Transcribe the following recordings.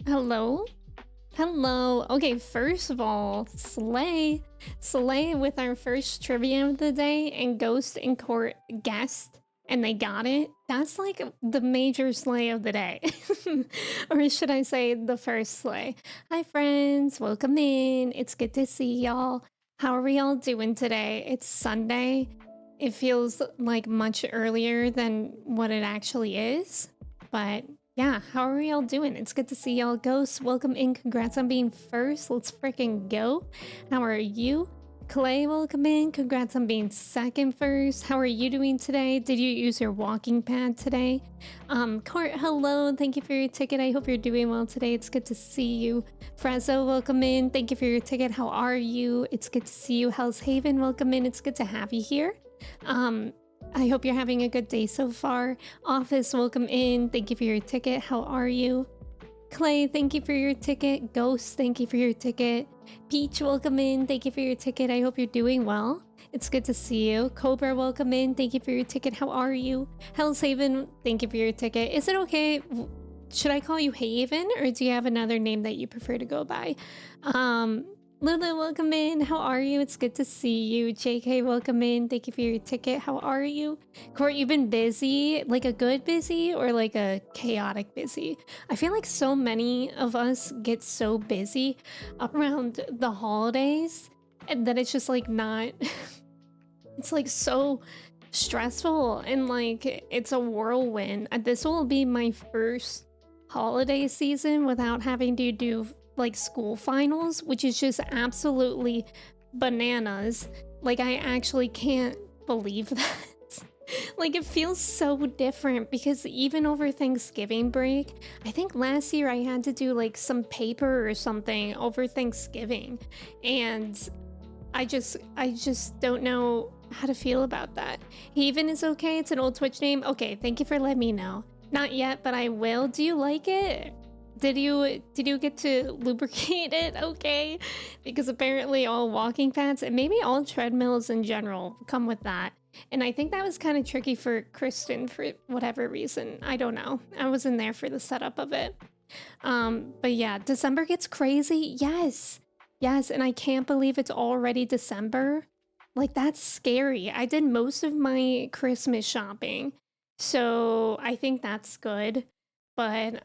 Hello? Hello. Okay, first of all, slay. Slay with our first trivia of the day and Ghost in Court guessed and they got it. That's like the major slay of the day. Or should I say the first slay? Hi friends, welcome in. It's good to see y'all. How are we all doing today? It's Sunday. It feels like much earlier than what it actually is, but yeah, how are y'all doing? It's good to see y'all. Ghosts, welcome in. Congrats on being first. Let's freaking go. How are you? Clay, welcome in. Congrats on being second first. How are you doing today? Did you use your walking pad today? Court, hello. Thank you for your ticket. I hope you're doing well today. It's good to see you. Frezzo, welcome in. Thank you for your ticket. How are you? It's good to see you. Hell's Haven, welcome in. It's good to have you here. I hope you're having a good day so far. Office, welcome in. Thank you for your ticket. How are you? Clay, thank you for your ticket. Ghost, thank you for your ticket. Peach, welcome in. Thank you for your ticket. I hope you're doing well. It's good to see you. Cobra, welcome in. Thank you for your ticket. How are you? Hell's Haven, thank you for your ticket. Is it okay? Should I call you Haven or do you have another name that you prefer to go by? Lulu, welcome in. How are you? It's good to see you. JK, welcome in. Thank you for your ticket. How are you? Court, you've been busy, like a good busy or like a chaotic busy? I feel like so many of us get so busy around the holidays and that it's just like not, it's like so stressful and like it's a whirlwind. This will be my first holiday season without having to do like school finals, which is just absolutely bananas. Like I actually can't believe that. Like it feels so different because even over Thanksgiving break, I think last year I had to do like some paper or something over Thanksgiving, and I just don't know how to feel about that. Haven is okay. It's an old Twitch name. Okay, thank you for letting me know. Not yet, but I will. Do you like it? Did you get to lubricate it okay? Because apparently all walking pads and maybe all treadmills in general come with that. And I think that was kind of tricky for Kristen for whatever reason. I don't know. I wasn't there for the setup of it. But yeah, December gets crazy. Yes. Yes, and I can't believe it's already December. Like that's scary. I did most of my Christmas shopping. So I think that's good. But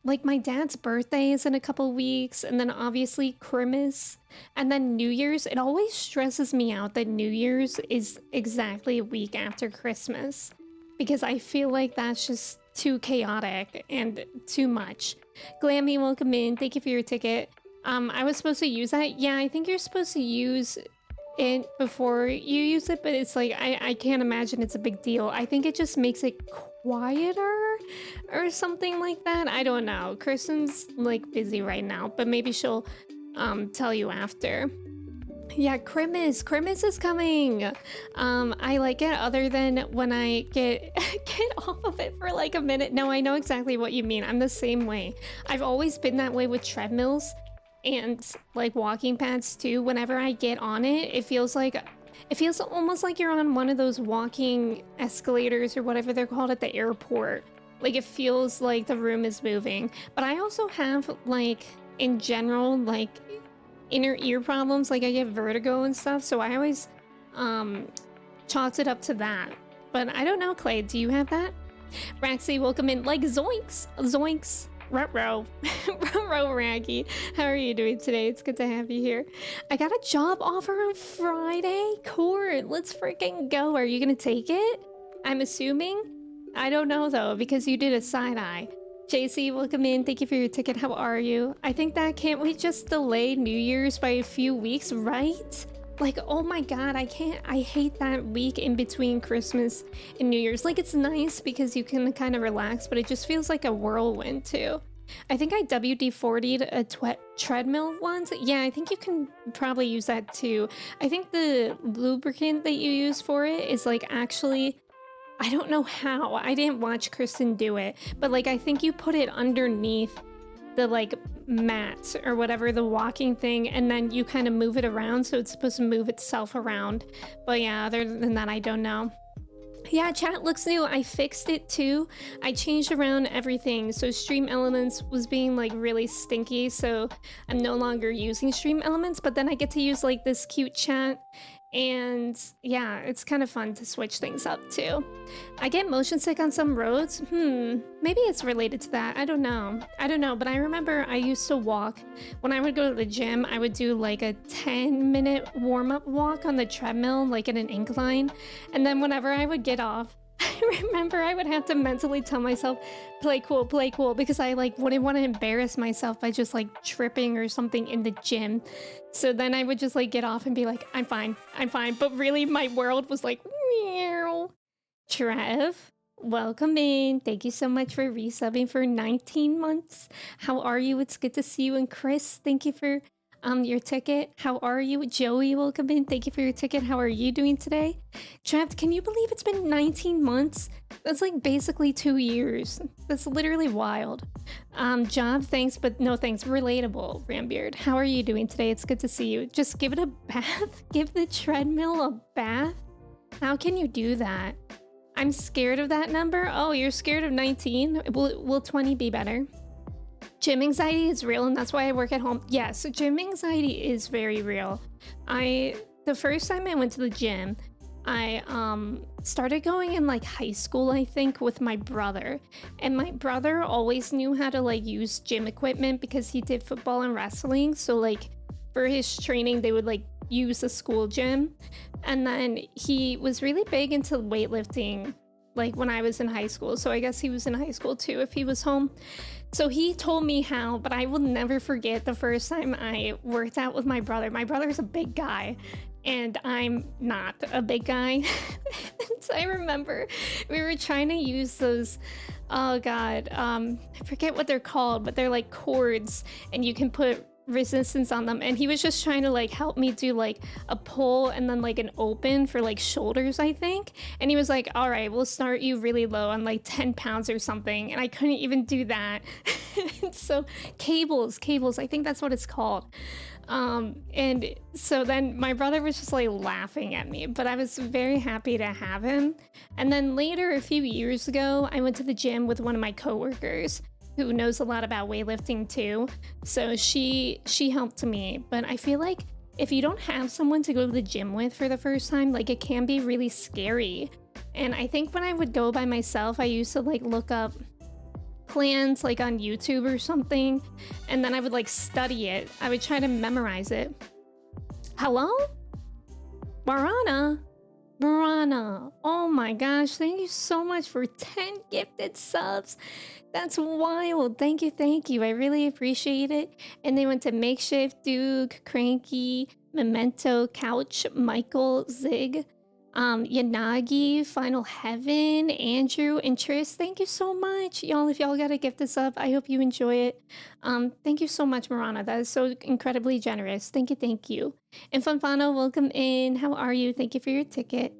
like my dad's birthday is in a couple weeks, and then obviously Christmas, and then New Year's. It always stresses me out that New Year's is exactly a week after Christmas because I feel like that's just too chaotic and too much. Glammy, welcome in. Thank you for your ticket. I was supposed to use that. Yeah, I think you're supposed to use it before you use it, but it's like I can't imagine it's a big deal. I think it just makes it quieter or something like that. I don't know. Kristen's like busy right now, but maybe she'll tell you after. Yeah, Christmas is coming. I like it other than when I get get off of it for like a minute. No, I know exactly what you mean. I'm the same way. I've always been that way with treadmills and like walking pads too. Whenever I get on it, it feels almost like you're on one of those walking escalators or whatever they're called at the airport. Like it feels like the room is moving. But I also have like in general like inner ear problems. Like I get vertigo and stuff, so I always chalked it up to that. But I don't know, Clay, do you have that? Raxy, welcome in. Like zoinks, zoinks. Ruh-roh. Ruh-roh, Raggy. How are you doing today? It's good to have you here. I got a job offer on Friday. Court, let's freaking go. Are you gonna take it? I'm assuming? I don't know though, because you did a side-eye. JC, welcome in. Thank you for your ticket. How are you? I think that can't we just delay New Year's by a few weeks, right? Like, oh my god, I hate that week in between Christmas and New Year's. Like, it's nice because you can kind of relax, but it just feels like a whirlwind too. I think I WD-40'd a treadmill once. Yeah, I think you can probably use that too. I think the lubricant that you use for it is like actually, I don't know how. I didn't watch Kristen do it, but like I think you put it underneath the like mat or whatever, the walking thing, and then you kind of move it around, so it's supposed to move itself around. But yeah, other than that, I don't know. Yeah, chat looks new. I fixed it too. I changed around everything. So Stream Elements was being like really stinky, so I'm no longer using Stream Elements, but then I get to use like this cute chat. And yeah, it's kind of fun to switch things up too. I get motion sick on some roads. Maybe it's related to that. I don't know. But I remember I used to walk. When I would go to the gym, I would do like a 10-minute warm-up walk on the treadmill, like in an incline. And then whenever I would get off, I remember I would have to mentally tell myself, play cool, because I like wouldn't want to embarrass myself by just like tripping or something in the gym. So then I would just like get off and be like, I'm fine. But really my world was like, meow. Trev, welcome in. Thank you so much for resubbing for 19 months. How are you? It's good to see you. And Chris, thank you for your ticket. How are you? Joey, welcome in. Thank you for your ticket. How are you doing today? Trev, can you believe it's been 19 months? That's like basically 2 years. That's literally wild. Job, thanks, but no thanks. Relatable, Rambeard. How are you doing today? It's good to see you. Just give it a bath. Give the treadmill a bath. How can you do that? I'm scared of that number. Oh, you're scared of 19? Will 20 be better? Gym anxiety is real, and that's why I work at home. Yes, gym anxiety is very real. The first time I went to the gym, I started going in like high school, I think, with my brother. And my brother always knew how to like use gym equipment because he did football and wrestling. So like for his training, they would like use a school gym. And then he was really big into weightlifting like when I was in high school. So I guess he was in high school too if he was home. So he told me how, but I will never forget the first time I worked out with my brother. My brother's a big guy and I'm not a big guy. So I remember we were trying to use those, oh God, I forget what they're called, but they're like cords and you can put resistance on them, and he was just trying to like help me do like a pull and then like an open for like shoulders, I think. And he was like, all right, we'll start you really low on like 10 pounds or something, and I couldn't even do that. So cables, I think that's what it's called. And so then my brother was just like laughing at me, but I was very happy to have him. And then later, a few years ago, I went to the gym with one of my coworkers who knows a lot about weightlifting too. So she helped me. But I feel like if you don't have someone to go to the gym with for the first time, like it can be really scary. And I think when I would go by myself, I used to like look up plans like on YouTube or something, and then I would like study it. I would try to memorize it. Hello? Marana, oh my gosh, thank you so much for 10 gifted subs. That's wild. Thank you. I really appreciate it. And they went to Makeshift, Duke, Cranky, Memento, Couch, Michael, Zig, Yanagi, Final Heaven, Andrew, and Tris. Thank you so much. Y'all, if y'all got a gift this up, I hope you enjoy it. Thank you so much, Marana. That is so incredibly generous. Thank you. And Fanfano, welcome in. How are you? Thank you for your ticket.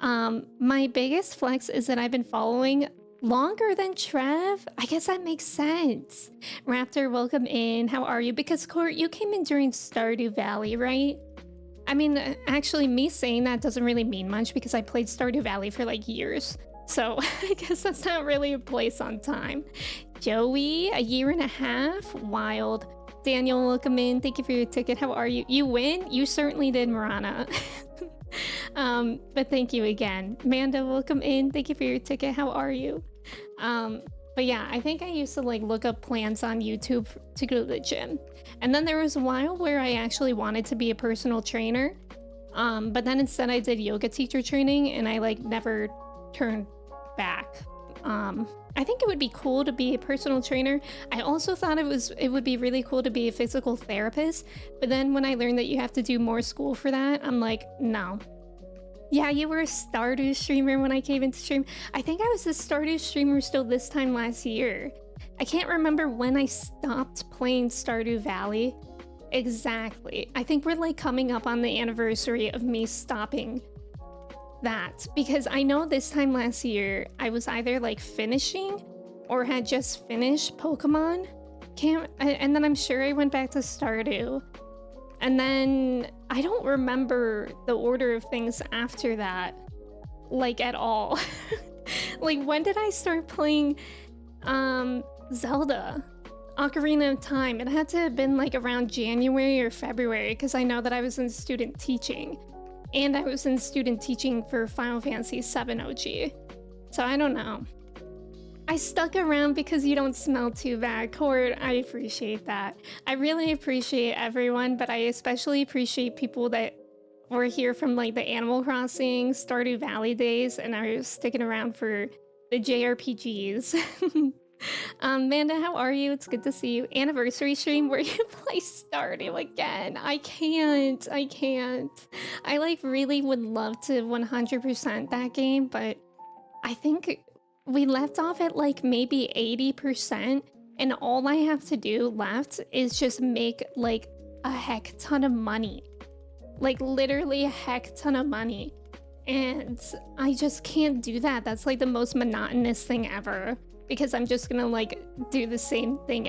My biggest flex is that I've been following longer than Trev. I guess that makes sense. Raptor, welcome in. How are you? Because Court, you came in during Stardew Valley, right? I mean, actually, me saying that doesn't really mean much because I played Stardew Valley for like years. So I guess that's not really a place on time. Joey, a year and a half? Wild. Daniel, welcome in. Thank you for your ticket. How are you? You win? You certainly did, Marana. But thank you again. Manda, welcome in. Thank you for your ticket. How are you? But yeah, I think I used to like look up plans on YouTube to go to the gym. And then there was a while where I actually wanted to be a personal trainer. But then instead I did yoga teacher training and I like never turned back. I think it would be cool to be a personal trainer. I also thought it would be really cool to be a physical therapist. But then when I learned that you have to do more school for that, I'm like, no. Yeah, you were a Stardew streamer when I came into stream. I think I was a Stardew streamer still this time last year. I can't remember when I stopped playing Stardew Valley exactly. I think we're like coming up on the anniversary of me stopping that, because I know this time last year I was either like finishing or had just finished Pokemon. And then I'm sure I went back to Stardew. And then I don't remember the order of things after that. like at all. Like when did I start playing Zelda? Ocarina of Time. It had to have been like around January or February because I know that I was in student teaching. And I was in student teaching for Final Fantasy VII OG. So I don't know. I stuck around because you don't smell too bad, Court. I appreciate that. I really appreciate everyone, but I especially appreciate people that were here from like the Animal Crossing, Stardew Valley days, and I was sticking around for the JRPGs. Manda, how are you? It's good to see you. Anniversary stream where you play Stardew again. I can't. I like really would love to 100% that game, but I think we left off at like maybe 80%, and all I have to do left is just make like a heck ton of money. Like literally a heck ton of money. And I just can't do that. That's like the most monotonous thing ever. Because I'm just gonna like do the same thing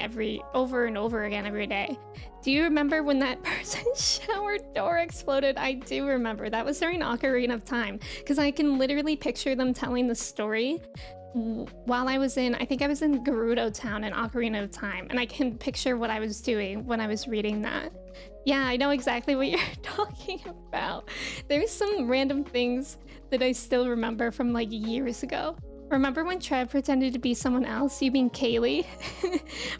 over and over again every day. Do you remember when that person's shower door exploded? I do remember. That was during Ocarina of Time. Because I can literally picture them telling the story while I think I was in Gerudo Town in Ocarina of Time. And I can picture what I was doing when I was reading that. Yeah, I know exactly what you're talking about. There's some random things that I still remember from like years ago. Remember when Trev pretended to be someone else? You mean Kaylee?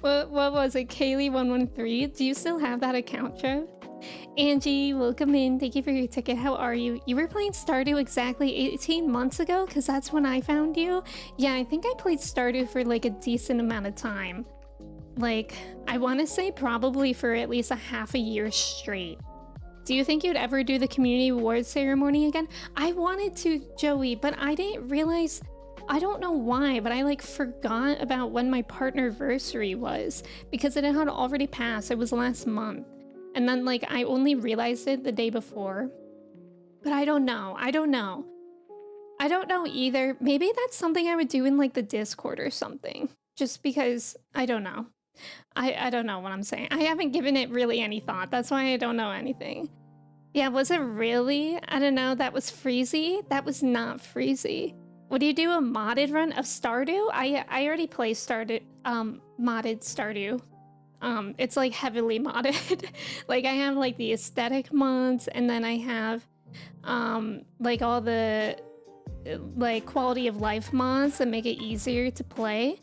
what was it? Kaylee113? Do you still have that account, Trev? Angie, welcome in. Thank you for your ticket. How are you? You were playing Stardew exactly 18 months ago? Because that's when I found you? Yeah, I think I played Stardew for like a decent amount of time. Like, I want to say probably for at least a half a year straight. Do you think you'd ever do the community awards ceremony again? I wanted to, Joey, but I didn't realize... I don't know why, but I like forgot about when my partnerversary was because it had already passed. It was last month. And then like I only realized it the day before. But I don't know. I don't know either. Maybe that's something I would do in like the Discord or something. Just because I don't know. I don't know what I'm saying. I haven't given it really any thought. That's why I don't know anything. Yeah, was it really? I don't know. That was Freezy? That was not Freezy. Would you do a modded run of Stardew? I already play modded Stardew. It's like heavily modded. Like I have like the aesthetic mods, and then I have like all the like quality of life mods that make it easier to play.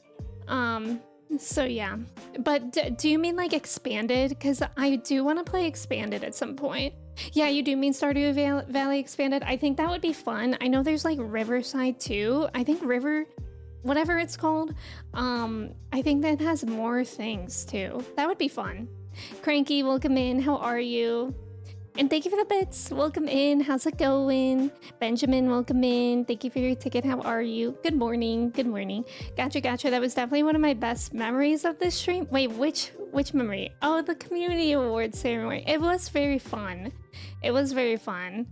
So yeah. But do you mean like expanded? Because I do want to play expanded at some point. Yeah, you do mean Stardew Valley expanded? I think that would be fun. I know there's like Riverside too. I think whatever it's called. I think that has more things too. That would be fun. Cranky, welcome in. How are you? And thank you for the bits. Welcome in. How's it going? Benjamin, welcome in. Thank you for your ticket. How are you? Good morning. Good morning. Gotcha. That was definitely one of my best memories of this stream. Wait, which memory? Oh, the community awards ceremony. It was very fun. It was very fun.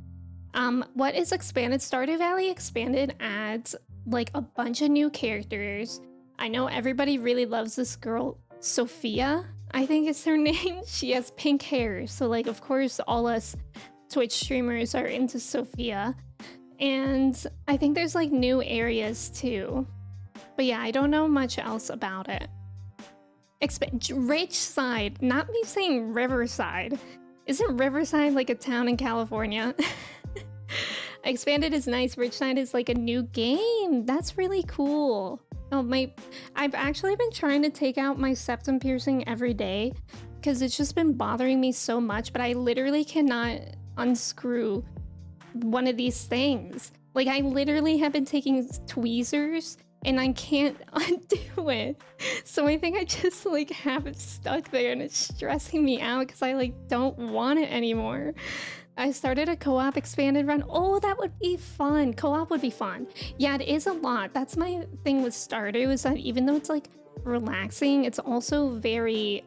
What is expanded? Stardew Valley expanded adds like a bunch of new characters. I know everybody really loves this girl, Sophia. I think it's her name. She has pink hair. So like, of course, all us Twitch streamers are into Sophia. And I think there's like new areas too. But yeah, I don't know much else about it. Rich Side, not me saying Riverside. Isn't Riverside like a town in California? Expanded is nice. Richside is like a new game. That's really cool. Oh, I've actually been trying to take out my septum piercing every day because it's just been bothering me so much, but I literally cannot unscrew one of these things. Like I literally have been taking tweezers and I can't undo it. So I think I just like have it stuck there and it's stressing me out because I like don't want it anymore. I started a co-op expanded run. Oh, that would be fun. Co-op would be fun. Yeah, it is a lot. That's my thing with Stardew is that even though it's like relaxing, it's also very,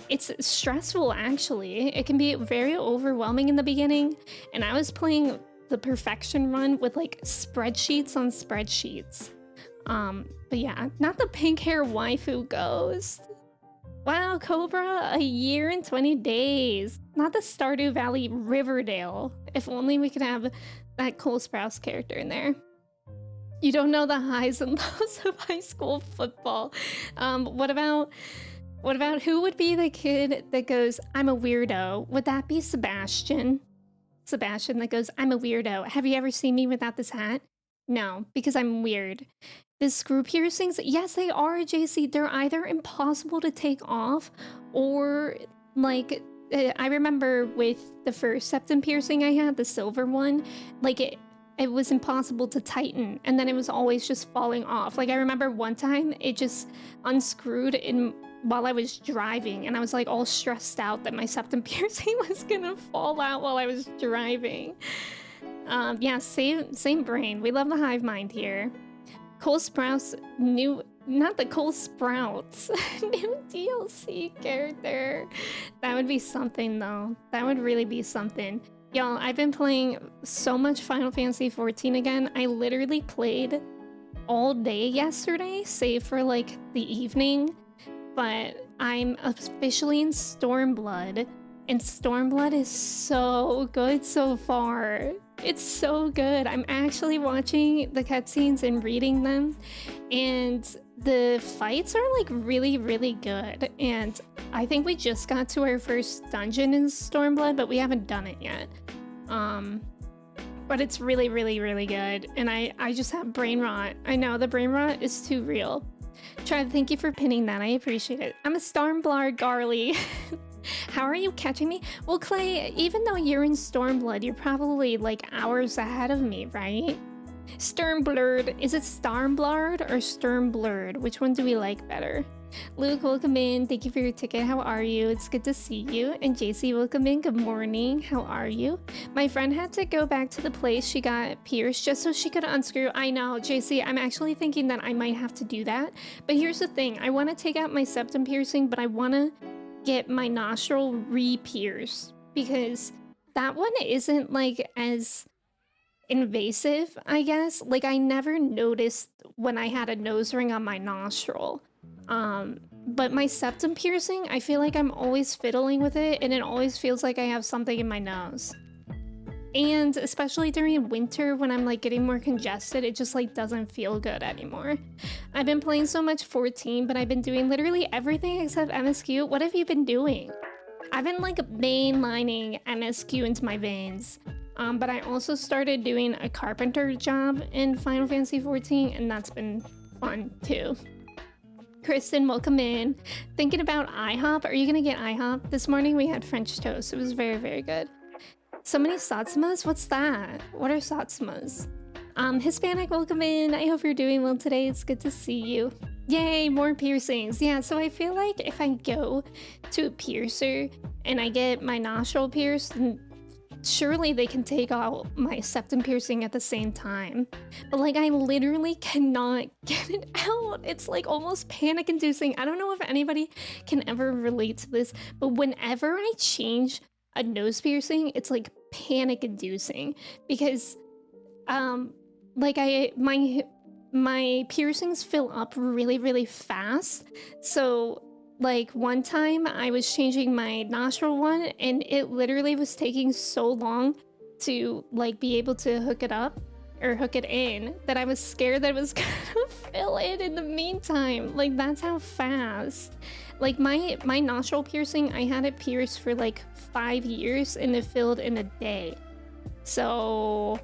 it's stressful actually. It can be very overwhelming in the beginning. And I was playing the perfection run with like spreadsheets on spreadsheets. But yeah, not the pink hair waifu ghost. Wow, Cobra, a year and 20 days. not the Stardew Valley, Riverdale. If only we could have that Cole Sprouse character in there. You don't know the highs and lows of high school football. What about who would be the kid that goes, I'm a weirdo? Would that be Sebastian? Sebastian that goes, I'm a weirdo. Have you ever seen me without this hat? No, because I'm weird. The screw piercings, yes, they are, JC. They're either impossible to take off or like, I remember with the first septum piercing I had, the silver one, like it was impossible to tighten, and then it was always just falling off. Like I remember one time it just unscrewed while I was driving, and I was like all stressed out that my septum piercing was gonna fall out while I was driving. Yeah, same brain. We love the hive mind here. Cole Sprouse, not the Cole Sprouts, new DLC character. That would be something though. That would really be something. Y'all, I've been playing so much Final Fantasy XIV again. I literally played all day yesterday, save for like the evening. But I'm officially in Stormblood, and Stormblood is so good so far. It's so good. I'm actually watching the cutscenes and reading them, and the fights are like really, really good. And I think we just got to our first dungeon in Stormblood, but we haven't done it yet. But it's really, really, really good. And I just have brain rot. I know the brain rot is too real. Trev, thank you for pinning that. I appreciate it. I'm a Stormblood Garly. How are you catching me? Well, Clay, even though you're in Stormblood, you're probably like hours ahead of me, right? Stormblood. Is it Stormblood or Stormblood? Which one do we like better? Luke, welcome in. Thank you for your ticket. How are you? It's good to see you. And JC, welcome in. Good morning. How are you? My friend had to go back to the place she got pierced just so she could unscrew. I know, JC, I'm actually thinking that I might have to do that. But here's the thing. I want to take out my septum piercing, but I want to get my nostril re-pierced because that one isn't like as invasive, I guess. Like I never noticed when I had a nose ring on my nostril. But my septum piercing, I feel like I'm always fiddling with it, and it always feels like I have something in my nose. And especially during winter when I'm like getting more congested, it just like doesn't feel good anymore. I've been playing so much 14, but I've been doing literally everything except MSQ. What have you been doing? I've been like mainlining MSQ into my veins. But I also started doing a carpenter job in Final Fantasy XIV, and that's been fun too. Kristen, welcome in. Thinking about IHOP. Are you gonna get IHOP? This morning we had French toast. It was very, very good. So many Satsumas? What's that? What are Satsumas? Hispanic, welcome in. I hope you're doing well today. It's good to see you. Yay, more piercings. Yeah, so I feel like if I go to a piercer and I get my nostril pierced, then surely they can take out my septum piercing at the same time. But like I literally cannot get it out. It's like almost panic inducing. I don't know if anybody can ever relate to this, but whenever I change a nose piercing, it's like panic inducing because like my piercings fill up really, really fast. So like one time I was changing my nostril one and it literally was taking so long to like be able to hook it up or hook it in that I was scared that it was gonna fill in the meantime. Like that's how fast. Like my nostril piercing, I had it pierced for like 5 years and it filled in a day. So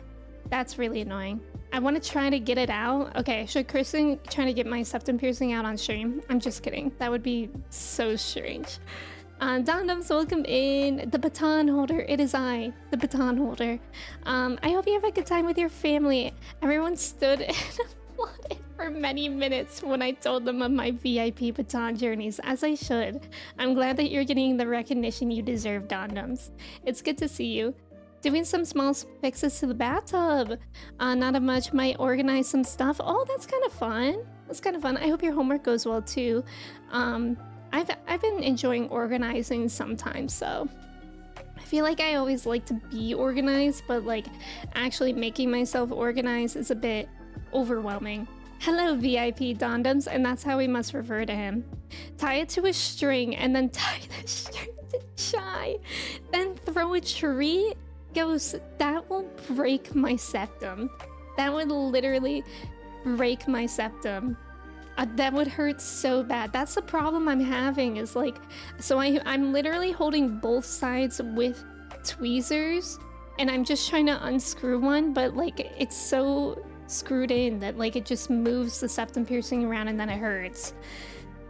that's really annoying. I want to try to get it out. Okay, should Kristen try to get my septum piercing out on stream? I'm just kidding. That would be so strange. Dondums, welcome in. The baton holder. It is I, the baton holder. I hope you have a good time with your family. Everyone stood and applauded for many minutes when I told them of my VIP baton journeys, as I should. I'm glad that you're getting the recognition you deserve, Dondums. It's good to see you. Doing some small fixes to the bathtub. Not much, might organize some stuff. Oh, that's kind of fun. That's kind of fun. I hope your homework goes well too. I've been enjoying organizing sometimes, so I feel like I always like to be organized, but like actually making myself organized is a bit overwhelming. Hello, VIP Dondums, and that's how we must refer to him. Tie it to a string and then tie the string to Shy. Then throw a tree? Ghost, that will break my septum. That would literally break my septum. That would hurt so bad. That's the problem I'm having is like, so I'm literally holding both sides with tweezers and I'm just trying to unscrew one, but like it's so screwed in that like it just moves the septum piercing around and then it hurts.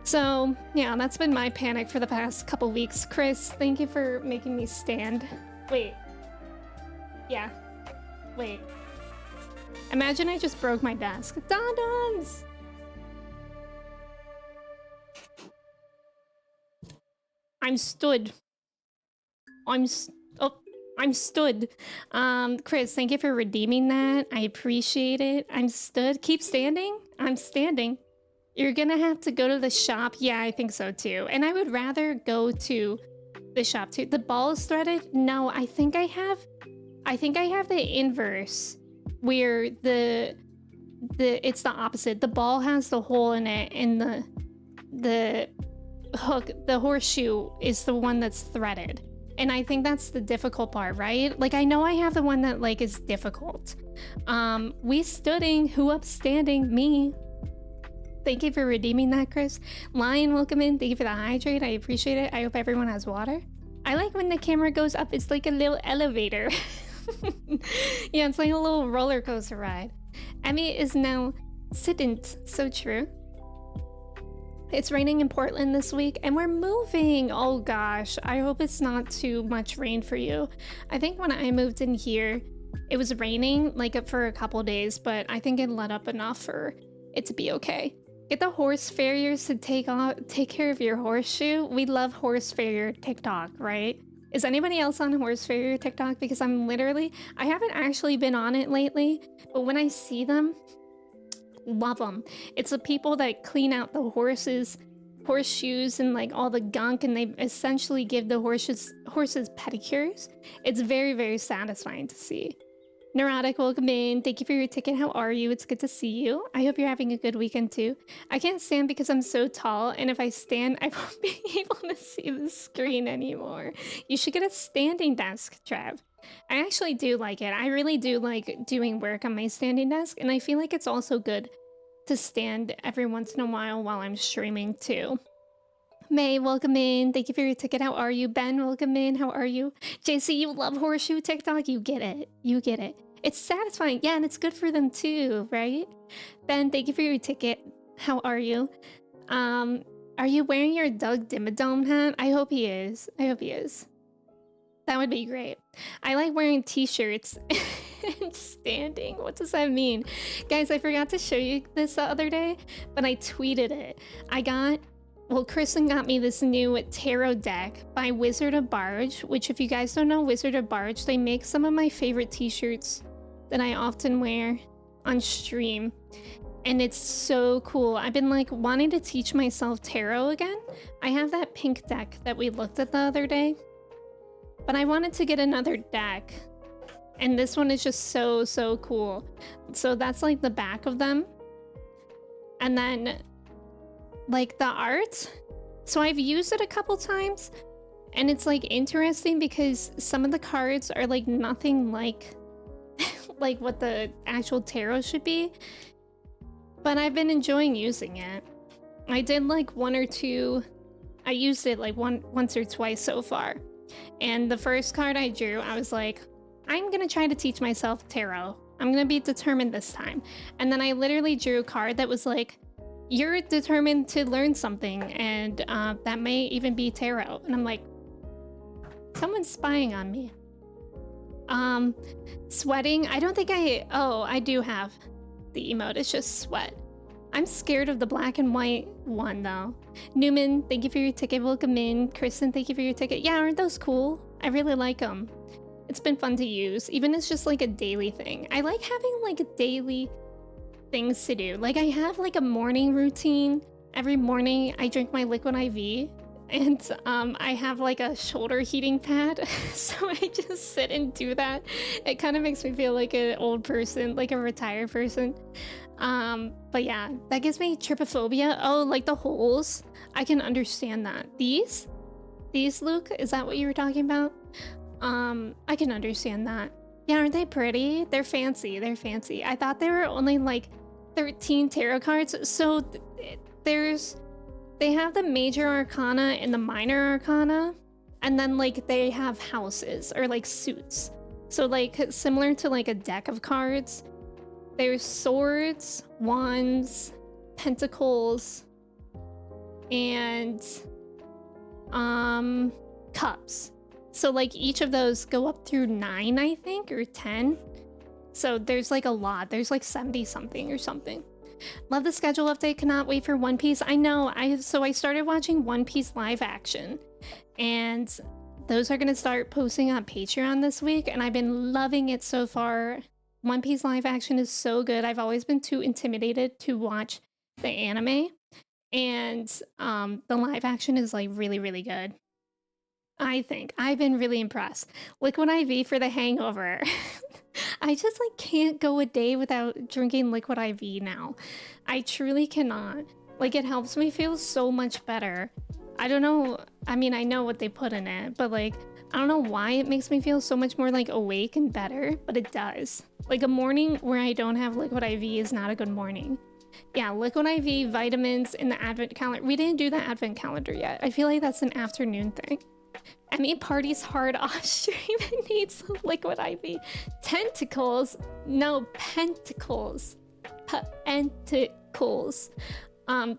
So yeah, that's been my panic for the past couple weeks. Chris, thank you for making me stand. Wait. Yeah. Wait. Imagine I just broke my desk. Dons! I'm stood. I'm stood. Chris, thank you for redeeming that. I appreciate it. I'm stood. Keep standing? I'm standing. You're gonna have to go to the shop. Yeah, I think so too. And I would rather go to the shop too. The ball is threaded? No, I think I have the inverse where it's the opposite. The ball has the hole in it and the hook, the horseshoe is the one that's threaded. And I think that's the difficult part, right? Like I know I have the one that like is difficult. We stooding, who upstanding? Me. Thank you for redeeming that, Chris. Lion, welcome in. Thank you for the hydrate. I appreciate it. I hope everyone has water. I like when the camera goes up. It's like a little elevator. Yeah, it's like a little roller coaster ride. Emmy is now sitting. So true. It's raining in Portland this week and we're moving. Oh gosh, I hope it's not too much rain for you. I think when I moved in here, it was raining like for a couple days, but I think it let up enough for it to be okay. Get the horse farriers to take care of your horseshoe. We love horse farrier TikTok, right? Is anybody else on horse farrier TikTok? Because I haven't actually been on it lately, but when I see them, love them. It's the people that clean out the horseshoes and like all the gunk, and they essentially give the horses pedicures. It's very, very satisfying to see. Neurotic, welcome in. Thank you for your ticket. How are you? It's good to see you. I hope you're having a good weekend too. I can't stand because I'm so tall, and if I stand, I won't be able to see the screen anymore. You should get a standing desk, Trav. I actually do like it. I really do like doing work on my standing desk, and I feel like it's also good to stand every once in a while I'm streaming too. May, welcome in. Thank you for your ticket. How are you? Ben, welcome in. How are you? JC, you love horseshoe TikTok? You get it. You get it. It's satisfying. Yeah, and it's good for them too, right? Ben, thank you for your ticket. How are you? Are you wearing your Doug Dimmadome hat? I hope he is. I hope he is. That would be great. I like wearing t-shirts and standing. What does that mean? Guys, I forgot to show you this the other day, but I tweeted it. Kristen got me this new tarot deck by Wizard of Barge, which if you guys don't know Wizard of Barge, they make some of my favorite t-shirts that I often wear on stream. And it's so cool. I've been like wanting to teach myself tarot again. I have that pink deck that we looked at the other day, but I wanted to get another deck. And this one is just so, so cool. So that's like the back of them. And then like the art. So I've used it a couple times and it's like interesting because some of the cards are like nothing like like what the actual tarot should be. But I've been enjoying using it. I did like one or two. I used it like once or twice so far. And the first card I drew, I was like, I'm gonna try to teach myself tarot. I'm gonna be determined this time. And then I literally drew a card that was like, you're determined to learn something, and that may even be tarot. And I'm like, someone's spying on me. Sweating. I don't think I do have the emote. It's just sweat. I'm scared of the black and white one though. Newman, thank you for your ticket. Welcome in. Kristen, thank you for your ticket. Yeah, aren't those cool? I really like them. It's been fun to use, even if it's just like a daily thing. I like having like a daily things to do. Like I have like a morning routine. Every morning I drink my liquid IV, and I have like a shoulder heating pad. So I just sit and do that. It kind of makes me feel like an old person, like a retired person. But yeah, that gives me trypophobia. Oh, like the holes. I can understand that. These These, Luke, is that what you were talking about? I can understand that. Yeah, aren't they pretty? They're fancy. They're fancy. I thought there were only like 13 tarot cards. So they have the major arcana and the minor arcana, and then like they have houses or like suits. So like similar to like a deck of cards, there's swords, wands, pentacles, and cups. So like each of those go up through 9, I think, or 10. So there's like a lot. There's like 70 something or something. Love the schedule update. Cannot wait for One Piece. I know. I started watching One Piece live action, and those are gonna start posting on Patreon this week, and I've been loving it so far. One Piece live action is so good. I've always been too intimidated to watch the anime, and the live action is like really, really good. I think I've been really impressed. Liquid IV for the hangover. I just like can't go a day without drinking liquid IV now. I truly cannot. Like, it helps me feel so much better. I don't know. I mean, I know what they put in it, but like, I don't know why it makes me feel so much more like awake and better, but it does. Like, a morning where I don't have liquid IV is not a good morning. Yeah, liquid IV, vitamins, in the advent calendar. We didn't do the advent calendar yet. I feel like that's an afternoon thing. Emmy parties hard off stream and needs liquid IV. Tentacles? No, pentacles. Pentacles.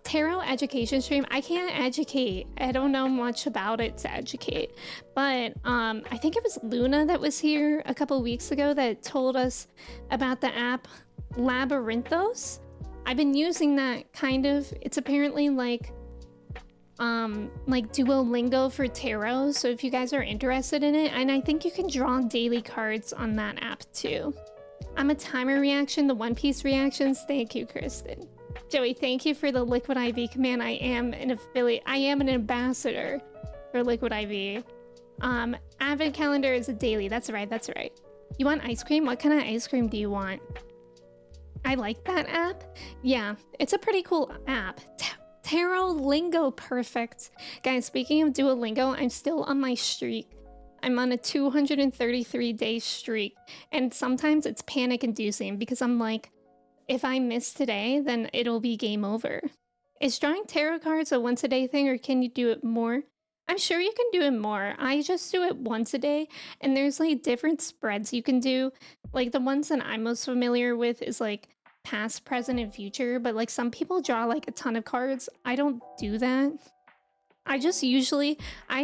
Tarot education stream. I can't educate. I don't know much about it to educate. But I think it was Luna that was here a couple weeks ago that told us about the app Labyrinthos. I've been using that kind of. It's apparently like Duolingo for tarot, so if you guys are interested in it, and I think you can draw daily cards on that app too. I'm a timer reaction, the One Piece reactions. Thank you, Kristen. Joey, thank you for the liquid IV command. I am an affiliate. I am an ambassador for liquid IV. Advent calendar is a daily. That's right. That's right. You want ice cream? What kind of ice cream do you want? I like that app. Yeah, it's a pretty cool app. Tarot Lingo, perfect. Guys, speaking of Duolingo, I'm still on my streak. I'm on a 233-day streak, and sometimes it's panic-inducing because I'm like, if I miss today, then it'll be game over. Is drawing tarot cards a once-a-day thing, or can you do it more? I'm sure you can do it more. I just do it once a day, and there's like different spreads you can do. Like the ones that I'm most familiar with is like past, present, and future, but like some people draw like a ton of cards. I don't do that. I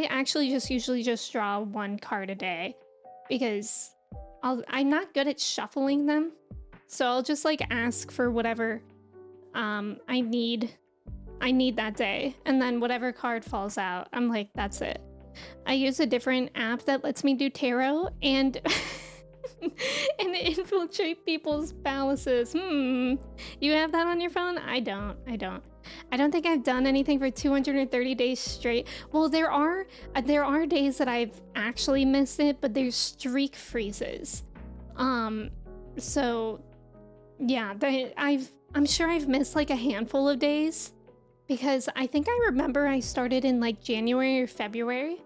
actually just usually just draw one card a day because I'm not good at shuffling them. So I'll just like ask for whatever I need that day, and then whatever card falls out, I'm like, that's it. I use a different app that lets me do tarot and and infiltrate people's palaces. You have that on your phone? I don't think I've done anything for 230 days straight. Well, there are days that I've actually missed it, but there's streak freezes. So yeah, I'm sure I've missed like a handful of days, because I think I remember I started in like January or February,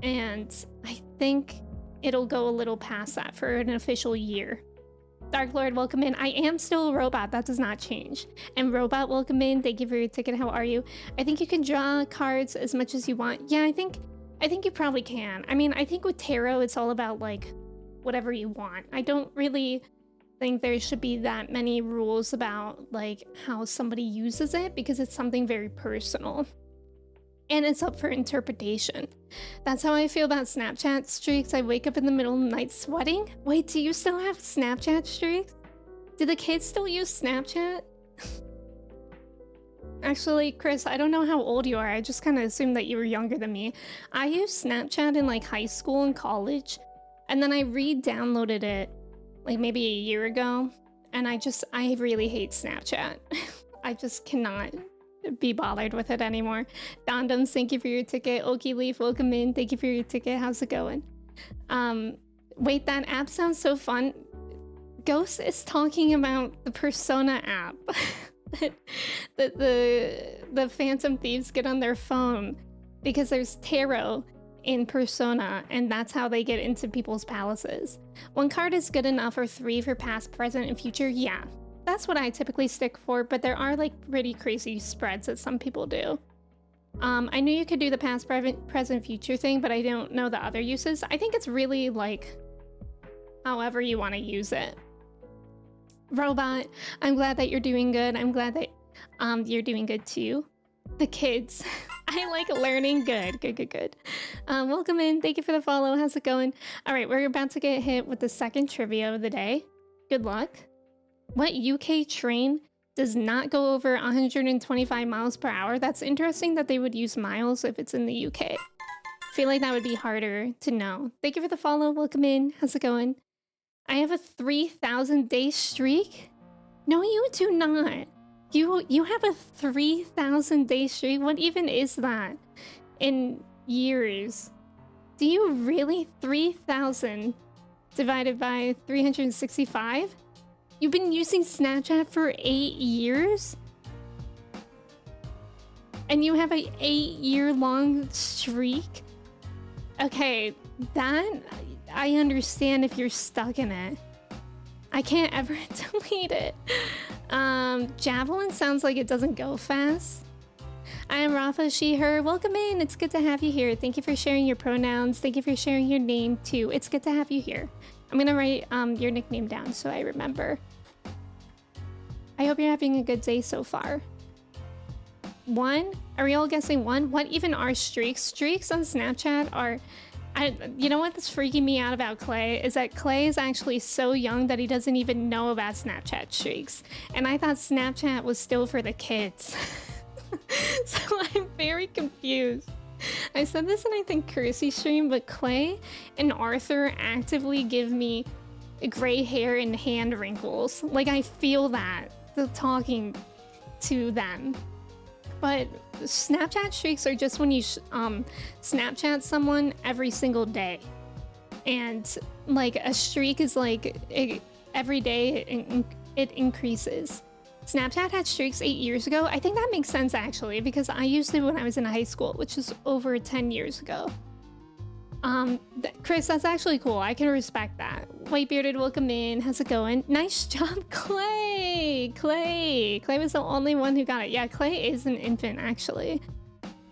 and I think it'll go a little past that for an official year. Dark Lord, welcome in. I am still a robot. That does not change. And Robot, welcome in. Thank you for your ticket. How are you? I think you can draw cards as much as you want. Yeah, I think you probably can. I mean, I think with tarot, it's all about like whatever you want. I don't really think there should be that many rules about like how somebody uses it, because it's something very personal. And it's up for interpretation. That's how I feel about Snapchat streaks. I wake up in the middle of the night sweating. Wait, do you still have Snapchat streaks? Do the kids still use Snapchat? Actually, Chris, I don't know how old you are. I just kind of assumed that you were younger than me. I used Snapchat in like high school and college, and then I re-downloaded it like maybe a year ago, and I really hate Snapchat. I just cannot be bothered with it anymore. Dondoms, thank you for your ticket. Okie Leaf, welcome in. Thank you for your ticket. How's it going? Wait, that app sounds so fun. Ghost is talking about the Persona app that the Phantom Thieves get on their phone, because there's tarot in Persona, and that's how they get into people's palaces. 1 card is good enough, or 3 for past, present, and future. Yeah, that's what I typically stick for, but there are like pretty crazy spreads that some people do. I knew you could do the past, present, future thing, but I don't know the other uses. I think it's really like however you want to use it. Robot, I'm glad that you're doing good. I'm glad that you're doing good too. The kids. I like learning. Good. Welcome in. Thank you for the follow. How's it going? All right, we're about to get hit with the second trivia of the day. Good luck. What UK train does not go over 125 miles per hour? That's interesting that they would use miles if it's in the UK. I feel like that would be harder to know. Thank you for the follow. Welcome in. How's it going? I have a 3,000 day streak? No, you do not. You have a 3,000 day streak? What even is that in years? Do you really? 3,000 divided by 365? You've been using Snapchat for 8 years? And you have an 8-year-long streak? Okay, that I understand if you're stuck in it. I can't ever delete it. Javelin sounds like it doesn't go fast. I am Rafa, she, her. Welcome in. It's good to have you here. Thank you for sharing your pronouns. Thank you for sharing your name too. It's good to have you here. I'm gonna write your nickname down so I remember. I hope you're having a good day so far. 1? Are we all guessing 1? What even are streaks? Streaks on Snapchat are... you know what's freaking me out about Clay is that Clay is actually so young that he doesn't even know about Snapchat streaks. And I thought Snapchat was still for the kids. So I'm very confused. I said this in, I think, Cursey stream, but Clay and Arthur actively give me gray hair and hand wrinkles. Like, I feel that talking to them. But Snapchat streaks are just when you Snapchat someone every single day. And like a streak is like every day it increases. Snapchat had streaks 8 years ago. I think that makes sense actually, because I used it when I was in high school, which is over 10 years ago. Chris, that's actually cool. I can respect that. White Bearded, welcome in. How's it going? Nice job, Clay! Clay was the only one who got it. Yeah, Clay is an infant, actually.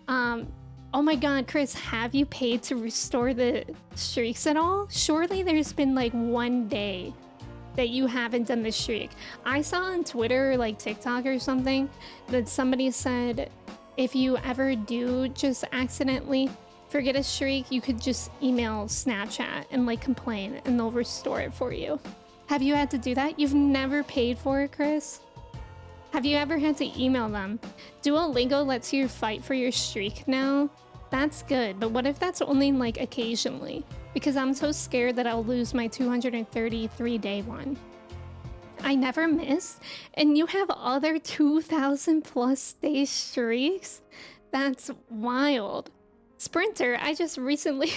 Oh my god, Chris, have you paid to restore the streaks at all? Surely there's been like 1 day that you haven't done the streak. I saw on Twitter, like TikTok or something, that somebody said if you ever do just accidentally forget a streak, you could just email Snapchat and like complain and they'll restore it for you. Have you had to do that? You've never paid for it, Chris? Have you ever had to email them? Duolingo lets you fight for your streak now? That's good, but what if that's only like occasionally? Because I'm so scared that I'll lose my 233 day one. I never missed, and you have other 2,000 plus day streaks? That's wild. Sprinter, I just recently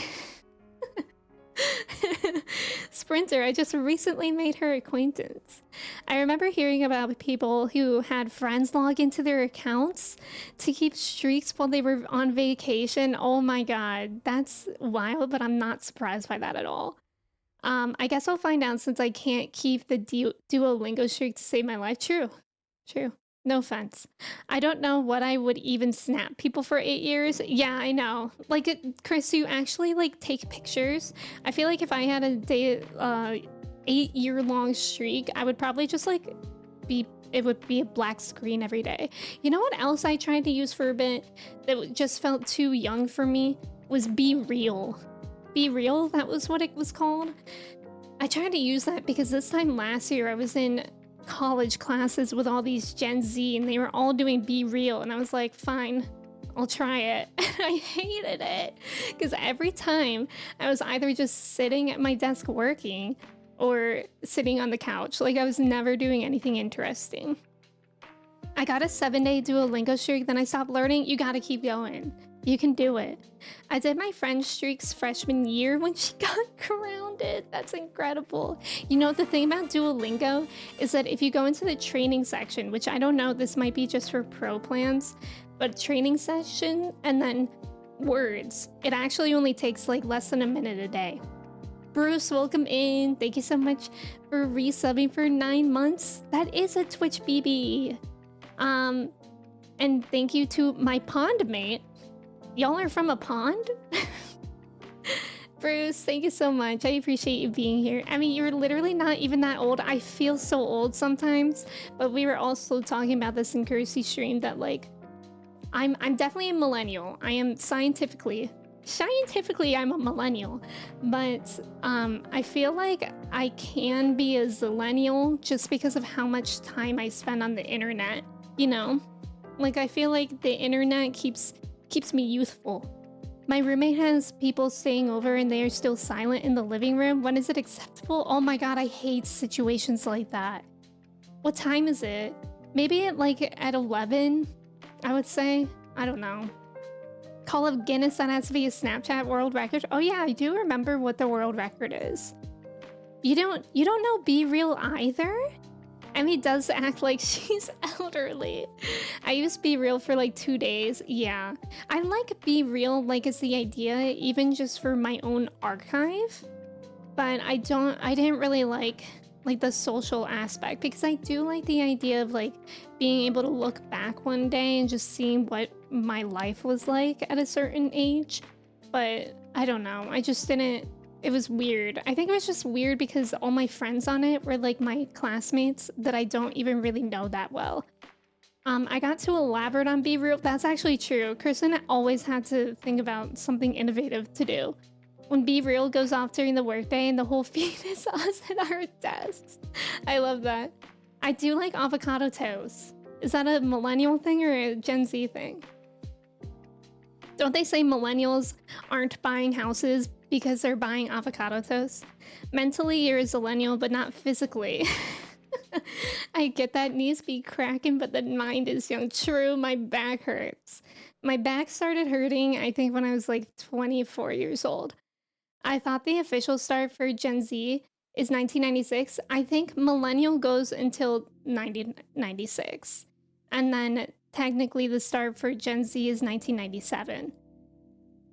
made her acquaintance. I remember hearing about people who had friends log into their accounts to keep streaks while they were on vacation. Oh my god, that's wild, but I'm not surprised by that at all. I guess I'll find out since I can't keep the Duolingo streak to save my life. True. No offense. I don't know what I would even snap people for 8 years. Yeah, I know. Like, Chris, you actually, like, take pictures. I feel like if I had a 8-year-long streak, I would probably just, like, it would be a black screen every day. You know what else I tried to use for a bit that just felt too young for me? Was Be Real. Be Real, that was what it was called. I tried to use that because this time last year I was in college classes with all these Gen Z and they were all doing Be Real, and I was like, fine, I'll try it. I hated it because every time I was either just sitting at my desk working or sitting on the couch. Like, I was never doing anything interesting. I got a 7-day Duolingo streak, then I stopped learning. You gotta keep going. You can do it. I did my French streaks freshman year when she got grounded. That's incredible. You know, the thing about Duolingo is that if you go into the training section, which I don't know, this might be just for pro plans, but training session, and then words. It actually only takes like less than a minute a day. Bruce, welcome in. Thank you so much for resubbing for 9 months. That is a Twitch BB. And thank you to my pond mate. Y'all are from a pond? Bruce, thank you so much. I appreciate you being here. I mean, you're literally not even that old. I feel so old sometimes, but we were also talking about this in Courtesy stream that like, I'm definitely a millennial. I am scientifically I'm a millennial, but I feel like I can be a zillennial just because of how much time I spend on the internet, you know? Like I feel like the internet keeps me youthful. My roommate has people staying over and they are still silent in the living room. When is it acceptable? Oh my god, I hate situations like that. What time is it? Maybe at 11, I would say. I don't know. Call of Guinness, that has to be a Snapchat world record. Oh yeah, I do remember what the world record is. You don't know Be Real either? Emmy does act like she's elderly. I used Be Real for like 2 days. Yeah. I like Be Real like as the idea, even just for my own archive. But I didn't really like the social aspect, because I do like the idea of like being able to look back one day and just seeing what my life was like at a certain age. But I don't know. I just didn't. It was weird. I think it was just weird because all my friends on it were like my classmates that I don't even really know that well. I got to elaborate on Be Real. That's actually true. Kristen always had to think about something innovative to do. When Be Real goes off during the workday and the whole feed is us at our desks. I love that. I do like avocado toast. Is that a millennial thing or a Gen Z thing? Don't they say millennials aren't buying houses because they're buying avocado toast? Mentally, you're a zillennial, but not physically. I get that. Knees be cracking, but the mind is young. True, my back hurts. My back started hurting, I think, when I was like 24 years old. I thought the official start for Gen Z is 1996. I think millennial goes until 1996. And then technically the start for Gen Z is 1997.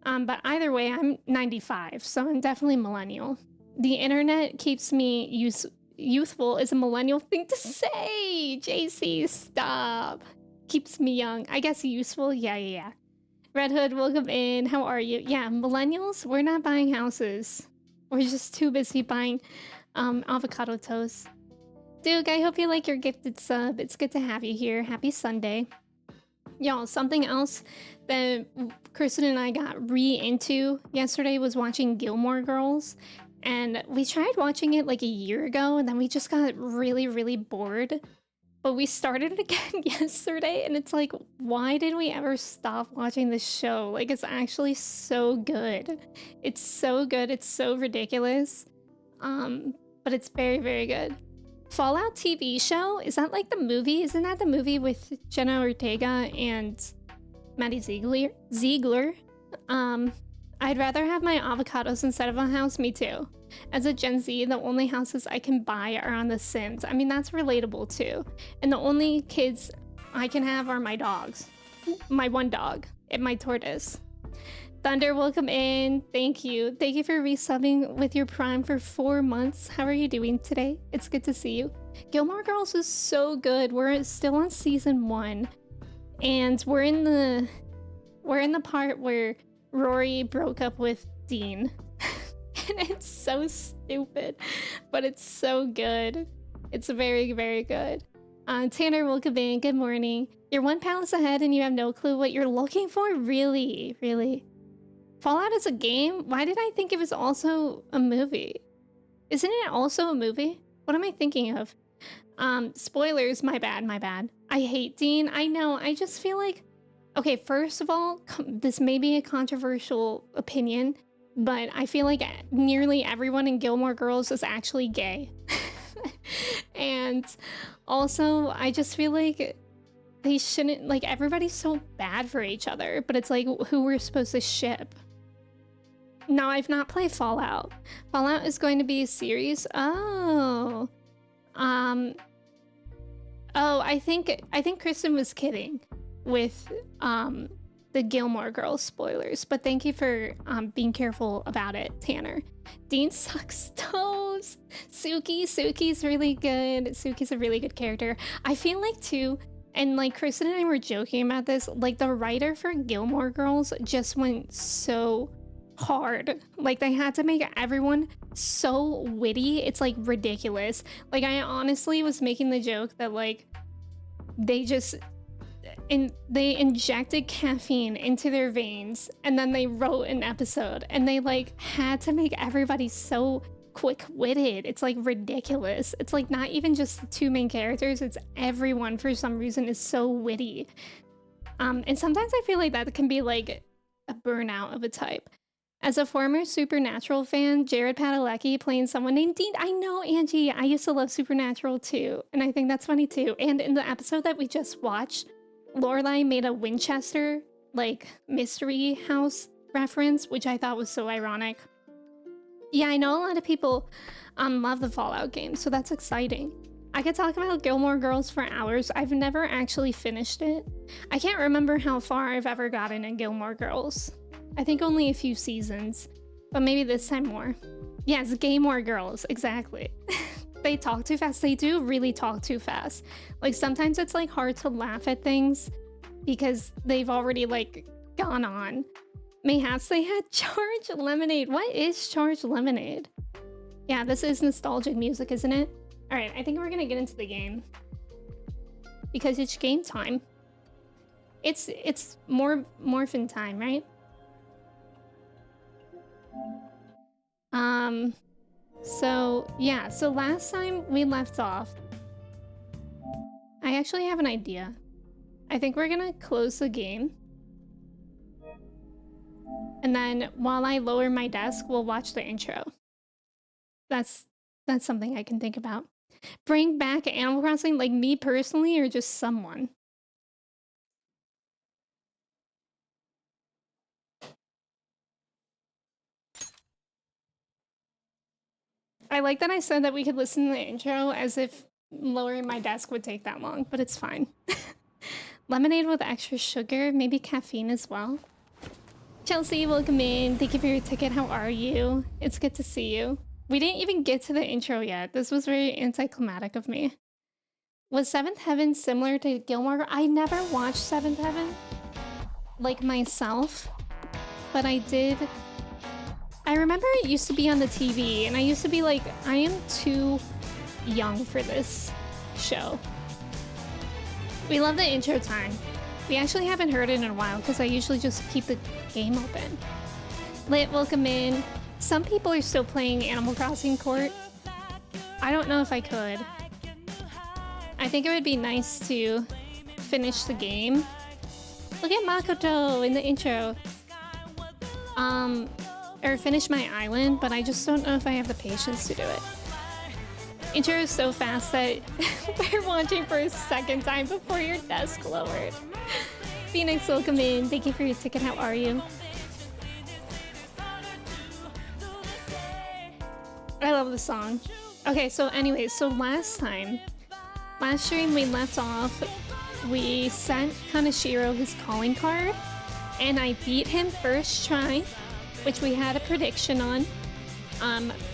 But either way, I'm 95, so I'm definitely millennial. The internet keeps me youthful is a millennial thing to say. JC, stop. Keeps me young. I guess useful. Yeah. Red Hood, welcome in. How are you? Yeah, millennials, we're not buying houses. We're just too busy buying avocado toast. Duke, I hope you like your gifted sub. It's good to have you here. Happy Sunday. Y'all, something else that Kristen and I got into yesterday was watching Gilmore Girls. And we tried watching it like a year ago, and then we just got really, really bored. But we started it again yesterday, and it's like, why did we ever stop watching this show? Like, it's actually so good. It's so good. It's so ridiculous. But it's very, very good. Fallout TV show? Is that like the movie? Isn't that the movie with Jenna Ortega and Maddie Ziegler? I'd rather have my avocados instead of a house. Me too. As a Gen Z, the only houses I can buy are on The Sims. I mean, that's relatable too. And the only kids I can have are my dogs. My one dog and my tortoise. Thunder, welcome in. Thank you. Thank you for resubbing with your Prime for 4 months. How are you doing today? It's good to see you. Gilmore Girls is so good. We're still on season 1. And we're in the part where Rory broke up with Dean. And it's so stupid, but it's so good. It's very, very good. Tanner, welcome in. Good morning. You're 1 palace ahead and you have no clue what you're looking for? Really? Really? Fallout is a game? Why did I think it was also a movie? Isn't it also a movie? What am I thinking of? Spoilers, my bad. I hate Dean. I know, I just feel like... Okay, first of all, this may be a controversial opinion, but I feel like nearly everyone in Gilmore Girls is actually gay. And also, I just feel like they shouldn't... Like, everybody's so bad for each other, but it's like who we're supposed to ship. No, I've not played Fallout. Fallout is going to be a series. Oh. Oh, I think Kristen was kidding with the Gilmore Girls spoilers, but thank you for being careful about it, Tanner. Dean sucks toes. Suki's really good. Suki's a really good character. I feel like too, and like Kristen and I were joking about this, like the writer for Gilmore Girls just went so hard. Like they had to make everyone so witty. It's like ridiculous. Like I honestly was making the joke that like they just they injected caffeine into their veins and then they wrote an episode and they like had to make everybody so quick-witted. It's like ridiculous. It's like not even just the two main characters, it's everyone for some reason is so witty. And sometimes I feel like that can be like a burnout of a type. As a former Supernatural fan, Jared Padalecki playing someone named Dean. I know, Angie. I used to love Supernatural too, and I think that's funny too. And in the episode that we just watched, Lorelai made a Winchester, like, mystery house reference, which I thought was so ironic. Yeah, I know a lot of people love the Fallout game, so that's exciting. I could talk about Gilmore Girls for hours. I've never actually finished it. I can't remember how far I've ever gotten in Gilmore Girls. I think only a few seasons, but maybe this time more. Yes, Gaymore Girls, exactly. They talk too fast. They do really talk too fast. Like sometimes it's like hard to laugh at things because they've already like gone on. Mayhaps they had Charged Lemonade. What is Charged Lemonade? Yeah, this is nostalgic music, isn't it? All right, I think we're gonna get into the game because it's game time. It's morphin time, right? So yeah, so last time we left off, I actually have an idea. I think we're gonna close the game. And then while I lower my desk, we'll watch the intro. That's something I can think about. Bring back Animal Crossing, like me personally, or just someone? I like that I said that we could listen to the intro as if lowering my desk would take that long, but it's fine. Lemonade with extra sugar, maybe caffeine as well. Chelsea, welcome in. Thank you for your ticket. How are you? It's good to see you. We didn't even get to the intro yet. This was very anticlimactic of me. Was Seventh Heaven similar to Gilmore? I never watched Seventh Heaven, like myself, but I did. I remember it used to be on the TV, and I used to be like, I am too young for this show. We love the intro time. We actually haven't heard it in a while because I usually just keep the game open. Lit, welcome in. Some people are still playing Animal Crossing Court. I don't know if I could. I think it would be nice to finish the game. Look at Makoto in the intro. Or finish my island, but I just don't know if I have the patience to do it. Intro is so fast that we're watching for a second time before your desk lowered. Phoenix, welcome in. Thank you for your ticket. How are you? I love the song. Okay, so anyways, so last stream we left off, we sent Kaneshiro his calling card, and I beat him first try, which we had a prediction on.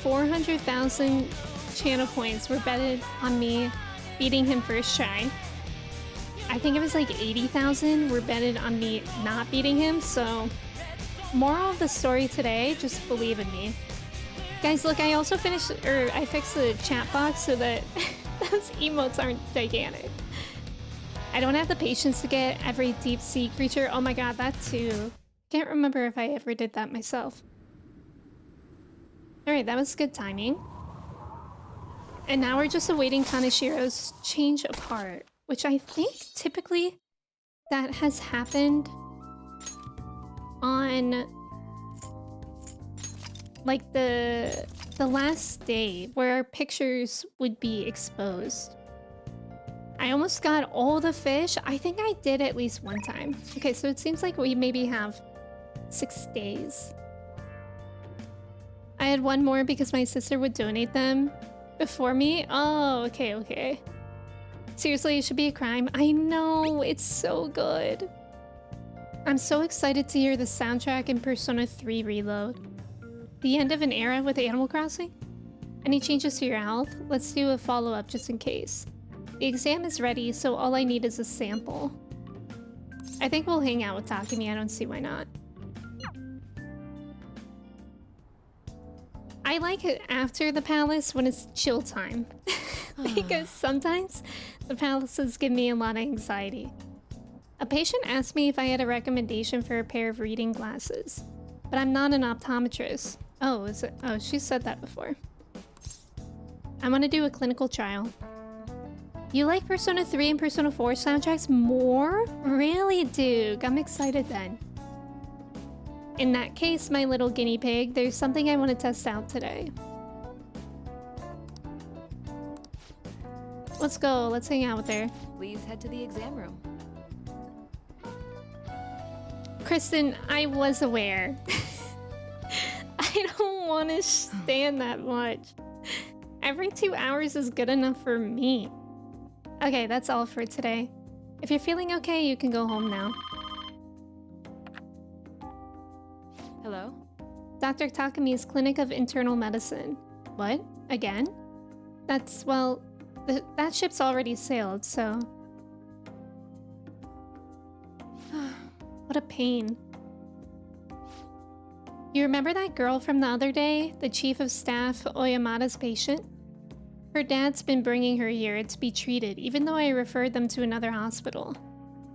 400,000 channel points were betted on me beating him first try. I think it was like 80,000 were betted on me not beating him, so moral of the story today, just believe in me. Guys, look, I also fixed the chat box so that those emotes aren't gigantic. I don't have the patience to get every deep sea creature. Oh my god, that too. Can't remember if I ever did that myself. Alright, that was good timing. And now we're just awaiting Kaneshiro's change of heart, which I think typically that has happened on like the last day where our pictures would be exposed. I almost got all the fish. I think I did at least one time. Okay, so it seems like we maybe have 6 days. I had one more because my sister would donate them before me. Oh, okay. Seriously, it should be a crime. I know, it's so good. I'm so excited to hear the soundtrack in Persona 3 Reload. The end of an era with Animal Crossing? Any changes to your health? Let's do a follow-up just in case. The exam is ready, so all I need is a sample. I think we'll hang out with Takumi, I don't see why not. I like it after the palace when it's chill time. Because sometimes the palaces give me a lot of anxiety. A patient asked me if I had a recommendation for a pair of reading glasses. But I'm not an optometrist. Oh, is it? Oh, she said that before. I want to do a clinical trial. You like Persona 3 and Persona 4 soundtracks more? Really, Duke? I'm excited then. In that case, my little guinea pig, there's something I want to test out today. Let's go. Let's hang out with her. Please head to the exam room. Kristen, I was aware. I don't want to stand that much. Every 2 hours is good enough for me. Okay, that's all for today. If you're feeling okay, you can go home now. Hello? Dr. Takumi's Clinic of Internal Medicine. What? Again? That's, well, that ship's already sailed, so... What a pain. You remember that girl from the other day? The chief of staff, Oyamada's patient? Her dad's been bringing her here to be treated, even though I referred them to another hospital.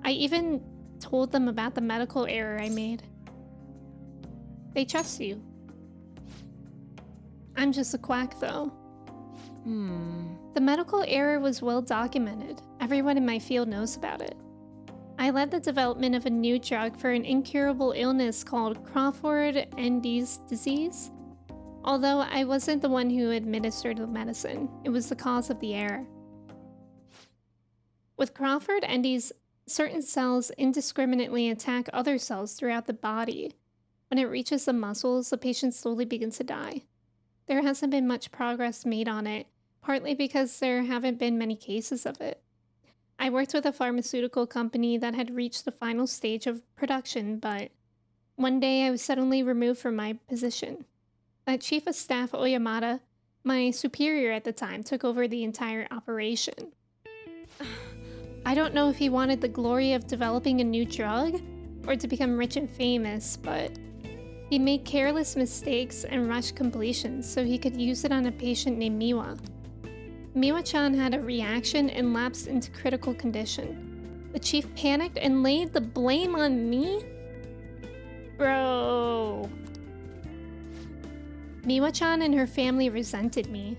I even told them about the medical error I made. They trust you. I'm just a quack, though. The medical error was well documented. Everyone in my field knows about it. I led the development of a new drug for an incurable illness called Crawford-Endy's disease. Although I wasn't the one who administered the medicine, it was the cause of the error. With Crawford-Endy's, certain cells indiscriminately attack other cells throughout the body. When it reaches the muscles, the patient slowly begins to die. There hasn't been much progress made on it, partly because there haven't been many cases of it. I worked with a pharmaceutical company that had reached the final stage of production, but one day I was suddenly removed from my position. That chief of staff, Oyamada, my superior at the time, took over the entire operation. I don't know if he wanted the glory of developing a new drug or to become rich and famous, but he made careless mistakes and rushed completions so he could use it on a patient named Miwa. Miwa-chan had a reaction and lapsed into critical condition. The chief panicked and laid the blame on me? Bro. Miwa-chan and her family resented me.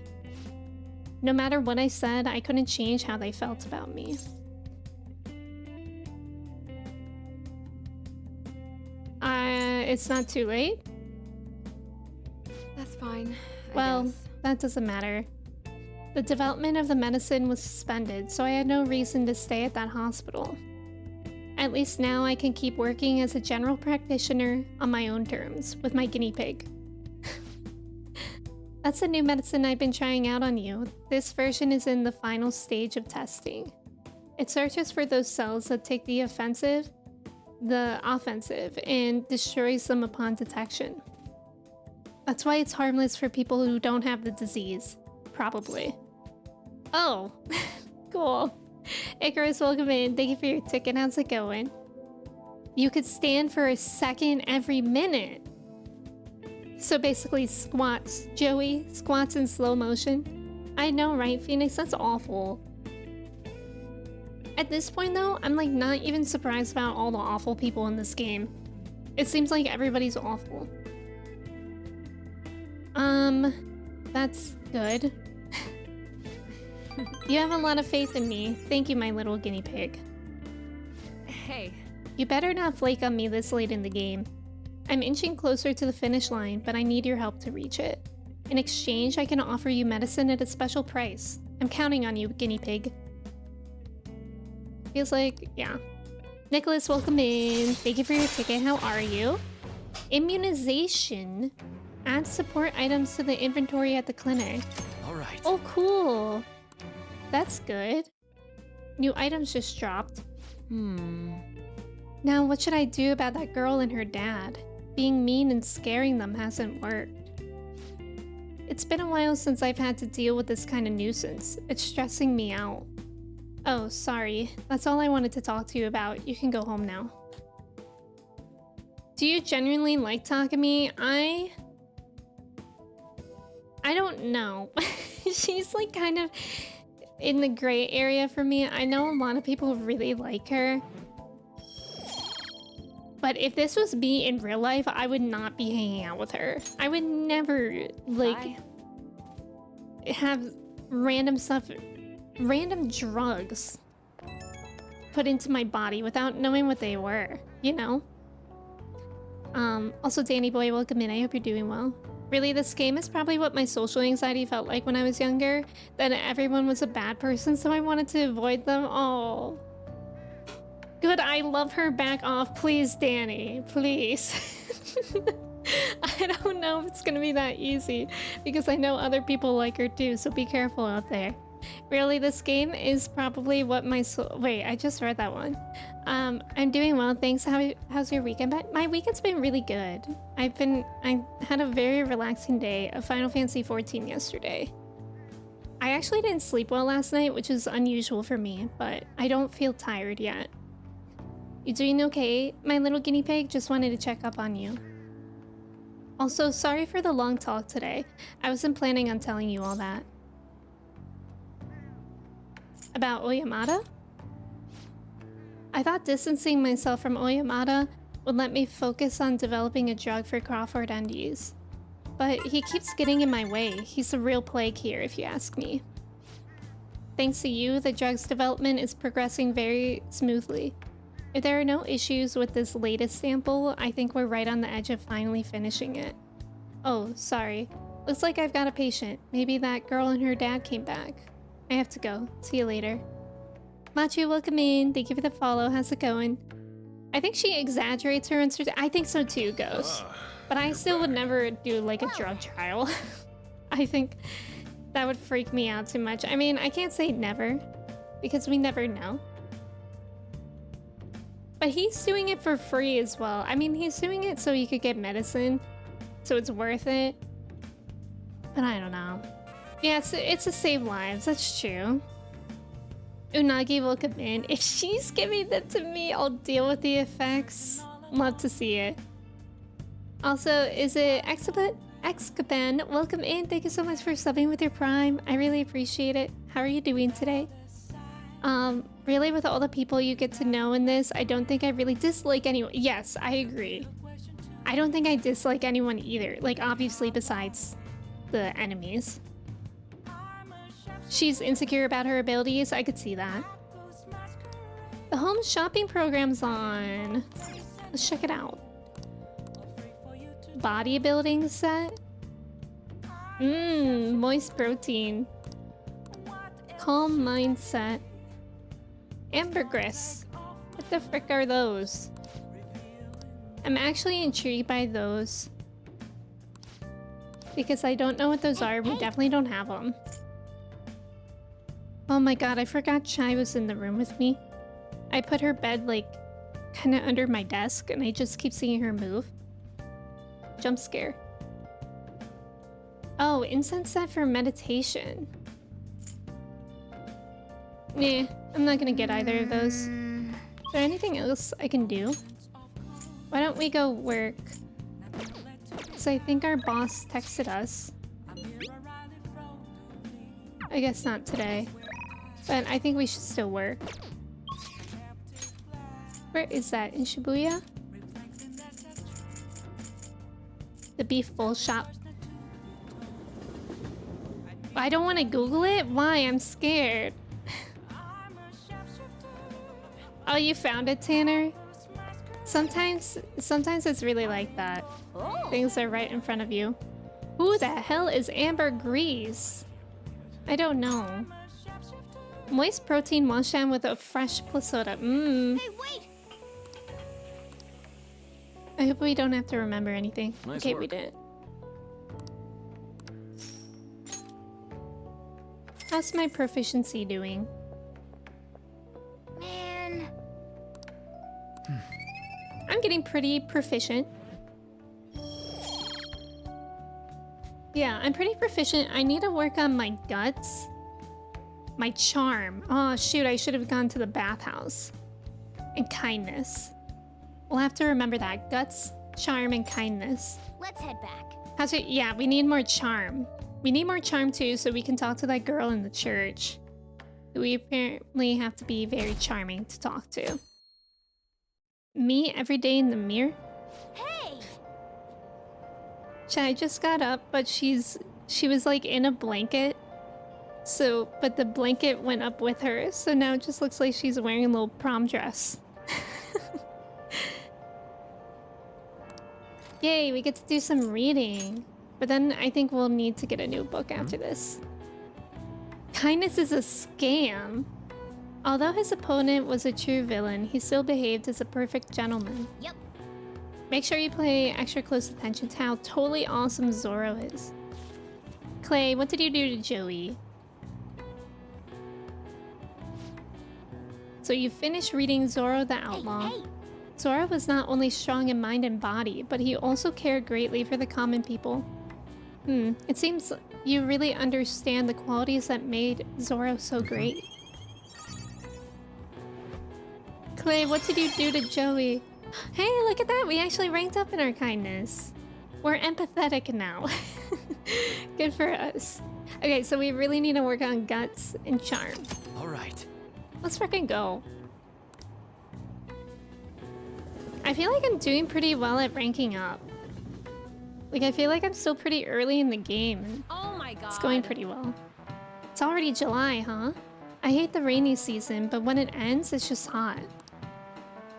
No matter what I said, I couldn't change how they felt about me. It's not too late? That's fine. Well, that doesn't matter. The development of the medicine was suspended, so I had no reason to stay at that hospital. At least now I can keep working as a general practitioner on my own terms with my guinea pig. That's a new medicine I've been trying out on you. This version is in the final stage of testing. It searches for those cells that take the offensive, and destroys them upon detection. That's why it's harmless for people who don't have the disease. Probably. Oh, cool. Icarus, welcome in. Thank you for your ticket. How's it going? You could stand for a second every minute. So basically squats. Joey, squats in slow motion. I know, right, Phoenix? That's awful. At this point, though, I'm like not even surprised about all the awful people in this game. It seems like everybody's awful. That's good. You have a lot of faith in me. Thank you, my little guinea pig. Hey. You better not flake on me this late in the game. I'm inching closer to the finish line, but I need your help to reach it. In exchange, I can offer you medicine at a special price. I'm counting on you, guinea pig. Feels like, yeah. Nicholas, welcome in. Thank you for your ticket. How are you? Immunization. Add support items to the inventory at the clinic. All right. Oh, cool. That's good. New items just dropped. Now, what should I do about that girl and her dad? Being mean and scaring them hasn't worked. It's been a while since I've had to deal with this kind of nuisance. It's stressing me out. Oh, sorry. That's all I wanted to talk to you about. You can go home now. Do you genuinely like Takumi? I don't know. She's like kind of in the gray area for me. I know a lot of people really like her. But if this was me in real life, I would not be hanging out with her. I would never, like, have random stuff, random drugs put into my body without knowing what they were, you know? Also, Danny boy, welcome in. I hope you're doing well. Really, this game is probably what my social anxiety felt like when I was younger. That everyone was a bad person, so I wanted to avoid them. Oh. Good, I love her. Back off. Please, Danny. Please. I don't know if it's gonna be that easy, because I know other people like her too, so be careful out there. Really, this game is probably what my wait, I just read that one. I'm doing well, thanks. How's your weekend? But my weekend's been really good. I had a very relaxing day of Final Fantasy 14 yesterday. I actually didn't sleep well last night, which is unusual for me, but I don't feel tired yet. You doing okay, my little guinea pig? Just wanted to check up on you. Also, sorry for the long talk today. I wasn't planning on telling you all that. About Oyamada? I thought distancing myself from Oyamada would let me focus on developing a drug for Crawford and use. But he keeps getting in my way. He's a real plague here, if you ask me. Thanks to you, the drug's development is progressing very smoothly. If there are no issues with this latest sample, I think we're right on the edge of finally finishing it. Oh, sorry. Looks like I've got a patient. Maybe that girl and her dad came back. I have to go. See you later. Machu, welcome in. Thank you for the follow. How's it going? I think she exaggerates her I think so too, Ghost. But I still would never do like a drug trial. I think that would freak me out too much. I mean, I can't say never, because we never know. But he's doing it for free as well. I mean, he's doing it so he could get medicine, so it's worth it. But I don't know. Yeah, it's to save lives, that's true. Unagi will come in. If she's giving them to me, I'll deal with the effects. Love to see it. Also, is it Excapan? Welcome in. Thank you so much for subbing with your Prime. I really appreciate it. How are you doing today? Really, with all the people you get to know in this, I don't think I really dislike anyone. Yes, I agree. I don't think I dislike anyone either. Like, obviously, besides the enemies. She's insecure about her abilities. I could see that. The home shopping program's on. Let's check it out. Bodybuilding set. Moist protein. Calm mindset. Ambergris. What the frick are those? I'm actually intrigued by those. Because I don't know what those are. We definitely don't have them. Oh my god, I forgot Chai was in the room with me. I put her bed like kind of under my desk and I just keep seeing her move. Jump scare. Oh, incense set for meditation. Nah, I'm not gonna get either of those. Is there anything else I can do? Why don't we go work? Because I think our boss texted us. I guess not today. But I think we should still work. Where is that? In Shibuya? The beef bowl shop. I don't want to Google it? Why? I'm scared. Oh, you found it, Tanner? Sometimes it's really like that. Things are right in front of you. Who the hell is Amber Grease? I don't know. Moist protein washam with a fresh plus soda. Hey, wait! I hope we don't have to remember anything. Nice okay, work. we didn't. How's my proficiency doing? Man. I'm getting pretty proficient. Yeah, I'm pretty proficient. I need to work on my guts. My charm. Oh, shoot, I should have gone to the bathhouse. And kindness. We'll have to remember that. Guts, charm, and kindness. Let's head back. Yeah, we need more charm. We need more charm too, so we can talk to that girl in the church. We apparently have to be very charming to talk to. Me every day in the mirror? Hey! I just got up, but she was like in a blanket. So, but the blanket went up with her, so now it just looks like she's wearing a little prom dress. Yay, we get to do some reading. But then I think we'll need to get a new book after this. Kindness is a scam. Although his opponent was a true villain, he still behaved as a perfect gentleman. Yep. Make sure you pay extra close attention to how totally awesome Zoro is. Clay, what did you do to Joey? So you finished reading Zoro the Outlaw. Hey! Zoro was not only strong in mind and body, but he also cared greatly for the common people. It seems you really understand the qualities that made Zoro so great. Clay, what did you do to Joey? Hey, look at that! We actually ranked up in our kindness. We're empathetic now. Good for us. Okay, so we really need to work on guts and charm. All right. Let's freaking go. I feel like I'm doing pretty well at ranking up. Like, I feel like I'm still pretty early in the game. And Oh my god. it's going pretty well. It's already July, huh? I hate the rainy season, but when it ends, it's just hot.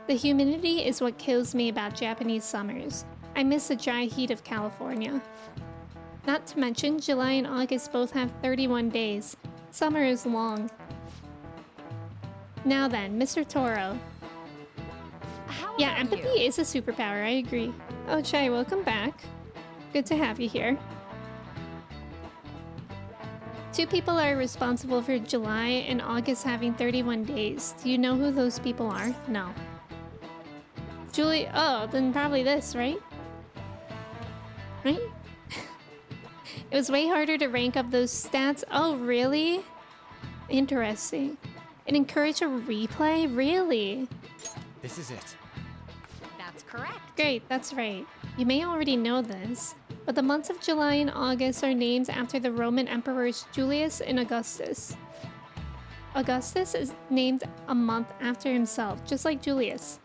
The humidity is what kills me about Japanese summers. I miss the dry heat of California. Not to mention, July and August both have 31 days. Summer is long. Now then, Mr. Toro. How Yeah, about empathy you? is a superpower, I agree. Oh, Chai, welcome back. Good to have you here. Two people are responsible for July and August having 31 days. Do you know who those people are? No. Julie, oh, then probably this, right? Right? It was way harder to rank up those stats. Oh, really? Interesting. And encourage a replay? Really? This is it. That's correct. Great, that's right. You may already know this, but the months of July and August are named after the Roman emperors Julius and Augustus. Augustus is named a month after himself, just like Julius.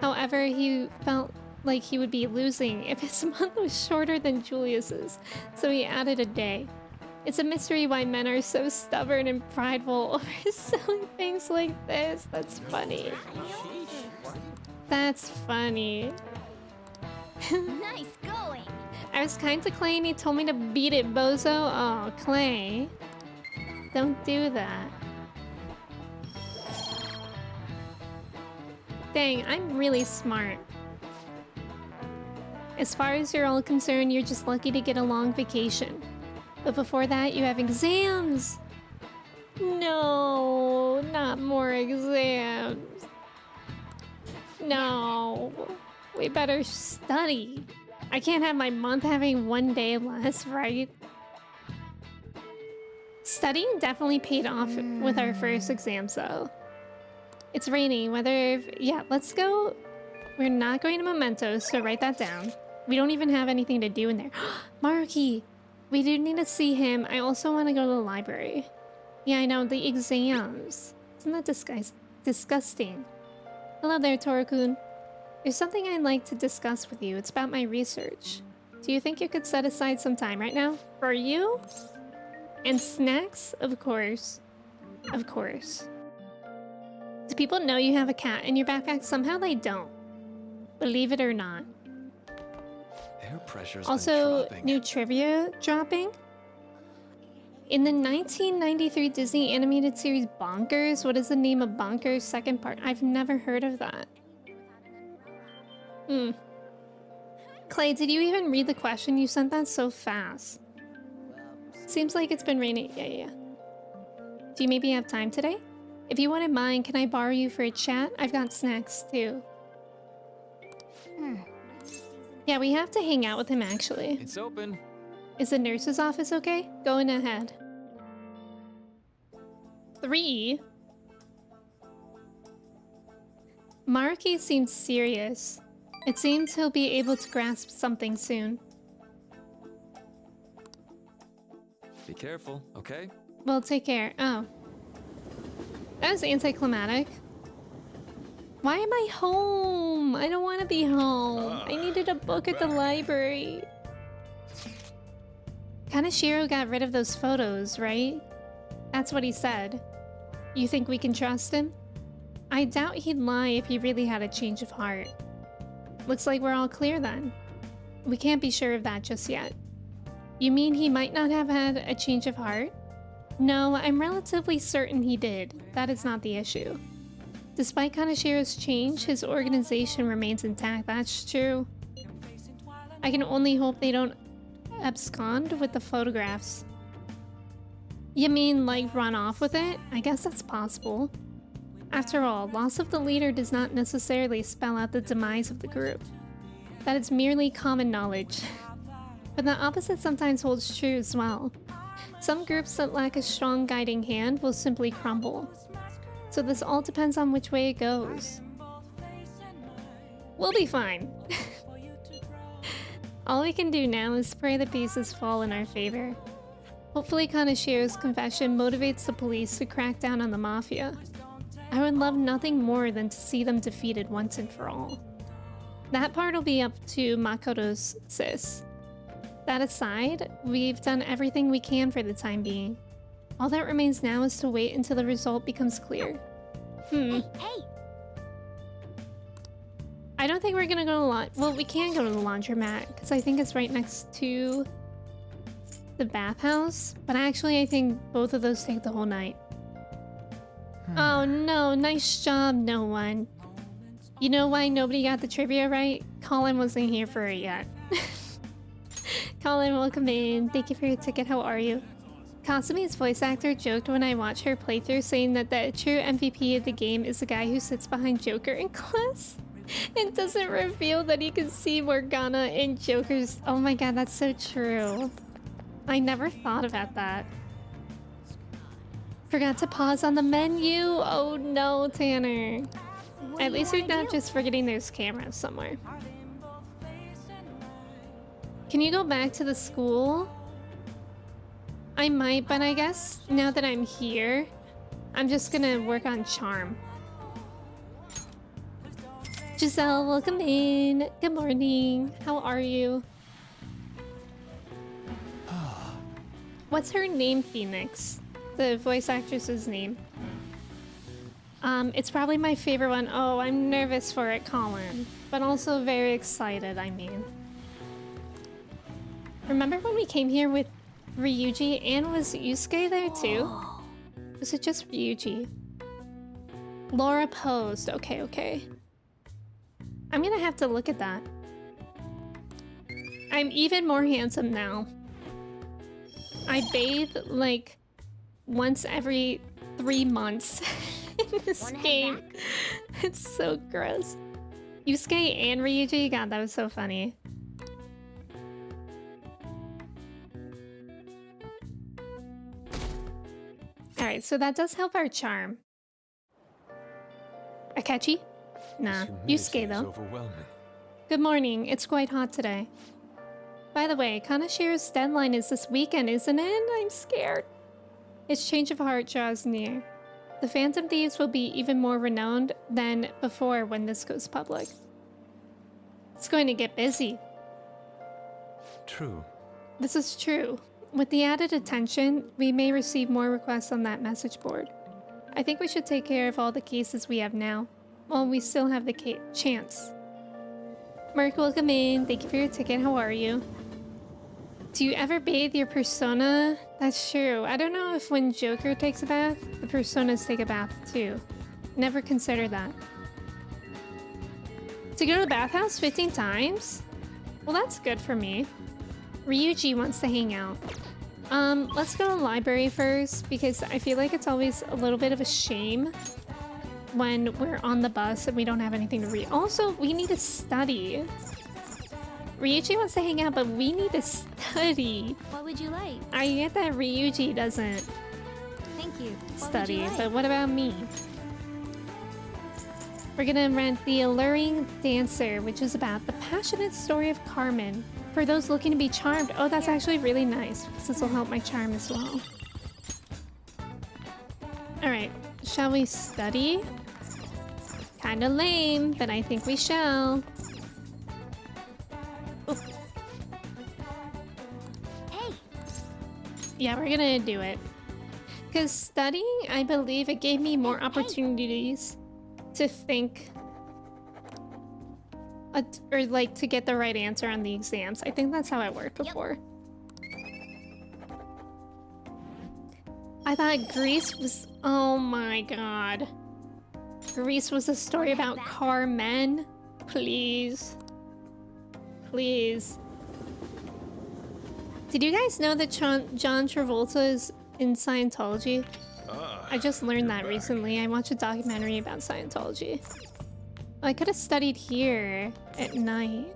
However, he felt like he would be losing if his month was shorter than Julius's, so he added a day. It's a mystery why men are so stubborn and prideful over silly things like this. That's funny. That's funny. Nice going. I was kind to Clay and he told me to beat it, bozo. Oh, Clay. Don't do that. Dang, I'm really smart. As far as you're all concerned, you're just lucky to get a long vacation. But before that, you have exams. No, not more exams. No, we better study. I can't have my month having one day less, right? Studying definitely paid off with our first exams, though. It's raining, yeah, let's go. We're not going to Mementos, so write that down. We don't even have anything to do in there. Maruki, we do need to see him. I also want to go to the library. Yeah, I know, the exams. Isn't that disgusting? Hello there, Toru-kun. There's something I'd like to discuss with you. It's about my research. Do you think you could set aside some time right now? For you? And snacks? Of course. Of course. Do people know you have a cat in your backpack? Somehow they don't. Believe it or not. Air pressure's Also, been dropping. new trivia dropping. In the 1993 Disney animated series Bonkers, what is the name of Bonkers' second part? I've never heard of that. Clay, did you even read the question? You sent that so fast. Seems like it's been raining. Yeah. Do you maybe have time today? If you wouldn't mind, can I borrow you for a chat? I've got snacks too. Yeah, we have to hang out with him actually. It's open. Is the nurse's office okay? Going ahead. 3. Marky seems serious. It seems he'll be able to grasp something soon. Be careful, okay? Well, take care. Oh. That was anticlimactic. Why am I home? I don't want to be home. I needed a book at the library. Kaneshiro got rid of those photos, right? That's what he said. You think we can trust him? I doubt he'd lie if he really had a change of heart. Looks like we're all clear then. We can't be sure of that just yet. You mean he might not have had a change of heart? No, I'm relatively certain he did. That is not the issue. Despite Kaneshiro's change, his organization remains intact. That's true. I can only hope they don't abscond with the photographs. You mean like run off with it? I guess that's possible. After all, loss of the leader does not necessarily spell out the demise of the group. That is merely common knowledge. But the opposite sometimes holds true as well. Some groups that lack a strong guiding hand will simply crumble. So this all depends on which way it goes. We'll be fine. All we can do now is pray the pieces fall in our favor. Hopefully Kaneshiro's confession motivates the police to crack down on the mafia. I would love nothing more than to see them defeated once and for all. That part will be up to Makoto's sis. That aside, we've done everything we can for the time being. All that remains now is to wait until the result becomes clear. Hey! I don't think we're gonna go to well, we can go to the laundromat, because I think it's right next to the bathhouse. But actually, I think both of those take the whole night. Oh no, nice job, no one. You know why nobody got the trivia right? Colin wasn't here for it yet. Colin, welcome in. Thank you for your ticket. How are you? Kasumi's voice actor joked when I watched her playthrough, saying that the true MVP of the game is the guy who sits behind Joker in class and doesn't reveal that he can see Morgana in Joker's. Oh my god, that's so true. I never thought about that. Forgot to pause on the menu. Oh no, Tanner. At least we're not just forgetting there's cameras somewhere. Can you go back to the school? I might, but I guess now that I'm here, I'm just gonna work on charm. Giselle, welcome in. Good morning. How are you? What's her name, Phoenix? The voice actress's name. It's probably my favorite one. Oh, I'm nervous for it, Colin. But also very excited, I mean. Remember when we came here with Ryuji and was Yusuke there too? Was it just Ryuji? Laura posed. Okay, okay. I'm gonna have to look at that. I'm even more handsome now. I bathe like once every 3 months in this game. It's so gross. Yusuke and Ryuji, god, that was so funny. Alright, so that does help our charm. Akechi? Nah, Yusuke though. Good morning, it's quite hot today. By the way, Kaneshiro's deadline is this weekend, isn't it? I'm scared. His change of heart draws near. The Phantom Thieves will be even more renowned than before when this goes public. It's going to get busy. True. This is true. With the added attention, we may receive more requests on that message board. I think we should take care of all the cases we have now, while we still have the chance. Mark, welcome in. Thank you for your ticket. How are you? Do you ever bathe your persona? That's true. I don't know if when Joker takes a bath, the personas take a bath too. Never consider that. To go to the bathhouse 15 times? Well, that's good for me. Ryuji wants to hang out. Let's go to the library first, because I feel like it's always a little bit of a shame when we're on the bus and we don't have anything to read. Also, we need to study. Ryuji wants to hang out, but we need to study. What would you like? I get that Ryuji doesn't Thank you. study, but what about me? We're gonna rent The Alluring Dancer, which is about the passionate story of Carmen. For those looking to be charmed. Oh, that's actually really nice. This will help my charm as well. Alright, shall we study? Kinda lame, but I think we shall. Oh. Hey. Yeah, we're gonna do it. Because studying, I believe it gave me more opportunities to think or like to get the right answer on the exams. I think that's how it worked before. I thought Greece was... Oh my god. Greece was a story about Carmen. Please. Please. Did you guys know that John Travolta is in Scientology? I just learned that recently. I watched a documentary about Scientology. I could have studied here at night.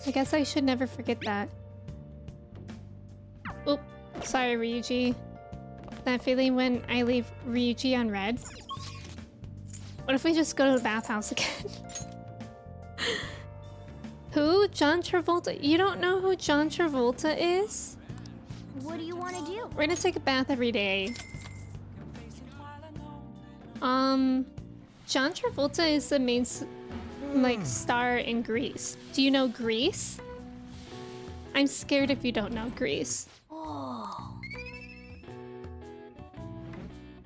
I guess I should never forget that. Oop. Sorry, Ryuji. That feeling when I leave Ryuji on red. What if we just go to the bathhouse again? Who? John Travolta? You don't know who John Travolta is? What do you want to do? We're gonna take a bath every day. John Travolta is the main star in Grease. Do you know Grease? I'm scared if you don't know Grease. Oh.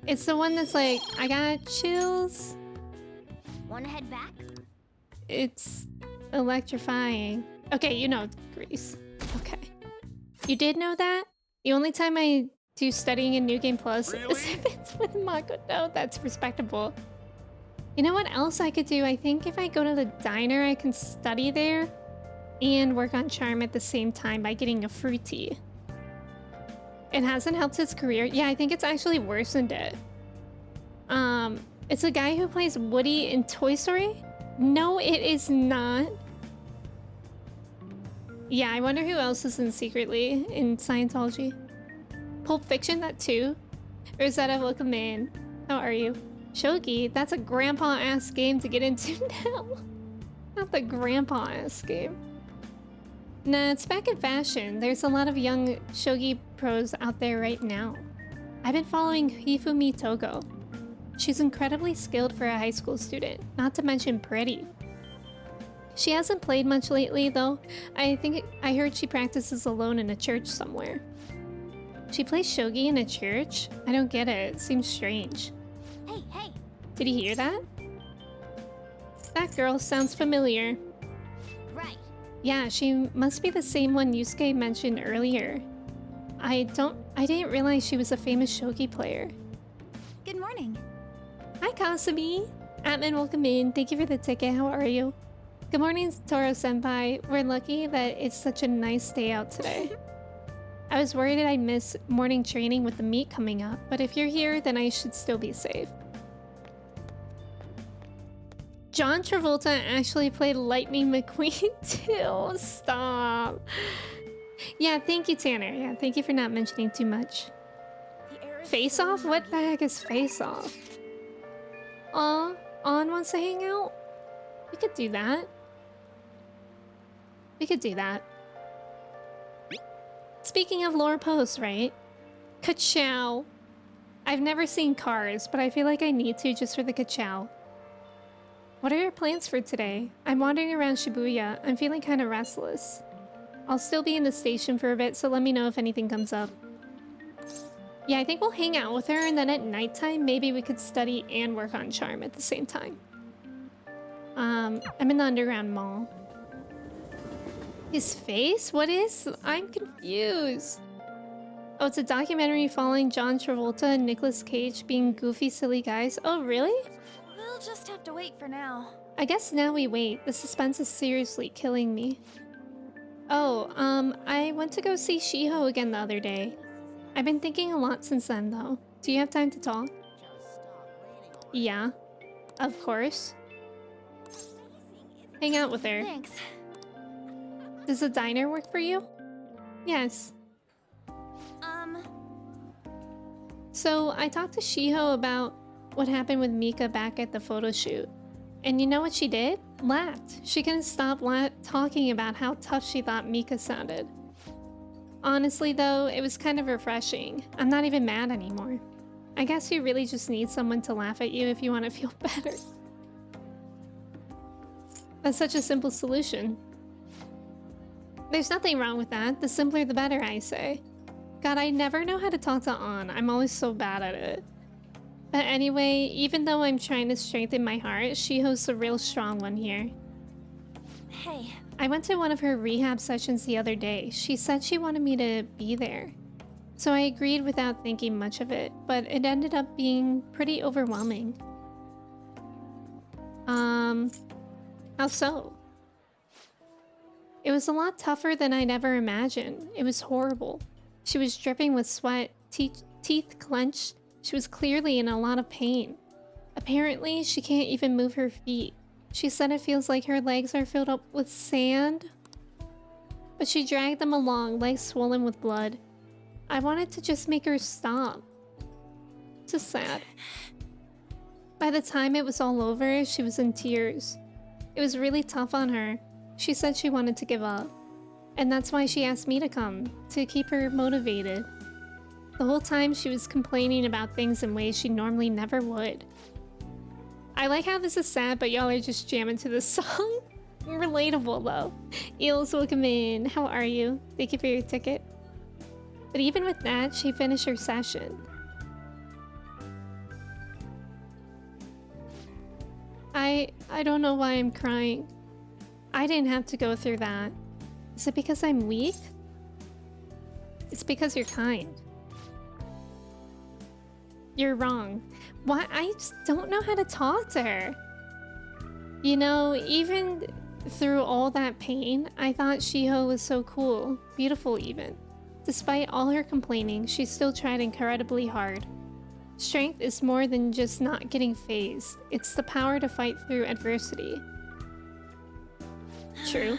It's the one that's like, I got chills. Want to head back? It's electrifying. Okay, you know Grease. Okay. You did know that? The only time I do studying in New Game Plus is if it's with Makoto. That's respectable. You know what else I could do? I think if I go to the diner, I can study there and work on charm at the same time by getting a fruity. It hasn't helped his career. Yeah, I think it's actually worsened it. It's a guy who plays Woody in Toy Story? No, it is not. Yeah, I wonder who else is in secretly in Scientology. Pulp Fiction, that too? Rosetta, welcome in. How are you? Shogi, that's a grandpa-ass game to get into now. Not the grandpa-ass game. Nah, it's back in fashion. There's a lot of young shogi pros out there right now. I've been following Hifumi Togo. She's incredibly skilled for a high school student, not to mention pretty. She hasn't played much lately, though. I heard she practices alone in a church somewhere. She plays shogi in a church? I don't get it. It seems strange. Hey, hey. Did you hear that? That girl sounds familiar. Right. Yeah, she must be the same one Yusuke mentioned earlier. I didn't realize she was a famous shogi player. Good morning. Hi, Kasumi. Atman, welcome in. Thank you for the ticket. How are you? Good morning, Toro-senpai. We're lucky that it's such a nice day out today. I was worried that I'd miss morning training with the meet coming up, but if you're here, then I should still be safe. John Travolta actually played Lightning McQueen too. Stop. Yeah, thank you, Tanner. Yeah, thank you for not mentioning too much. Face Off? What the heck is Face Off? On wants to hang out? We could do that. We could do that. Speaking of lore posts, right? Ka-chow. I've never seen Cars, but I feel like I need to just for the ka-chow. What are your plans for today? I'm wandering around Shibuya. I'm feeling kind of restless. I'll still be in the station for a bit, so let me know if anything comes up. Yeah, I think we'll hang out with her, and then at nighttime, maybe we could study and work on charm at the same time. I'm in the underground mall. His face? What is? I'm confused. Oh, it's a documentary following John Travolta and Nicolas Cage being goofy, silly guys. Oh, really? We'll just have to wait for now. I guess now we wait. The suspense is seriously killing me. Oh, I went to go see Shiho again the other day. I've been thinking a lot since then, though. Do you have time to talk? Yeah, of course. Hang out with her. Thanks. Does a diner work for you? Yes. So I talked to Shiho about what happened with Mika back at the photo shoot. And you know what she did? Laughed. She couldn't stop talking about how tough she thought Mika sounded. Honestly though, it was kind of refreshing. I'm not even mad anymore. I guess you really just need someone to laugh at you if you want to feel better. That's such a simple solution. There's nothing wrong with that. The simpler the better, I say. God, I never know how to talk to An. I'm always so bad at it. But anyway, even though I'm trying to strengthen my heart, Shiho's the real strong one here. Hey. I went to one of her rehab sessions the other day. She said she wanted me to be there. So I agreed without thinking much of it, but it ended up being pretty overwhelming. How so? It was a lot tougher than I'd ever imagined. It was horrible. She was dripping with sweat, teeth clenched. She was clearly in a lot of pain. Apparently, she can't even move her feet. She said it feels like her legs are filled up with sand. But she dragged them along, legs swollen with blood. I wanted to just make her stop. Just sad. By the time it was all over, she was in tears. It was really tough on her. She said she wanted to give up. And that's why she asked me to come, to keep her motivated. The whole time she was complaining about things in ways she normally never would. I like how this is sad, but y'all are just jamming to this song. Relatable though. Eels, welcome in. How are you? Thank you for your ticket. But even with that, she finished her session. I don't know why I'm crying. I didn't have to go through that. Is it because I'm weak? It's because you're kind. You're wrong. Why? I just don't know how to talk to her. You know, even through all that pain, I thought Shiho was so cool. Beautiful even. Despite all her complaining, she still tried incredibly hard. Strength is more than just not getting phased. It's the power to fight through adversity. True.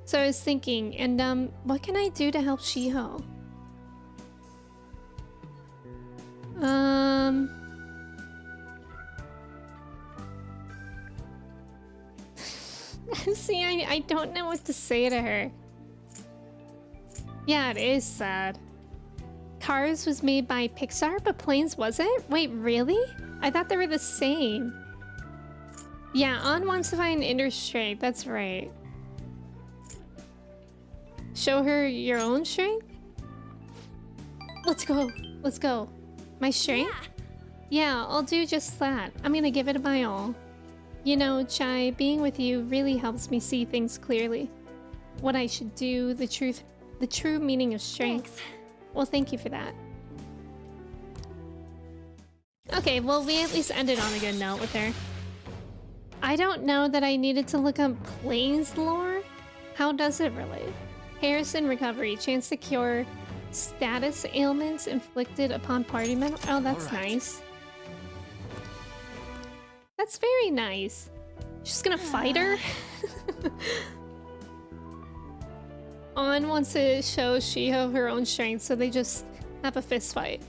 So I was thinking, and what can I do to help Shiho? See, I don't know what to say to her. Yeah, it is sad. Cars was made by Pixar, but Planes wasn't? Wait, really? I thought they were the same. Yeah, An wants to find inner strength, that's right. Show her your own strength? Let's go. Let's go. My strength? Yeah, I'll do just that. I'm gonna give it my all. You know, Chai, being with you really helps me see things clearly. What I should do, the true meaning of strength. Thanks. Well, thank you for that. Okay, well, we at least ended on a good note with her. I don't know that I needed to look up Planes lore. How does it relate? Harrison recovery, chance to cure status ailments inflicted upon party members. Oh, that's nice. That's very nice. She's gonna fight her? An wants to show Shiho her own strength, so they just have a fist fight.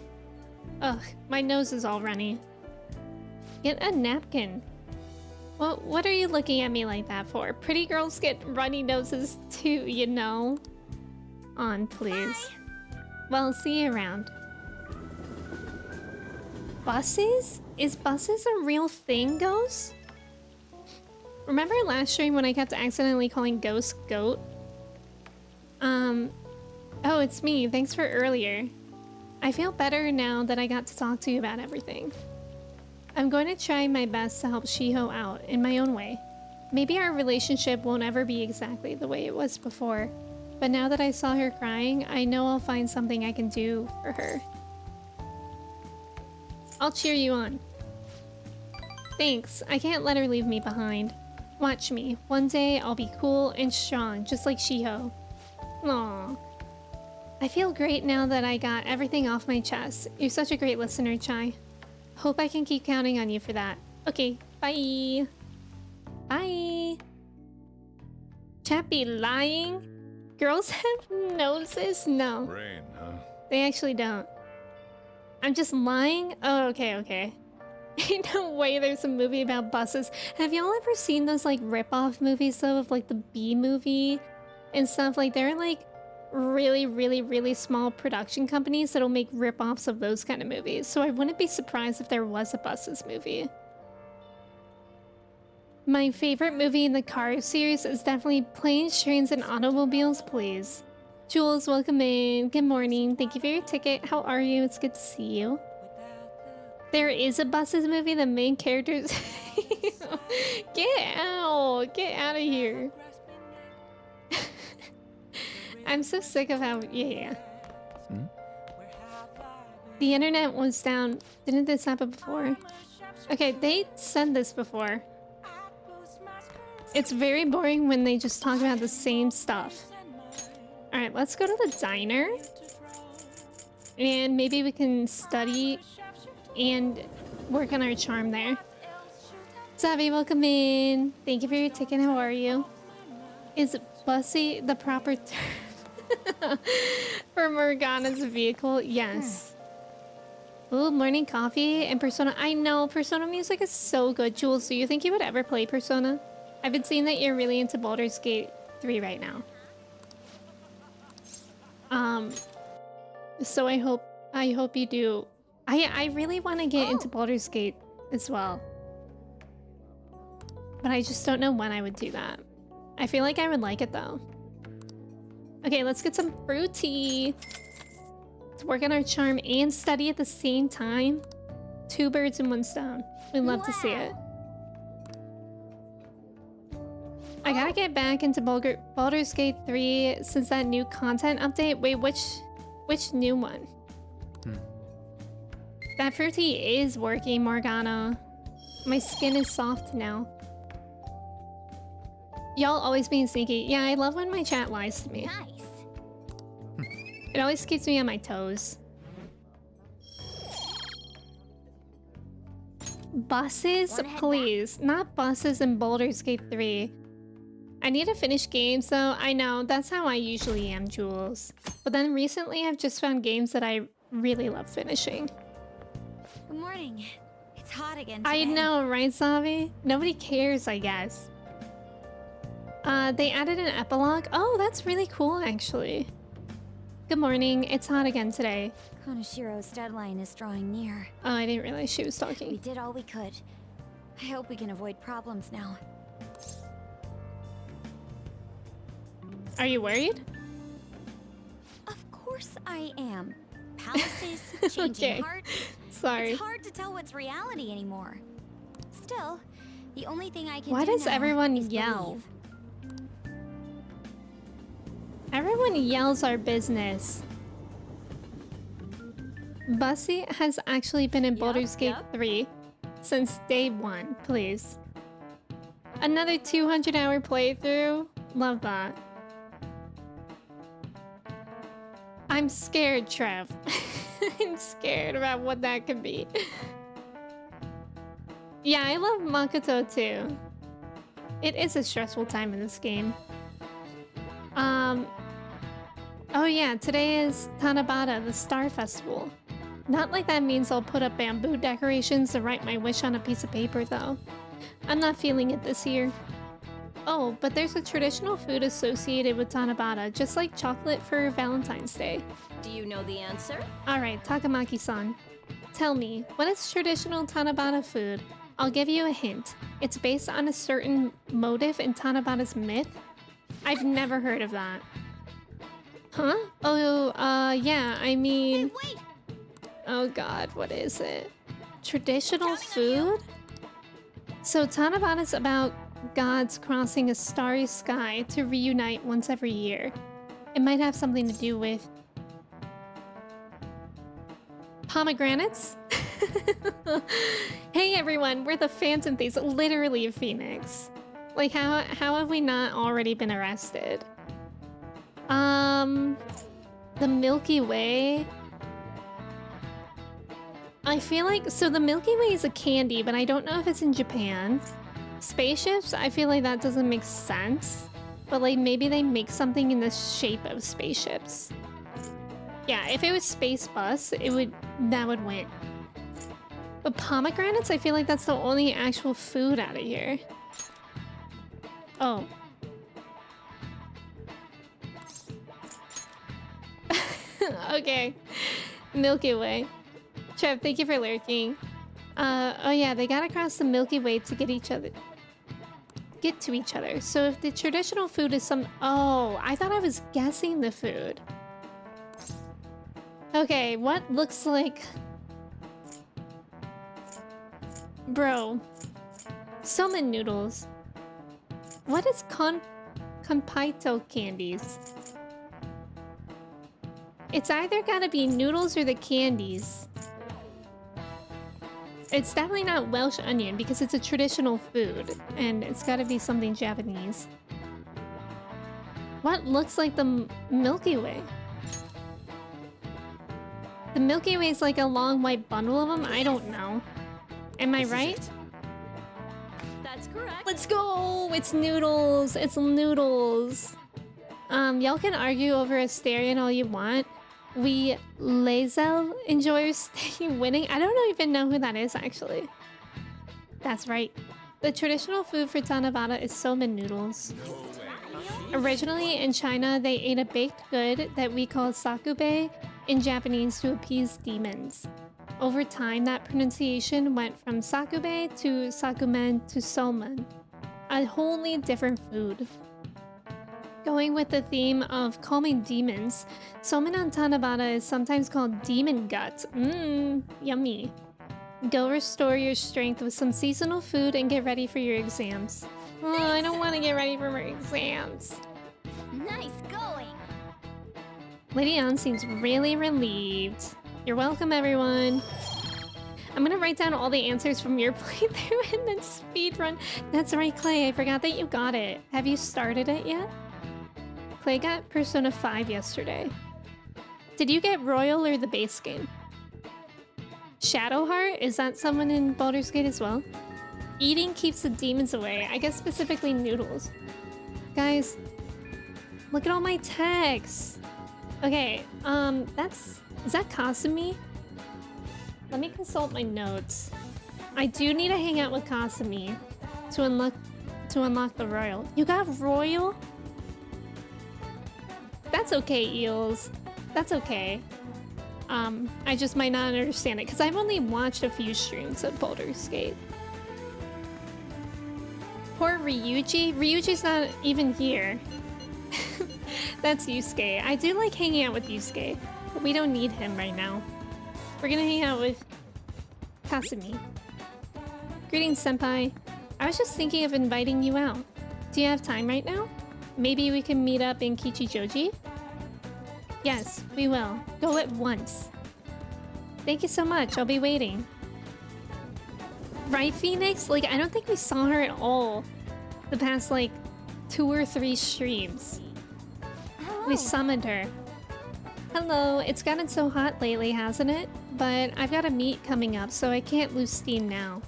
Ugh, my nose is all runny. Get a napkin. Well, what are you looking at me like that for? Pretty girls get runny noses too, you know? On, please. Bye. Well, see you around. Buses? Is buses a real thing, Ghost? Remember last stream when I kept accidentally calling Ghost Goat? Oh, it's me. Thanks for earlier. I feel better now that I got to talk to you about everything. I'm going to try my best to help Shiho out in my own way. Maybe our relationship won't ever be exactly the way it was before, but now that I saw her crying, I know I'll find something I can do for her. I'll cheer you on. Thanks. I can't let her leave me behind. Watch me. One day I'll be cool and strong, just like Shiho. Aww. I feel great now that I got everything off my chest. You're such a great listener, Chai. Hope I can keep counting on you for that. Okay, bye. Bye. Chat be lying? Girls have noses? No, Rain, huh? they actually don't. I'm just lying? Oh, okay. Ain't no way there's a movie about buses. Have y'all ever seen those like rip-off movies though of like the B movie and stuff? Like they're like really small production companies that'll make rip-offs of those kind of movies. So I wouldn't be surprised if there was a buses movie. My favorite movie in the Cars series is definitely Planes, Trains, and Automobiles, please. Jules, welcome in. Good morning. Thank you for your ticket. How are you? It's good to see you. There is a buses movie. The main characters... Get out! Get out of here. I'm so sick of how... Yeah. The internet was down. Didn't this happen before? Okay, they said this before. It's very boring when they just talk about the same stuff. Alright, let's go to the diner. And maybe we can study and work on our charm there. Savvy, welcome in. Thank you for your ticket. How are you? Is bussy the proper term for Morgana's vehicle? Yes. Ooh, morning coffee and Persona. I know, Persona music is so good. Jules, do you think you would ever play Persona? I've been seeing that you're really into Baldur's Gate 3 right now. So I hope you do. I really want to get into Baldur's Gate as well. But I just don't know when I would do that. I feel like I would like it though. Okay, let's get some fruity. Let's work on our charm and study at the same time. 2 birds in 1 stone. We'd love to see it. I gotta get back into Baldur's Gate 3 since that new content update. Wait, which new one? That fruity is working, Morgana. My skin is soft now. Y'all always being sneaky. Yeah, I love when my chat lies to me. Nice. It always keeps me on my toes. Buses, please. Not buses in Baldur's Gate 3. I need to finish games though. I know, that's how I usually am, Jules. But then recently I've just found games that I really love finishing. Good morning. It's hot again today. I know, right, Savi? Nobody cares, I guess. They added an epilogue. Oh, that's really cool, actually. Good morning. It's hot again today. Konashiro's deadline is drawing near. Oh, I didn't realize she was We talking. did all we could. I hope we can avoid problems now. Are you worried? Of course I am. Palaces, changing Okay. hearts. Sorry. It's hard to tell what's reality anymore. Still, the only thing I can Why do does now everyone is yell? believe. Everyone yells our business. Bussy has actually been in Baldur's Gate 3 since day 1, please. Another 200-hour playthrough? Love that. I'm scared, Trev. I'm scared about what that could be. Yeah, I love Makoto too. It is a stressful time in this game. Oh yeah, today is Tanabata, the Star Festival. Not like that means I'll put up bamboo decorations to write my wish on a piece of paper though. I'm not feeling it this year. Oh, but there's a traditional food associated with Tanabata, just like chocolate for Valentine's Day. Do you know the answer? Alright, Takamaki-san. Tell me, what is traditional Tanabata food? I'll give you a hint. It's based on a certain motive in Tanabata's myth. I've never heard of that. Huh? Oh, yeah, I mean... Wait! Oh god, what is it? Traditional food? So Tanabata's about gods crossing a starry sky to reunite once every year. It might have something to do with... pomegranates? Hey everyone, we're the Phantom Thieves, literally a phoenix. Like, how have we not already been arrested? The Milky Way? I feel like, so the Milky Way is a candy, but I don't know if it's in Japan. Spaceships? I feel like that doesn't make sense. But like maybe they make something in the shape of spaceships. Yeah, if it was Space Bus, that would win. But pomegranates, I feel like that's the only actual food out of here. Oh. Okay. Milky Way. Trev, thank you for lurking. Oh yeah, they got across the Milky Way to get to each other. So if the traditional food is oh, I thought I was guessing the food. Okay, what looks like... Bro. Somen noodles. What is Conpito candies? It's either gotta be noodles or the candies. It's definitely not Welsh onion because it's a traditional food and it's gotta be something Japanese. What looks like the Milky Way? The Milky Way is like a long white bundle of them? I don't know. Am I right? That's correct. Let's go! It's noodles! It's noodles! Y'all can argue over Asterion all you want. We Lazel enjoyers stay winning. I don't even know who that is, actually. That's right. The traditional food for Tanabata is somen noodles. Originally in China, they ate a baked good that we call sakube in Japanese to appease demons. Over time, that pronunciation went from sakube to sakumen to somen, a wholly different food. Going with the theme of calming demons, somen on Tanabata is sometimes called demon gut. Mmm, yummy. Go restore your strength with some seasonal food and get ready for your exams. Oh, I don't want to get ready for my exams. Nice going. Lady Ann seems really relieved. You're welcome, everyone. I'm gonna write down all the answers from your playthrough and then speedrun. That's right, Clay. I forgot that you got it. Have you started it yet? Clay got Persona 5 yesterday. Did you get Royal or the base game? Shadowheart? Is that someone in Baldur's Gate as well? Eating keeps the demons away. I guess specifically noodles. Guys, look at all my texts. Okay, is that Kasumi? Let me consult my notes. I do need to hang out with Kasumi to unlock the Royal. You got Royal? That's okay, Eels. That's okay. I just might not understand it because I've only watched a few streams of Baldur's Gate. Poor Ryuji. Ryuji's not even here. That's Yusuke. I do like hanging out with Yusuke, but we don't need him right now. We're gonna hang out with Kasumi. Greetings, senpai. I was just thinking of inviting you out. Do you have time right now? Maybe we can meet up in Kichijoji? Yes, we will. Go at once. Thank you so much. I'll be waiting. Right, Phoenix? Like, I don't think we saw her at all the past, like, 2 or 3 streams. Hello. We summoned her. Hello. It's gotten so hot lately, hasn't it? But I've got a meet coming up, so I can't lose steam now.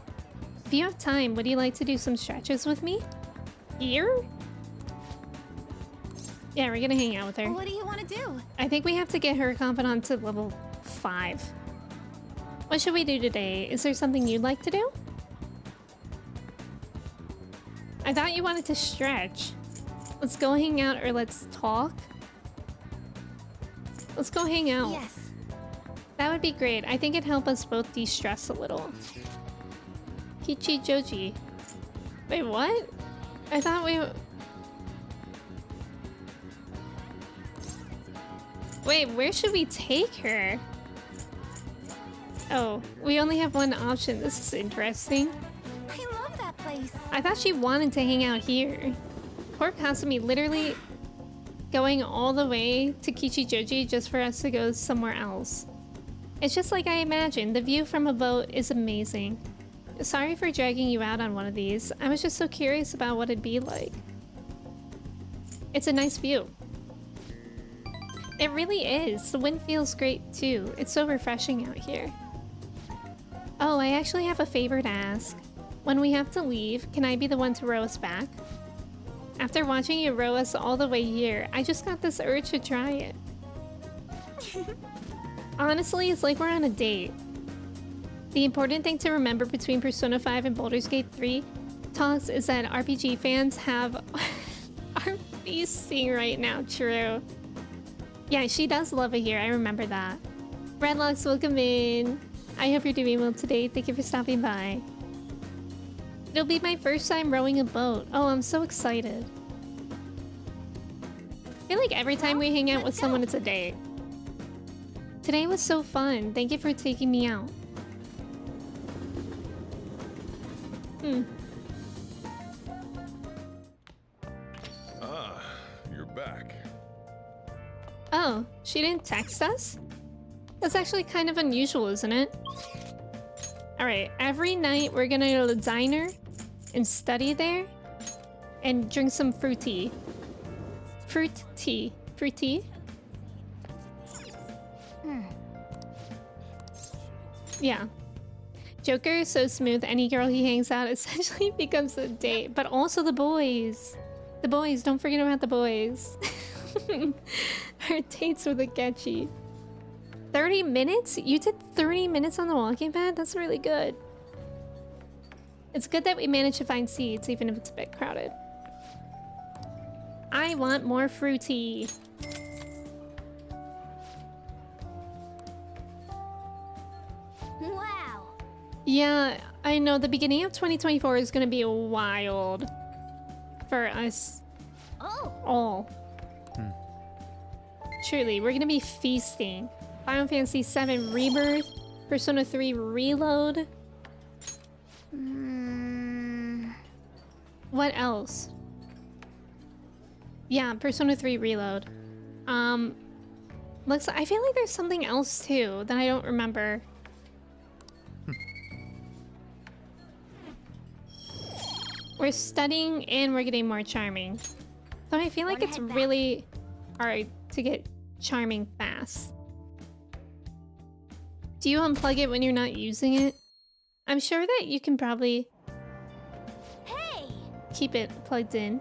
If you have time, would you like to do some stretches with me? Here? Yeah, we're gonna hang out with her. What do you want to do? I think we have to get her Confidant to level 5. What should we do today? Is there something you'd like to do? I thought you wanted to stretch. Let's go hang out or let's talk. Let's go hang out. Yes. That would be great. I think it'd help us both de-stress a little. Kichijoji. Wait, what? I thought we... Wait, where should we take her? Oh, we only have one option. This is interesting. I love that place. I thought she wanted to hang out here. Poor Kasumi literally going all the way to Kichijoji just for us to go somewhere else. It's just like I imagined. The view from a boat is amazing. Sorry for dragging you out on one of these. I was just so curious about what it'd be like. It's a nice view. It really is. The wind feels great too. It's so refreshing out here. Oh, I actually have a favor to ask. When we have to leave, can I be the one to row us back? After watching you row us all the way here, I just got this urge to try it. Honestly, it's like we're on a date. The important thing to remember between Persona 5 and Baldur's Gate 3 talks is that RPG fans are feasting right now, true. Yeah, she does love it here, I remember that. Redlocks, welcome in. I hope you're doing well today. Thank you for stopping by. It'll be my first time rowing a boat. Oh, I'm so excited. I feel like every time we hang out with someone, it's a date. Today was so fun. Thank you for taking me out. Ah, you're back. Oh, she didn't text us? That's actually kind of unusual, isn't it? Alright, every night we're gonna go to the diner and study there and drink some fruit tea. Fruit tea. Fruit tea? Yeah. Joker is so smooth, any girl he hangs out essentially becomes a date. But also the boys. The boys, don't forget about the boys. Our dates with Akechi. 30 minutes? You did 30 minutes on the walking pad? That's really good. It's good that we managed to find seats, even if it's a bit crowded. I want more fruity. Wow. Yeah, I know the beginning of 2024 is gonna be wild for us all. Truly, we're gonna be feasting. Final Fantasy VII Rebirth, Persona 3 Reload. What else? Yeah, Persona 3 Reload. Looks. I feel like there's something else too that I don't remember. We're studying and we're getting more charming. So I feel like it's really hard to get charming fast. Do you unplug it when you're not using it? I'm sure that you can probably keep it plugged in.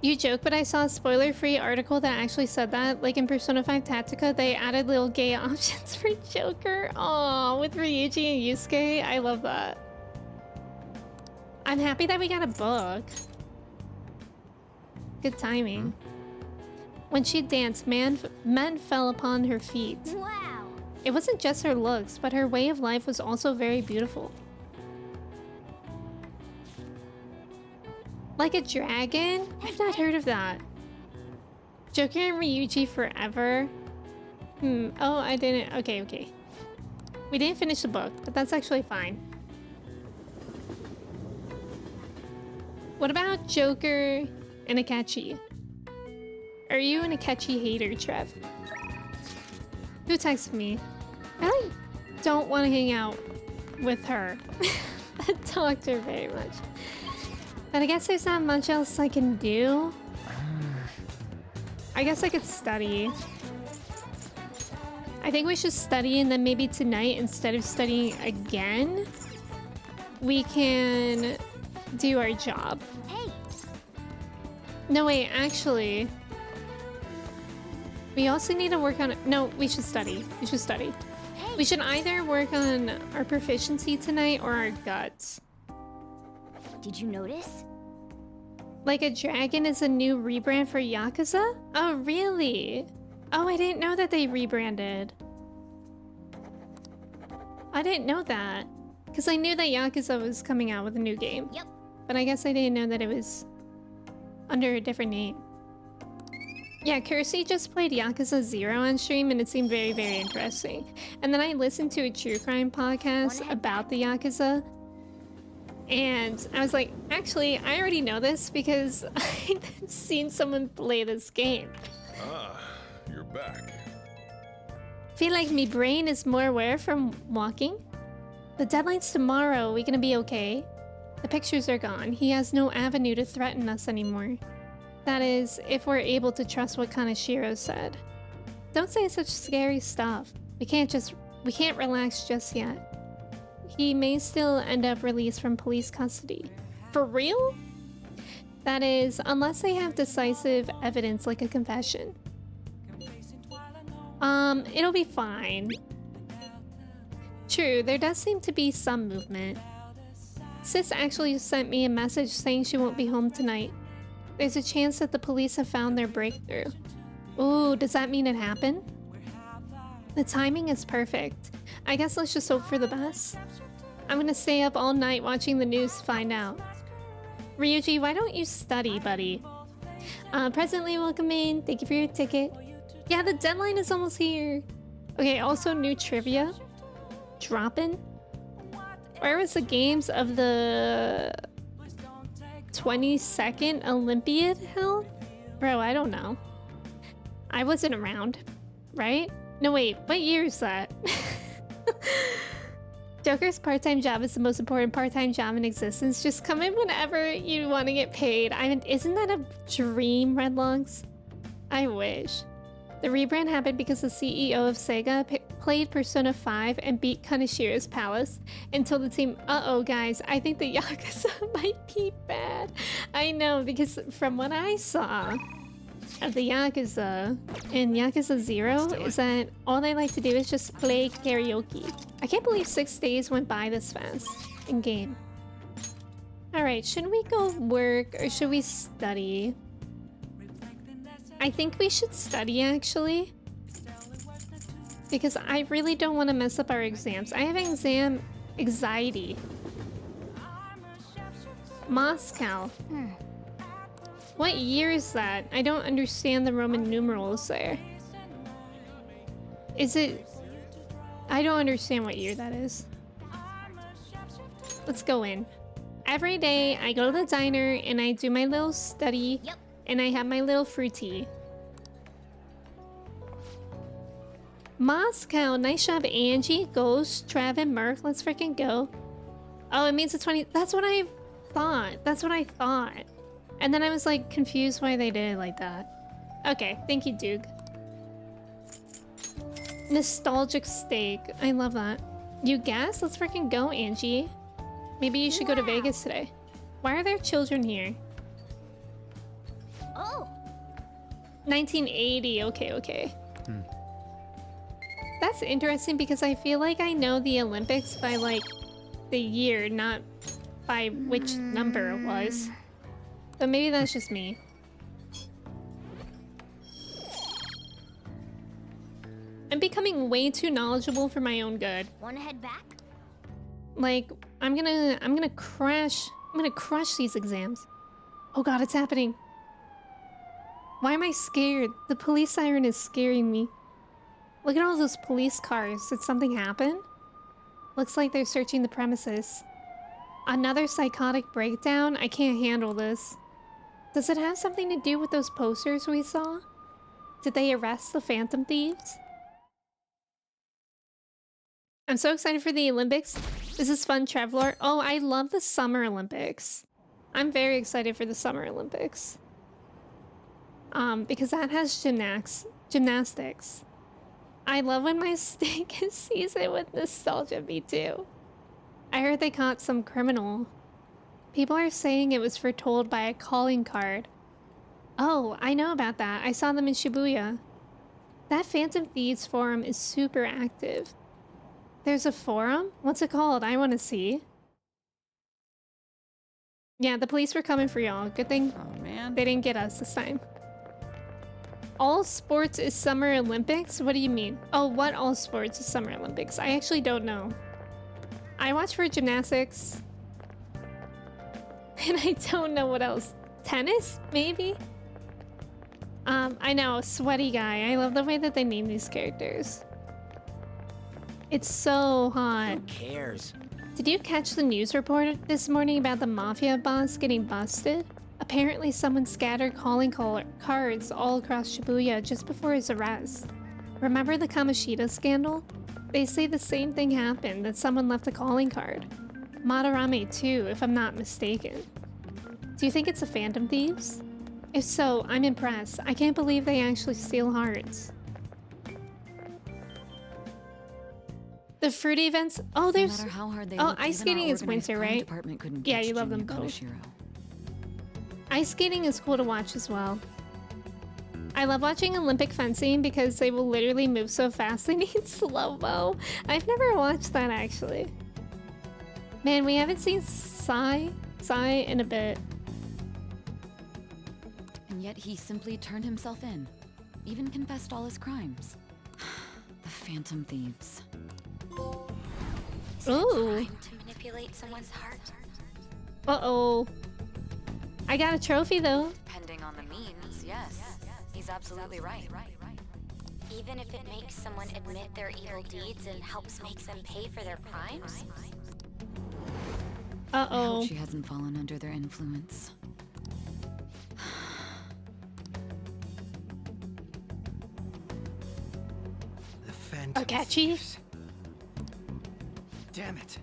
You joke, but I saw a spoiler-free article that actually said that. Like in Persona 5 Tactica, they added little gay options for Joker. Aww, with Ryuji and Yusuke. I love that. I'm happy that we got a book. Good timing. When she danced, men fell upon her feet. Wow. It wasn't just her looks, but her way of life was also very beautiful. Like a dragon? I've not heard of that. Joker and Ryuji forever? Oh, I didn't. Okay. We didn't finish the book, but that's actually fine. What about Joker and Akechi? Are you an Akechi hater, Trev? Who texted me? I like don't want to hang out with her. I talk to her very much. But I guess there's not much else I can do. I guess I could study. I think we should study, and then maybe tonight, instead of studying again, we can do our job. Hey. No, wait, actually, we also need to work on it. No, we should study. We should study. Hey. We should either work on our proficiency tonight or our guts. Did you notice? Like a dragon is a new rebrand for Yakuza? Oh, really? Oh, I didn't know that they rebranded. I didn't know that. Because I knew that Yakuza was coming out with a new game. Yep. But I guess I didn't know that it was under a different name. Yeah, Kirsty just played Yakuza 0 on stream and it seemed very, very interesting. And then I listened to a true crime podcast about the Yakuza. And I was like, actually, I already know this because I've seen someone play this game. Ah, you're back. Feel like my brain is more aware from walking. The deadline's tomorrow. We gonna be okay? The pictures are gone. He has no avenue to threaten us anymore. That is, if we're able to trust what Kaneshiro said. Don't say such scary stuff. We can't relax just yet. He may still end up released from police custody. For real? That is, unless they have decisive evidence like a confession. It'll be fine. True, there does seem to be some movement. Sis actually sent me a message saying she won't be home tonight. There's a chance that the police have found their breakthrough. Ooh, does that mean it happened? The timing is perfect. I guess let's just hope for the best. I'm gonna stay up all night watching the news to find out. Ryuji, why don't you study, buddy? Presently welcoming. Thank you for your ticket. Yeah, the deadline is almost here. Okay, also new trivia. Dropping. Where was the games of the 22nd Olympiad held? Bro, I don't know. I wasn't around, right? No, wait, what year is that? Joker's part-time job is the most important part-time job in existence. Just come in whenever you want to get paid. I mean, isn't that a dream, Redlongs? I wish. The rebrand happened because the CEO of Sega played Persona 5 and beat Kaneshira's palace and told the team, uh-oh guys, I think the Yakuza might be bad. I know, because from what I saw of the Yakuza in Yakuza 0 is that all they like to do is just play karaoke. I can't believe 6 days went by this fast in game. Alright, should we go work or should we study? I think we should study actually, because I really don't want to mess up our exams. I have exam anxiety. Moscow. What year is that? I don't understand the Roman numerals there. Is it... I don't understand what year that is. Let's go in. Every day I go to the diner and I do my little study. Yep. And I have my little fruity. Moscow. Nice job, Angie. Ghost, Trav, and Merc. Let's freaking go. Oh, it means the 20... That's what I thought. That's what I thought. And then I was like confused why they did it like that. Okay, thank you, Duke. Nostalgic steak. I love that. You guess? Let's freaking go, Angie. Maybe you should go to Vegas today. Why are there children here? Oh, 1980. Okay. That's interesting because I feel like I know the Olympics by like the year, not by which number it was. But maybe that's just me. I'm becoming way too knowledgeable for my own good. wanna head back? Like, I'm gonna crush these exams. Oh god, it's happening. Why am I scared? The police siren is scaring me. Look at all those police cars. Did something happen? Looks like they're searching the premises. Another psychotic breakdown? I can't handle this. Does it have something to do with those posters we saw? Did they arrest the Phantom Thieves? I'm so excited for the Olympics. This is fun, Traveler. Oh, I love the Summer Olympics. I'm very excited for the Summer Olympics. Because that has gymnastics. I love when my steak sees it with nostalgia, me too. I heard they caught some criminal. People are saying it was foretold by a calling card. Oh, I know about that. I saw them in Shibuya. That Phantom Thieves forum is super active. There's a forum? What's it called? I want to see. Yeah, the police were coming for y'all. Good thing they didn't get us this time. All sports is Summer Olympics? What do you mean? Oh, what all sports is Summer Olympics? I actually don't know. I watch for gymnastics. And I don't know what else. Tennis? Maybe? I know. Sweaty guy. I love the way that they name these characters. It's so hot. Who cares? Did you catch the news report this morning about the mafia boss getting busted? Apparently someone scattered calling cards all across Shibuya just before his arrest. Remember the Kamoshida scandal? They say the same thing happened, that someone left a calling card. Madarame too, if I'm not mistaken. Do you think it's the Phantom Thieves? If so, I'm impressed. I can't believe they actually steal hearts. The fruity events? Oh, there's... No matter how hard they Oh, look, ice even our skating is organized winter, crime right? Department couldn't Yeah, catch you love them Junior both. Konoshiro. Ice skating is cool to watch as well. I love watching Olympic fencing because they will literally move so fast they need slow-mo. I've never watched that actually. Man, we haven't seen Sai in a bit. And yet he simply turned himself in. Even confessed all his crimes. The Phantom Thieves. Ooh. To manipulate someone's heart. Uh-oh. I got a trophy though. Depending on the means, yes. He's absolutely right. Even if it makes someone admit their evil deeds and helps make them pay for their crimes? I Uh-oh. hope she hasn't fallen under their influence. The Phantom Catchy. Thieves. Damn it.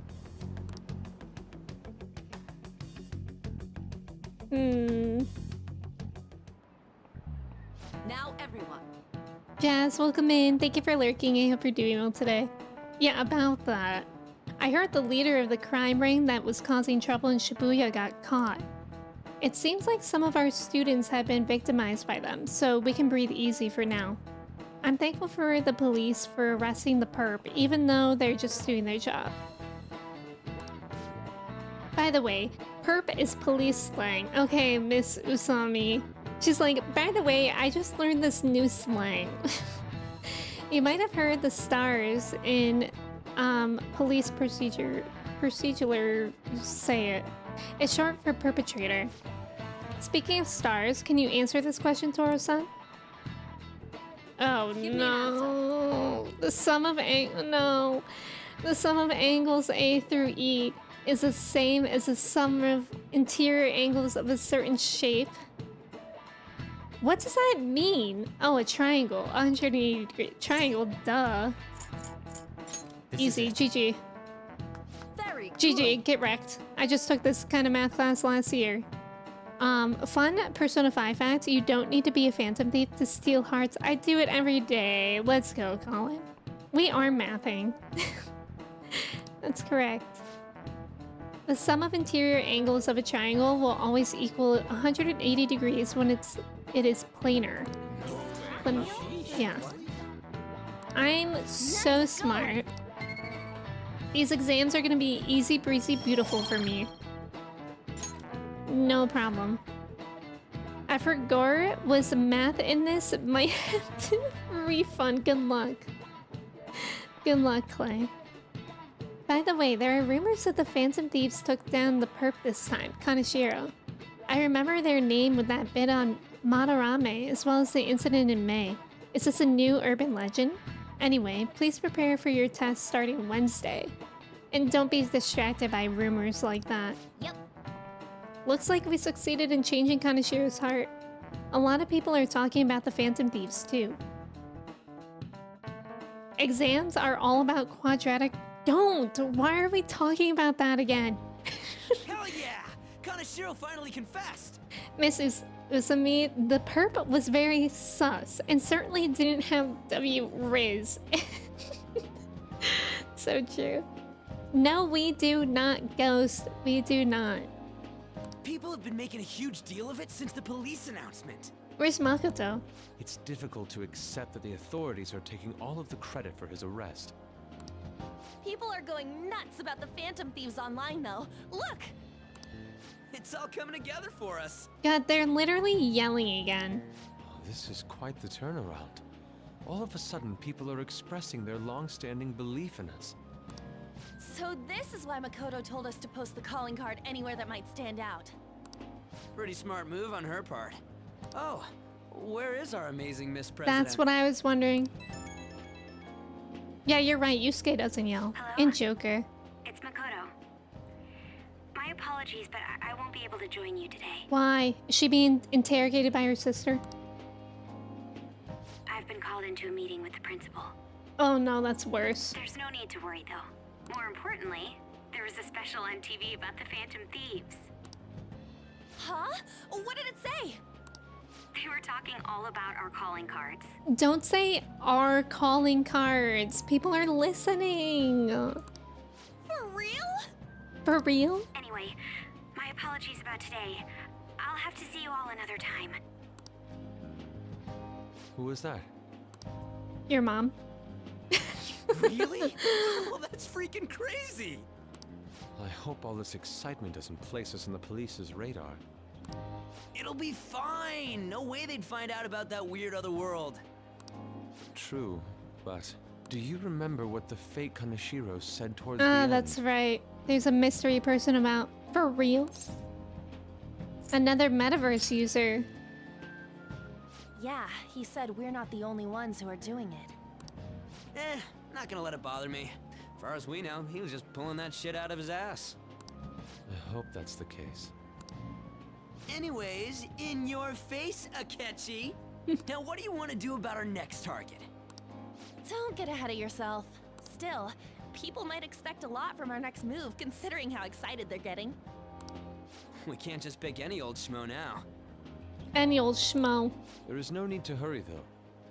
Now everyone. Jazz, welcome in. Thank you for lurking. I hope you're doing well today. Yeah, about that. I heard the leader of the crime ring that was causing trouble in Shibuya got caught. It seems like some of our students have been victimized by them, so we can breathe easy for now. I'm thankful for the police for arresting the perp, even though they're just doing their job. By the way, perp is police slang. Okay, Miss Usami. She's like, by the way, I just learned this new slang. You might have heard the stars in police procedurer say it. It's short for perpetrator. Speaking of stars, can you answer this question, Toro-san? Oh no. The sum of angles A through E is the same as the sum of interior angles of a certain shape. What does that mean? Oh, a triangle. 180 degree triangle, duh. Easy, GG. Very good. GG, get wrecked. I just took this kind of math class last year. Fun Persona 5 fact, you don't need to be a Phantom Thief to steal hearts. I do it every day. Let's go, Colin. We are mathing. That's correct. The sum of interior angles of a triangle will always equal 180 degrees when it is planar. Yeah. I'm so smart. These exams are gonna be easy breezy beautiful for me. No problem. I forgot was math in this. Might have to refund. Good luck. Good luck, Clay. By the way, there are rumors that the Phantom Thieves took down the perp this time, Kaneshiro. I remember their name with that bit on Madarame, as well as the incident in May. Is this a new urban legend? Anyway, please prepare for your test starting Wednesday. And don't be distracted by rumors like that. Yep. Looks like we succeeded in changing Kaneshiro's heart. A lot of people are talking about the Phantom Thieves too. Exams are all about quadratic. Don't! Why are we talking about that again? Hell yeah! Kaneshiro finally confessed! Mrs. Usami, the perp was very sus and certainly didn't have W Riz. So true. No, we do not, Ghost. We do not. People have been making a huge deal of it since the police announcement. Where's Makoto? It's difficult to accept that the authorities are taking all of the credit for his arrest. People are going nuts about the Phantom Thieves online, though. Look! It's all coming together for us. God, they're literally yelling again. Oh, this is quite the turnaround. All of a sudden, people are expressing their long-standing belief in us. So this is why Makoto told us to post the calling card anywhere that might stand out. Pretty smart move on her part. Oh, where is our amazing Miss President? That's what I was wondering. Yeah, you're right. Yusuke doesn't yell. Hello? And Joker. It's Makoto. My apologies, but I won't be able to join you today. Why? Is she being interrogated by her sister? I've been called into a meeting with the principal. Oh no, that's worse. There's no need to worry, though. More importantly, there was a special on TV about the Phantom Thieves. Huh? What did it say? They were talking all about our calling cards. Don't say our calling cards. People are listening. For real? For real? Anyway, my apologies about today. I'll I'll have to see you all another time. Who was that? Your mom. Really? Well, that's freaking crazy. I hope all this excitement doesn't place us on the police's radar. It'll be fine. No way they'd find out about that weird other world. True, but do you remember what the fake Kaneshiro said towards the end? That's right. There's a mystery person about. For real? Another metaverse user. Yeah, he said we're not the only ones who are doing it. Not gonna let it bother me. As far as we know, he was just pulling that shit out of his ass. I hope that's the case. Anyways, in your face, Akechi. Now, what do you want to do about our next target? Don't get ahead of yourself. Still, people might expect a lot from our next move, considering how excited they're getting. We can't just pick any old schmo now. Any old schmo. There is no need to hurry, though.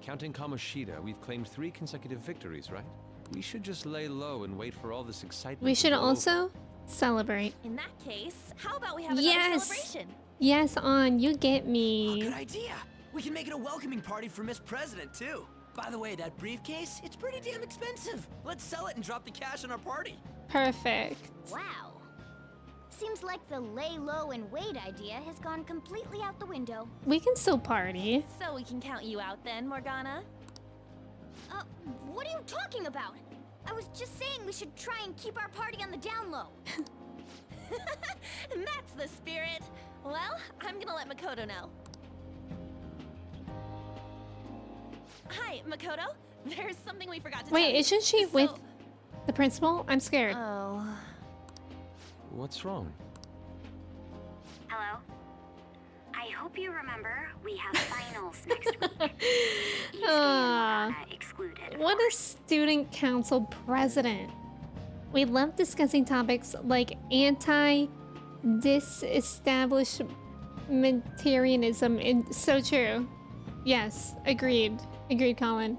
Counting Kamoshida, we've claimed 3 consecutive victories, right? We should just lay low and wait for all this excitement We to should blow over. also celebrate. In that case, how about we have another Yes! celebration? Yes, on. You get Oh, me. good idea. We can make it a welcoming party for Miss President, too. By the way, that briefcase, it's pretty damn expensive. Let's sell it and drop the cash on our party. Perfect. Wow. Seems like the lay low and wait idea has gone completely out the window. We can still party. So we can count you out then, Morgana? What are you talking about? I was just saying we should try and keep our party on the down low. That's the spirit. Well, I'm gonna let Makoto know. Hi, Makoto. There's something we forgot to tell Wait, you. isn't she with the principal? I'm scared. Oh. What's wrong? Hello? I hope you remember we have finals next week. Yusuke and Ah. Morgana excluded. of What a course. student council president. We love discussing topics like anti-disestablishmentarianism. So true. Yes, agreed. Agreed, Colin.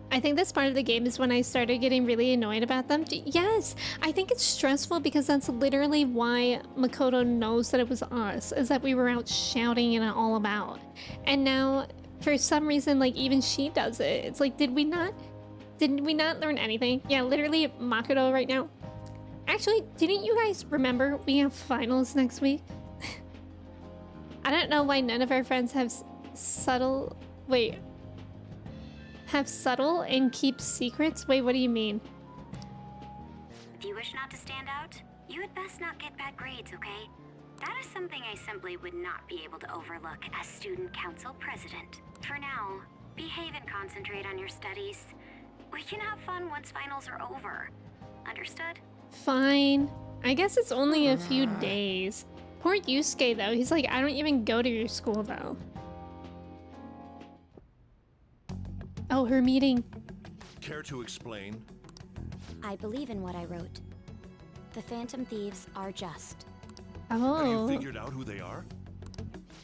I think this part of the game is when I started getting really annoyed about them. Yes, I think it's stressful because that's literally why Makoto knows that it was us, is that we were out shouting it all about. And now, for some reason, like, even she does it. It's like, did we not learn anything? Yeah, literally, Makoto right now. Actually, didn't you guys remember we have finals next week? I don't know why none of our friends have subtle and keep secrets? Wait, what do you mean? If you wish not to stand out, you had best not get bad grades, okay? That is something I simply would not be able to overlook as student council president. For now, behave and concentrate on your studies. We can have fun once finals are over. Understood? Fine. I guess it's only a few days. Poor Yusuke though, he's like, I don't even go to your school though. Oh, her meeting. Care to explain? I believe in what I wrote. The Phantom Thieves are just. Have you Oh. figured out who they are?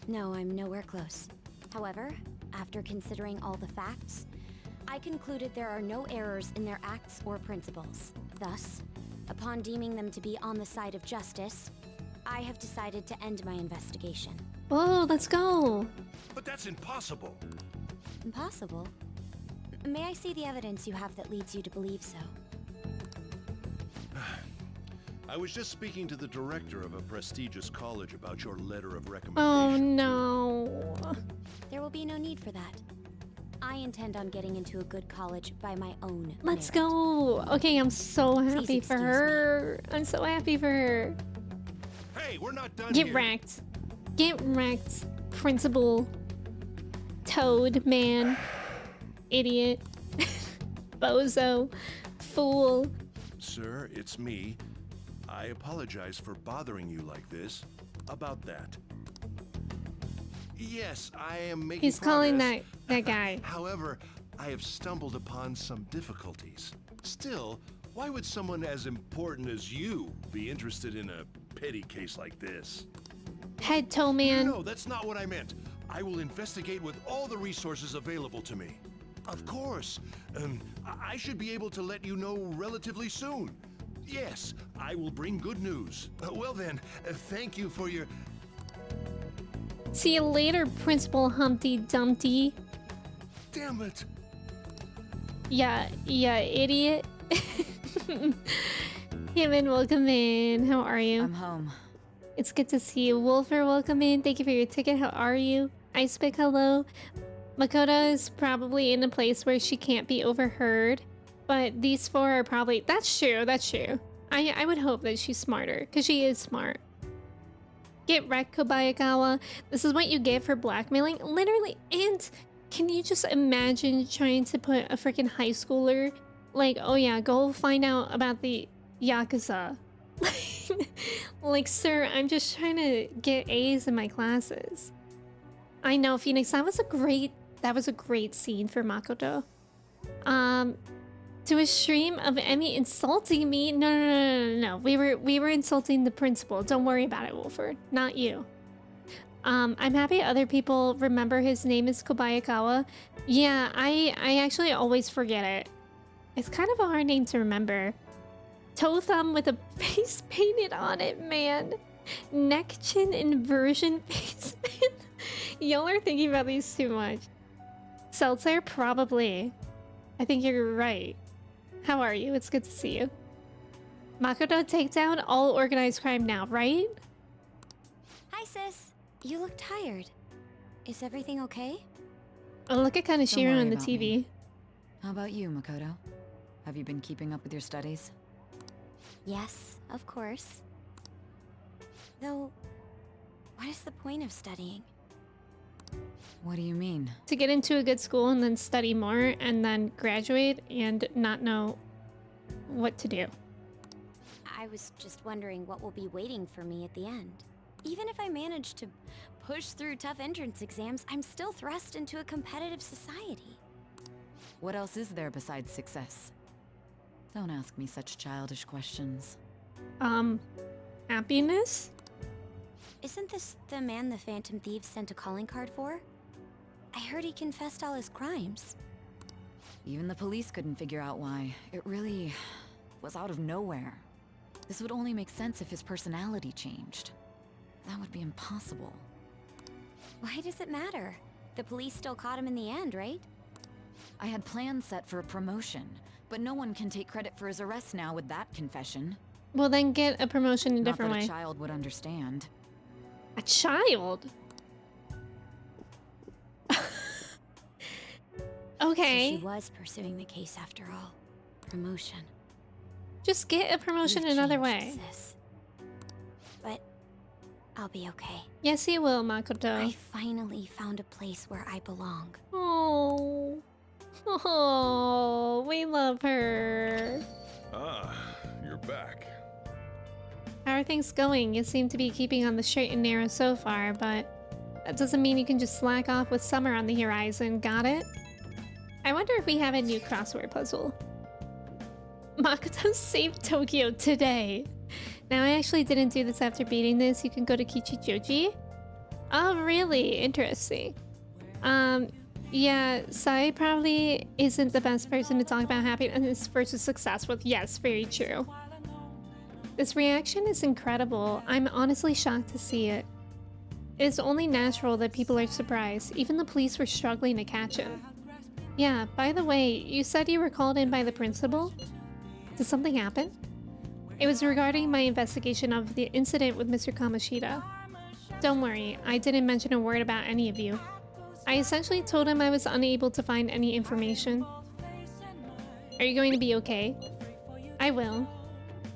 No, I'm nowhere close. However, after considering all the facts, I concluded there are no errors in their acts or principles. Thus, upon deeming them to be on the side of justice, I have decided to end my investigation. Whoa, let's go. But that's impossible. Impossible? May I see the evidence you have that leads you to believe so? I was just speaking to the director of a prestigious college about your letter of Oh recommendation. no. There will be no need for that. I intend on getting into a good college by my own Let's merit. go. Okay, I'm so happy for excuse me. her. I'm so happy for her. Hey, we're not done Get here. wrecked. Get wrecked, Principal Toad Man. Idiot. Bozo. Fool. Sir, it's me. I apologize for bothering you like this. About that. Yes, I am making He's calling progress. that guy. However, I have stumbled upon some difficulties. Still, why would someone as important as you be interested in a petty case like this? Head toe man. No, that's not what I meant. I will investigate with all the resources available to me. Of course. I should be able to let you know relatively soon. Yes, I will bring good news. Well then, thank you for your... See you later, Principal Humpty Dumpty. Damn it. Yeah, idiot. Kevin, welcome in. How are you? I'm home. It's good to see you. Wolfer, welcome in. Thank you for your ticket. How are you? Icepick, hello. Makoto is probably in a place where she can't be overheard, but these four are probably... That's true, that's true. I would hope that she's smarter, because she is smart. Get wrecked, Kobayakawa. This is what you get for blackmailing. Literally, and can you just imagine trying to put a freaking high schooler, like, oh yeah, go find out about the Yakuza. Like, sir, I'm just trying to get A's in my classes. I know, Phoenix, that was a great scene for Makoto. To a stream of Emmy insulting me? No. We were insulting the principal. Don't worry about it, Wolford. Not you. I'm happy other people remember his name is Kobayakawa. Yeah, I actually always forget it. It's kind of a hard name to remember. Toe thumb with a face painted on it, man. Neck chin inversion face. Y'all are thinking about these too much. Seltzer? Probably. I think you're right. How are you? It's good to see you. Makoto, take down all organized crime now, right? Hi, sis. You look tired. Is everything okay? Oh, look at Kaneshiro on the TV. Me. How about you, Makoto? Have you been keeping up with your studies? Yes, of course. Though, what is the point of studying? What do you mean? To get into a good school and then study more and then graduate and not know what to do. I was just wondering what will be waiting for me at the end. Even if I manage to push through tough entrance exams, I'm still thrust into a competitive society. What else is there besides success? Don't ask me such childish questions. Happiness? Isn't this the man the Phantom Thieves sent a calling card for? I heard he confessed all his crimes. Even the police couldn't figure out why. It really was out of nowhere. This would only make sense if his personality changed. That would be impossible. Why does it matter? The police still caught him in the end, right? I had plans set for a promotion, but no one can take credit for his arrest now with that confession. Well, then get a promotion a different Not that way. a child would understand. A child? Okay. So she was pursuing the case after all. Promotion. Just get a promotion You've another changed, way. sis. But I'll be okay. Yes, you will, Makoto. I finally found a place where I belong. Oh. Oh, we love her. Ah, you're back. How are things going? You seem to be keeping on the straight and narrow so far, but that doesn't mean you can just slack off with summer on the horizon, got it? I wonder if we have a new crossword puzzle. Makoto saved Tokyo today. Now, I actually didn't do this after beating this. You can go to Kichijoji. Oh, really? Interesting. Yeah, Sai probably isn't the best person to talk about happiness versus success with. Yes, very true. This reaction is incredible. I'm honestly shocked to see it. It is only natural that people are surprised. Even the police were struggling to catch him. Yeah, by the way, you said you were called in by the principal? Did something happen? It was regarding my investigation of the incident with Mr. Kamoshida. Don't worry, I didn't mention a word about any of you. I essentially told him I was unable to find any information. Are you going to be okay? I will.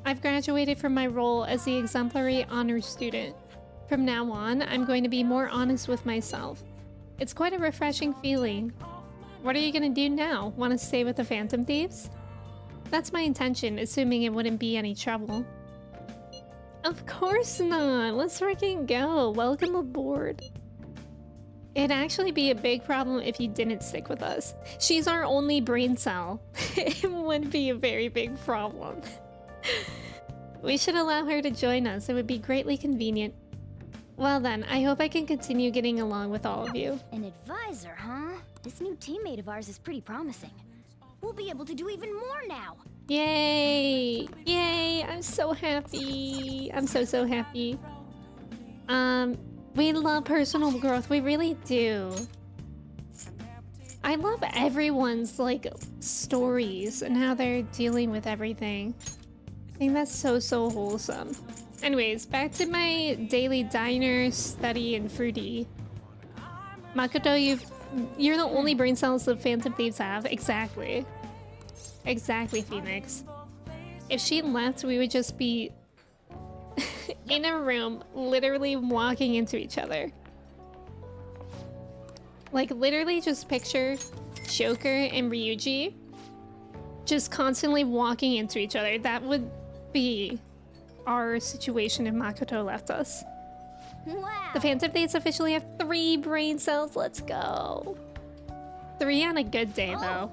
I've graduated from my role as the exemplary honor student. From now on, I'm going to be more honest with myself. It's quite a refreshing feeling. What are you gonna do now? Want to stay with the Phantom Thieves? That's my intention, assuming it wouldn't be any trouble. Of course not! Let's freaking go! Welcome aboard! It'd actually be a big problem if you didn't stick with us. She's our only brain cell. It would be a very big problem. We should allow her to join us. It would be greatly convenient. Well then, I hope I can continue getting along with all of you. An advisor, huh? This new teammate of ours is pretty promising. We'll be able to do even more now! Yay! Yay! I'm so happy. I'm so happy. We love personal growth. We really do. I love everyone's like stories and how they're dealing with everything. I think that's so wholesome. Anyways, back to my daily diner, study, and fruity. Makoto, you're the only brain cells the Phantom Thieves have. Exactly. Exactly, Phoenix. If she left, we would just be in a room, literally walking into each other. Like, literally just picture Joker and Ryuji just constantly walking into each other. That would be our situation if Makoto left us. Wow. The Phantom Thieves officially have 3 brain cells. Let's go. 3 on a good day, though.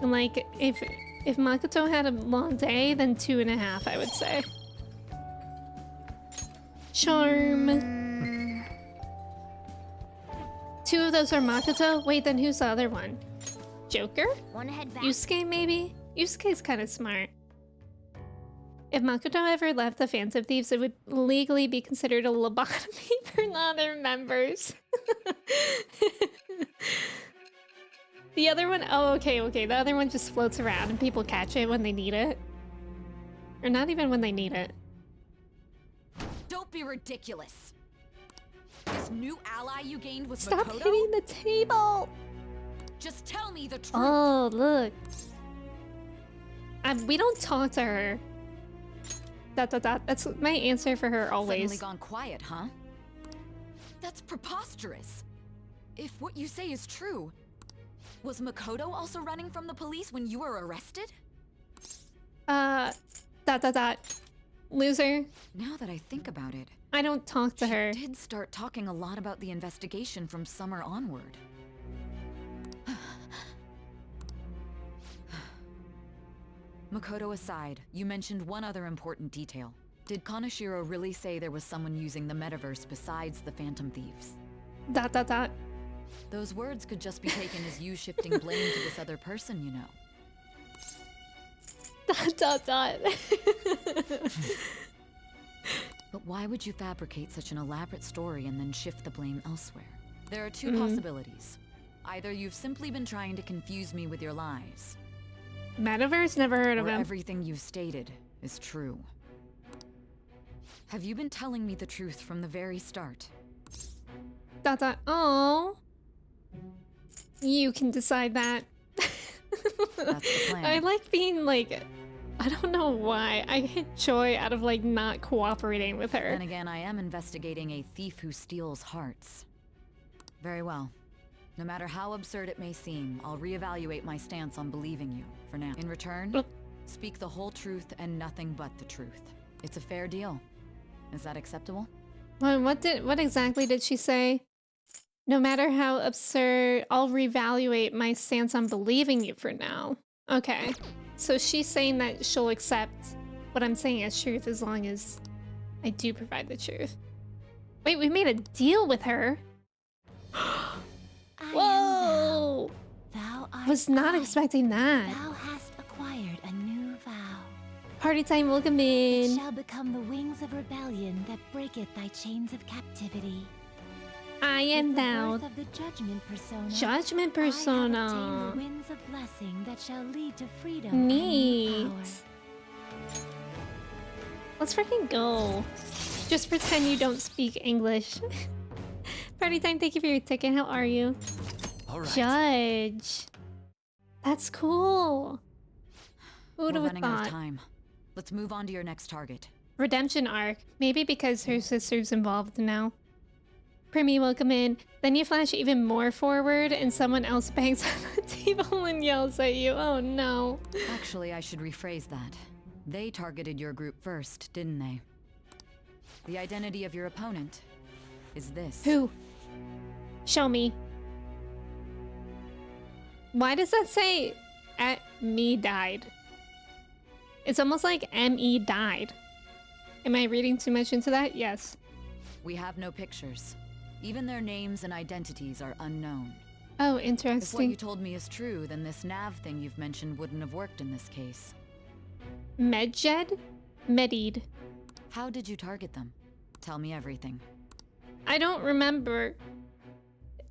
And like, if Makoto had a long day, then 2.5, I would say. Charm. 2 of those are Makoto? Wait, then who's the other one? Joker? Wanna head back? Yusuke, maybe? Yusuke's kind of smart. If Makoto ever left the Phantom Thieves, it would legally be considered a lobotomy for the other members. The other one, oh, okay. The other one just floats around and people catch it when they need it. Or not even when they need it. Don't be ridiculous. This new ally you gained was Stop Makoto? hitting the table! Just tell me the truth. Oh, look. We don't talk to her. ... That's my answer for her always. Suddenly gone quiet, huh? That's preposterous. If what you say is true, was Makoto also running from the police when you were arrested? Loser. Now that I think about it, I don't talk to her. she did start talking a lot about the investigation from summer onward. Makoto aside, you mentioned one other important detail. Did Kaneshiro really say there was someone using the metaverse besides the Phantom Thieves? ... Those words could just be taken as you shifting blame to this other person, you know. ... But why would you fabricate such an elaborate story and then shift the blame elsewhere? There are 2 possibilities. Either you've simply been trying to confuse me with your lies, Metaverse? Never heard of or him. everything you've stated is true. Have you been telling me the truth from the very start? Oh. You can decide that. That's the plan. I like being like, I don't know why. I get joy out of like not cooperating with her. Then again, I am investigating a thief who steals hearts. Very well. No matter how absurd it may seem, I'll reevaluate my stance on believing you, for now. In return, speak the whole truth and nothing but the truth. It's a fair deal. Is that acceptable? What exactly did she say? No matter how absurd, I'll reevaluate my stance on believing you for now. Okay. So she's saying that she'll accept what I'm saying as truth as long as I do provide the truth. Wait, we made a deal with her. Whoa! Thou art Was not I. expecting that. Thou hast acquired a new vow. Party time, welcome It in. shall become the wings of rebellion that breaketh thy chains of captivity. I am With the down. birth of the judgment persona. Judgment I have obtained persona. the winds of blessing that shall lead to freedom and new Neat. power. Let's freaking go. Just pretend you don't speak English. Party time, thank you for your ticket. How are you? All right. Judge. That's cool. Who would We're have running out of thought? time. Let's move on to your next target. Redemption arc. Maybe because her sister's involved now. Primi, welcome in. Then you flash even more forward and someone else bangs on the table and yells at you. Oh no. Actually, I should rephrase that. They targeted your group first, didn't they? The identity of your opponent is this. Who? Show me. Why does that say at me died? It's almost like ME died. Am I reading too much into that? Yes. We have no pictures. Even their names and identities are unknown. Oh, If what you interesting. told me is true, then this nav thing you've mentioned wouldn't have worked in this case. Medjed? Medid. How did you target them? Tell me everything. I don't remember.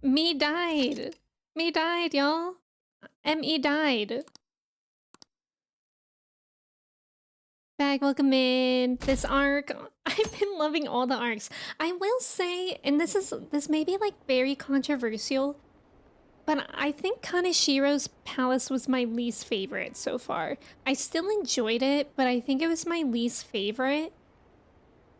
Me died. Me died, y'all. M.E. died. Back, welcome in. This arc, I've been loving all the arcs. I will say, and this may be like very controversial, but I think Kaneshiro's palace was my least favorite so far. I still enjoyed it, but I think it was my least favorite.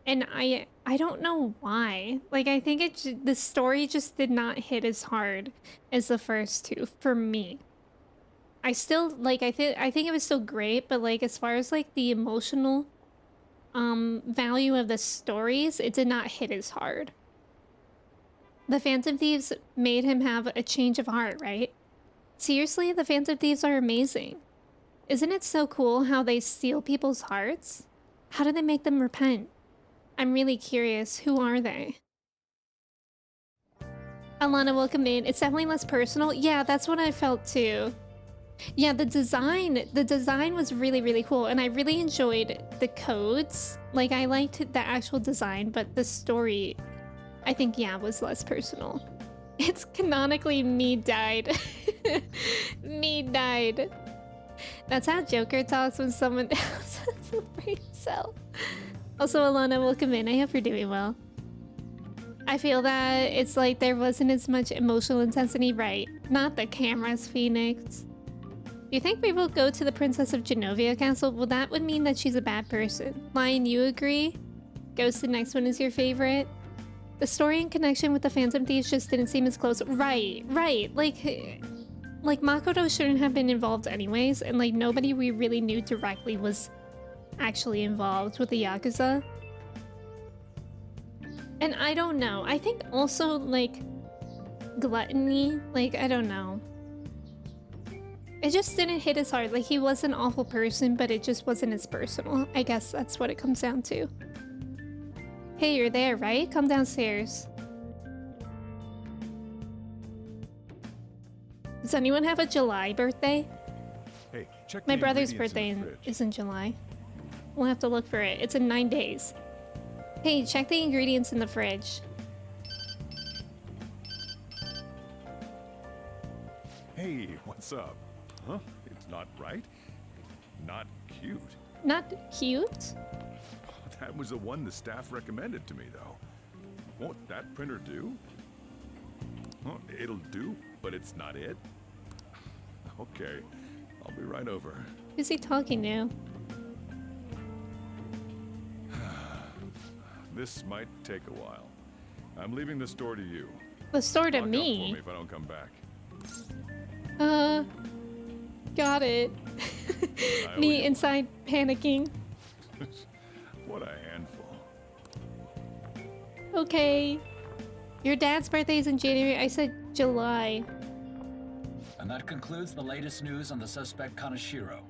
And I don't know why. Like, I think the story just did not hit as hard as the first two for me. I still like I think it was still great, but like as far as like the emotional value of the stories, it did not hit as hard. The Phantom Thieves made him have a change of heart, right? Seriously, the Phantom Thieves are amazing. Isn't it so cool how they steal people's hearts? How do they make them repent? I'm really curious. Who are they? Alana, welcome in. It's definitely less personal. Yeah, that's what I felt too. Yeah, the design was really, really cool, and I really enjoyed the codes. Like, I liked the actual design, but the story, I think, yeah, was less personal. It's canonically me died. Me died. That's how Joker talks when someone else has a brain cell. Also, Alana, welcome in. I hope you're doing well. I feel that it's like there wasn't as much emotional intensity, right? Not the cameras, Phoenix. Do you think we will go to the Princess of Genovia Castle? Well, that would mean that she's a bad person. Lion, you agree? Ghost, the next one is your favorite? The story in connection with the Phantom Thieves just didn't seem as close. Right. Like Makoto shouldn't have been involved anyways, and like nobody we really knew directly was actually involved with the Yakuza. And I don't know. I think also like gluttony, like I don't know. It just didn't hit as hard. Like, he was an awful person, but it just wasn't as personal. I guess that's what it comes down to. Hey, you're there, right? Come downstairs. Does anyone have a July birthday? Hey, check My the brother's ingredients birthday in the fridge. is in July. We'll have to look for it. It's in 9 days. Hey, check the ingredients in the fridge. Hey, what's up? Huh? It's not right? Not cute. Not cute? That was the one the staff recommended to me, though. Won't that printer do? Well, it'll do, but it's not it. Okay, I'll be right over. Who's he talking to? This might take a while. I'm leaving the store to you. The store to Lock up me? for me if I don't come back. Got it. Me inside panicking. What a handful. Okay. Your dad's birthday is in January. I said July. And that concludes the latest news on the suspect Kaneshiro.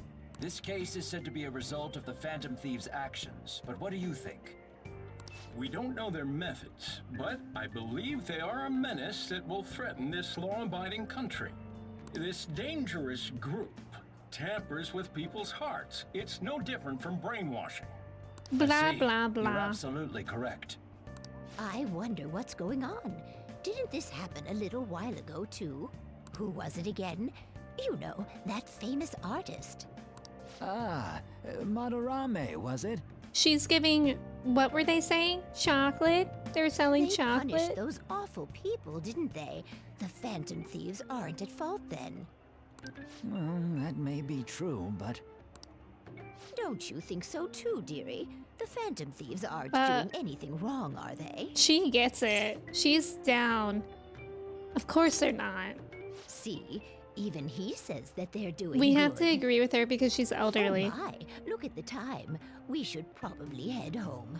This case is said to be a result of the Phantom Thieves' actions, but what do you think? We don't know their methods, but I believe they are a menace that will threaten this law-abiding country. This dangerous group tampers with people's hearts. It's no different from brainwashing. Blah, blah, blah. You're absolutely correct. I wonder what's going on. Didn't this happen a little while ago, too? Who was it again? You know, that famous artist. Ah, Madarame, was it? She's giving, what were they saying? Chocolate? They're selling They chocolate? punished those awful people, didn't they? The Phantom Thieves aren't at fault then. Well, that may be true, but... Don't you think so too, dearie? The Phantom Thieves aren't doing anything wrong, are they? She gets it. She's down. Of course they're not. See, even he says that they're doing We have to good. agree with her because she's elderly. Oh my, look at the time. We should probably head home.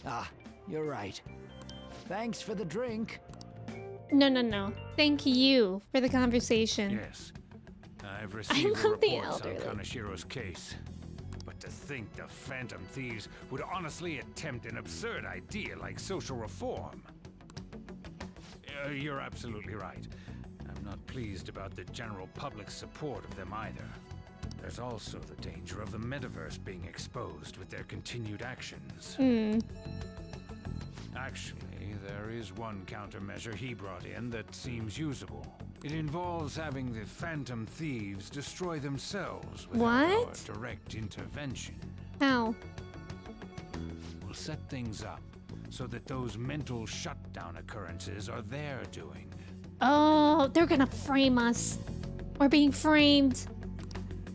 Ah, you're right. Thanks for the drink. No. Thank you for the conversation. Yes. I've received love the reports on elderly. Kaneshiro's case. But to think the Phantom Thieves would honestly attempt an absurd idea like social reform. You're absolutely right. I'm not pleased about the general public's support of them either. There's also the danger of the metaverse being exposed with their continued actions. Actually, there is one countermeasure he brought in that seems usable. It involves having the Phantom Thieves destroy themselves without our direct intervention. How? We'll set things up so that those mental shutdown occurrences are their doing. Oh, they're gonna frame us. We're being framed.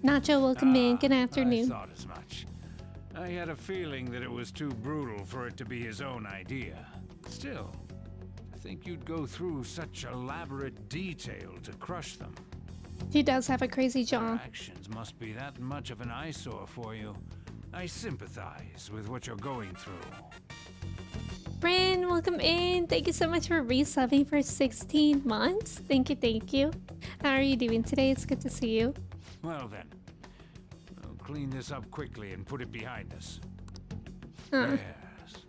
Nacho, welcome in. Good afternoon. I thought as much. I had a feeling that it was too brutal for it to be his own idea. Still, I think you'd go through such elaborate detail to crush them. He does have a crazy jaw. Your actions must be that much of an eyesore for you. I sympathize with what you're going through. Bryn, welcome in. Thank you so much for resubbing for 16 months. Thank you, thank you. How are you doing today? It's good to see you. Well then, I'll clean this up quickly and put it behind us. Huh. Yes,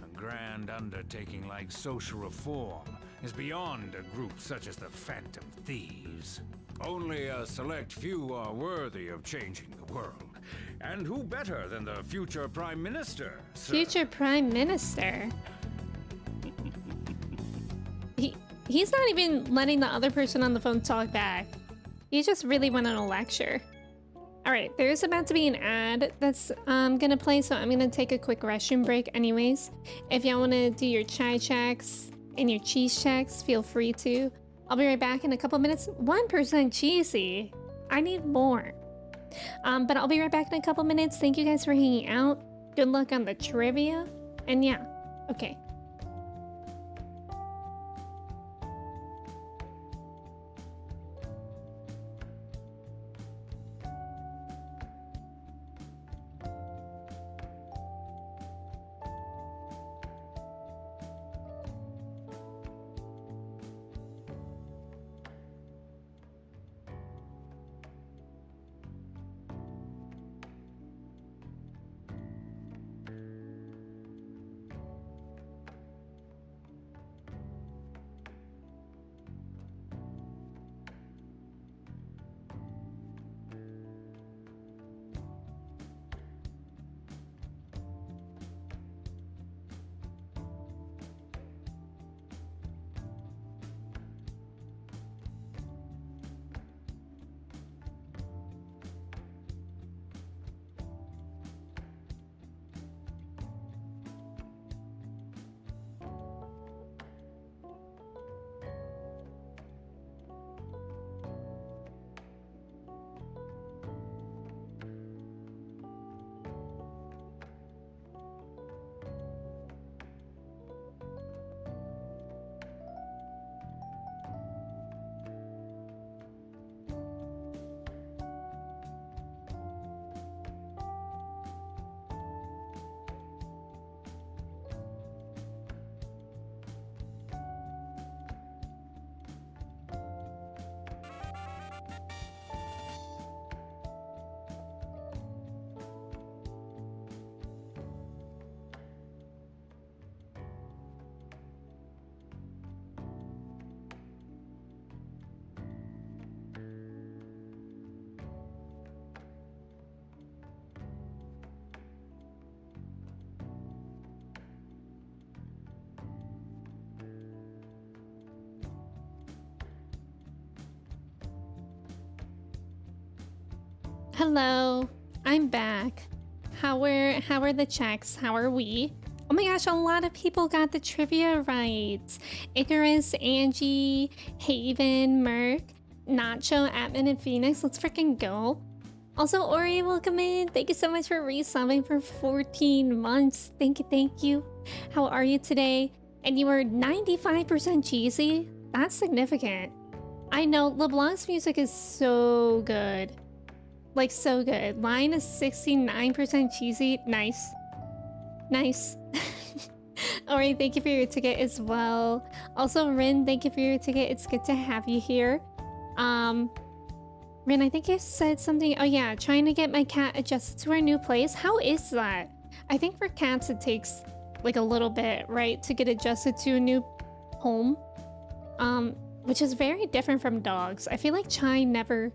a grand undertaking like social reform is beyond a group such as the Phantom Thieves. Only a select few are worthy of changing the world. And who better than the future Prime Minister, sir? Future Prime Minister? He's not even letting the other person on the phone talk back. He just really went on a lecture. Alright, there's about to be an ad that's gonna play, so I'm gonna take a quick restroom break anyways. If y'all wanna do your chai checks and your cheese checks, feel free to. I'll be right back in a couple minutes. 1% cheesy. I need more. But I'll be right back in a couple minutes. Thank you guys for hanging out. Good luck on the trivia. And yeah, okay. Hello, I'm back. How are the checks? How are we? Oh my gosh, a lot of people got the trivia right. Icarus, Angie, Haven, Merc, Nacho, Atman, and Phoenix. Let's freaking go. Also, Ori, welcome in. Thank you so much for resubbing for 14 months. Thank you, thank you. How are you today? And you were 95% cheesy? That's significant. I know, LeBlanc's music is so good. Like, so good. Mine is 69% cheesy. Nice. Nice. Alright, thank you for your ticket as well. Also, Rin, thank you for your ticket. It's good to have you here. Rin, I think you said something. Oh yeah, trying to get my cat adjusted to our new place. How is that? I think for cats it takes like a little bit, right, to get adjusted to a new home. Which is very different from dogs. I feel like Chai never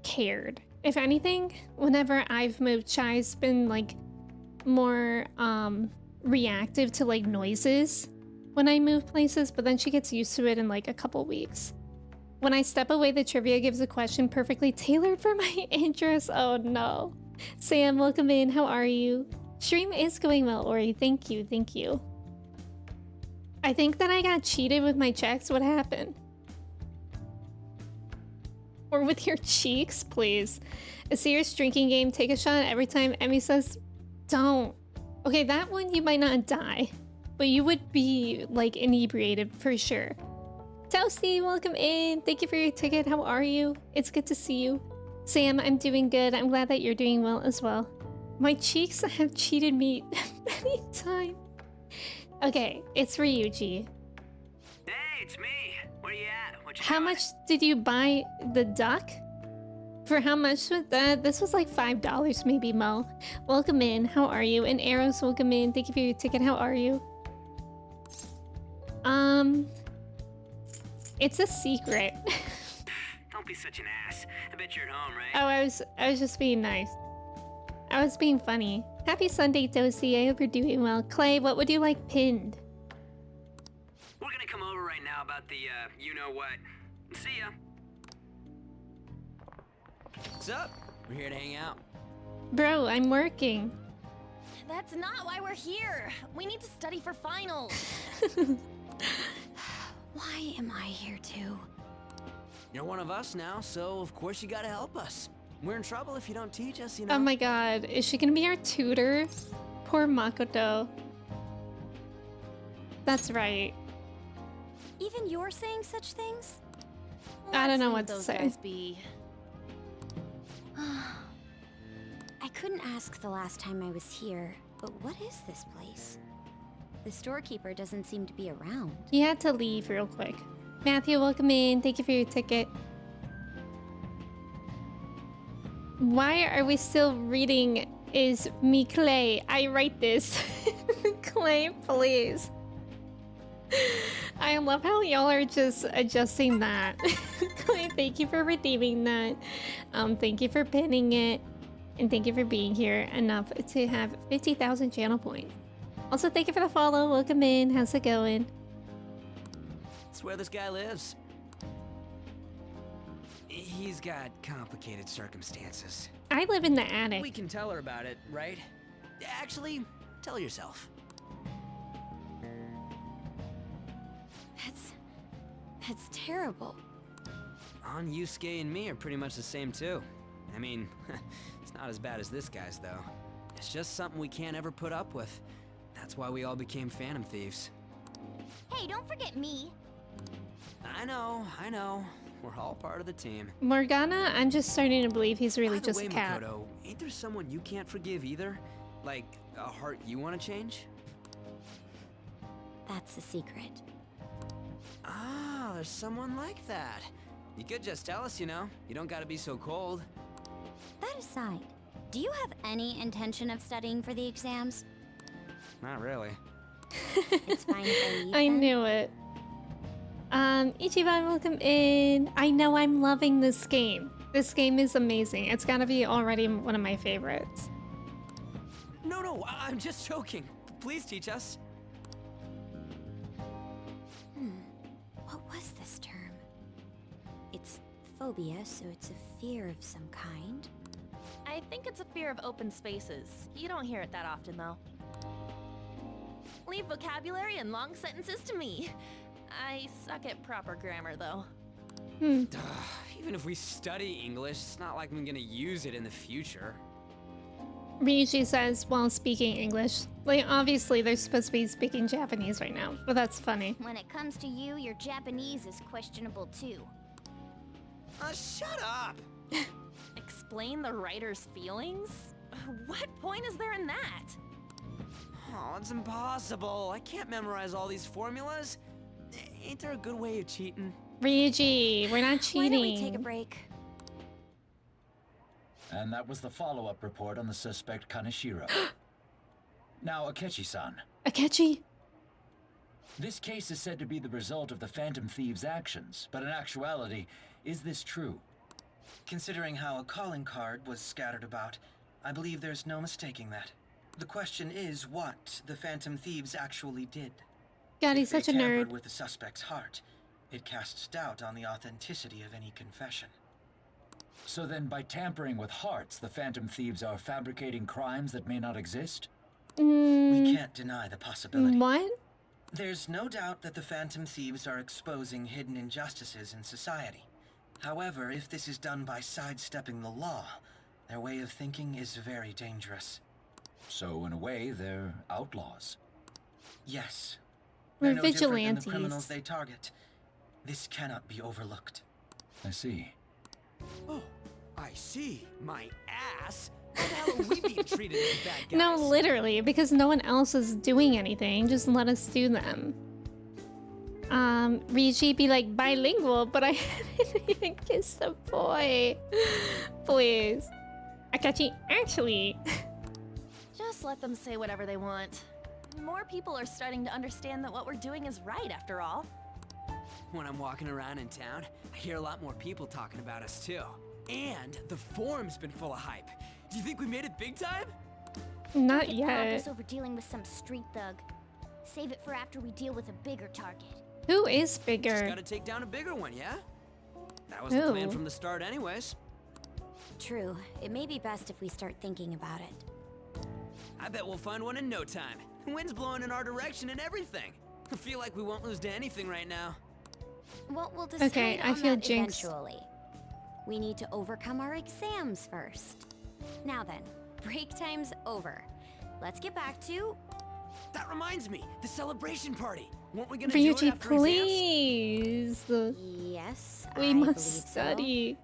cared. If anything, whenever I've moved, Chai's been like more reactive to like noises when I move places, but then she gets used to it in like a couple weeks. When I step away, the trivia gives a question perfectly tailored for my interests. Oh no. Sam, welcome in. How are you? Stream is going well, Ori. Thank you. Thank you. I think that I got cheated with my checks. What happened? Or with your cheeks, please. A serious drinking game. Take a shot every time Emmy says, don't. Okay, that one you might not die, but you would be like inebriated for sure. Toasty, welcome in. Thank you for your ticket. How are you? It's good to see you. Sam, I'm doing good. I'm glad that you're doing well as well. My cheeks have cheated me many times. Okay, it's Ryuji. Hey, it's me. Where you at? How much did you buy the duck? For how much was that? This was like $5 maybe, Mo. Welcome in. How are you? And Arrows, welcome in. Thank you for your ticket. How are you? It's a secret. Don't be such an ass. I bet you're at home, right? Oh, I was just being nice. I was being funny. Happy Sunday, Toasty. I hope you're doing well. Clay, what would you like pinned? We're gonna come over right now about the, you-know-what. See ya. What's up? We're here to hang out. Bro, I'm working. That's not why we're here. We need to study for finals. Why am I here too? You're one of us now, so of course you gotta help us. We're in trouble if you don't teach us, you know? Oh my god, is she gonna be our tutor? Poor Makoto. That's right. Even you're saying such things? I don't know what to Those say. guys be. I couldn't ask the last time I was here, but what is this place? The storekeeper doesn't seem to be around. He had to leave real quick. Matthew, welcome in. Thank you for your ticket. Why are we still reading is me Clay? I write this. Clay, please. I love how y'all are just adjusting that. Clay, thank you for redeeming that. Thank you for pinning it. And thank you for being here enough to have 50,000 channel points. Also, thank you for the follow. Welcome in. How's it going? That's where this guy lives. He's got complicated circumstances. I live in the attic. We can tell her about it, right? Actually, tell yourself. That's terrible. On Yusuke and me are pretty much the same too. I mean, it's not as bad as this guy's though. It's just something we can't ever put up with. That's why we all became Phantom Thieves. Hey, don't forget me. I know. We're all part of the team. Morgana, I'm just starting to believe he's really By the just way, a cat. Makoto, ain't there someone you can't forgive either? Like a heart you want to change? That's a secret. Ah, there's someone like that. You could just tell us, you know. You don't gotta be so cold. That aside, do you have any intention of studying for the exams? Not really. It's fine if I leave. I then. knew it. Ichiban, welcome in. I know I'm loving this game. This game is amazing. It's gotta be already one of my favorites. No, I'm just joking. Please teach us. What was this term? It's phobia, so it's a fear of some kind. I think it's a fear of open spaces. You don't hear it that often, though. Leave vocabulary and long sentences to me. I suck at proper grammar, though. Even if we study English, it's not like I'm gonna use it in the future. Ryuji says while speaking English. Like, obviously, they're supposed to be speaking Japanese right now, but that's funny. When it comes to you, your Japanese is questionable too. Shut up! Explain the writer's feelings? What point is there in that? Oh, it's impossible. I can't memorize all these formulas. Ain't there a good way of cheating? Ryuji, we're not cheating. Why don't we take a break? And that was the follow-up report on the suspect Kaneshiro. Now, Akechi-san. Akechi? This case is said to be the result of the Phantom Thieves' actions, but in actuality, is this true? Considering how a calling card was scattered about, I believe there's no mistaking that. The question is what the Phantom Thieves actually did. God, he's If they such a tampered nerd. with the suspect's heart, it casts doubt on the authenticity of any confession. So then, by tampering with hearts, the Phantom Thieves are fabricating crimes that may not exist? We can't deny the possibility. What? There's no doubt that the Phantom Thieves are exposing hidden injustices in society. However, if this is done by sidestepping the law, their way of thinking is very dangerous. So, in a way, they're outlaws. Yes. We're They're no different than vigilantes. the criminals they target. This cannot be overlooked. I see. Oh, I see. My ass. How the hell are we being treated as bad guys? No, literally, because no one else is doing anything. Just let us do them. Rigi be like bilingual, but I haven't even kissed a boy. Please. Akachi, actually. Just let them say whatever they want. More people are starting to understand that what we're doing is right, after all. When I'm walking around in town, I hear a lot more people talking about us too. And the forum's been full of hype. Do you think we made it big time? Not Get yet. pompous over dealing with some street thug. Save it for after we deal with a bigger target. Who is Just bigger? gotta take down a bigger one, yeah? That was the plan Who? from the start anyways. True. It may be best if we start thinking about it. I bet we'll find one in no time. The wind's blowing in our direction and everything. I feel like we won't lose to anything right now. Well, we'll decide Okay, I on feel that jinxed. eventually. We need to overcome our exams first. Now then, break time's over. Let's get back to... That reminds me, the celebration party. Weren't we gonna do it Ryuji, after exams? please. Yes, We I must believe so. study.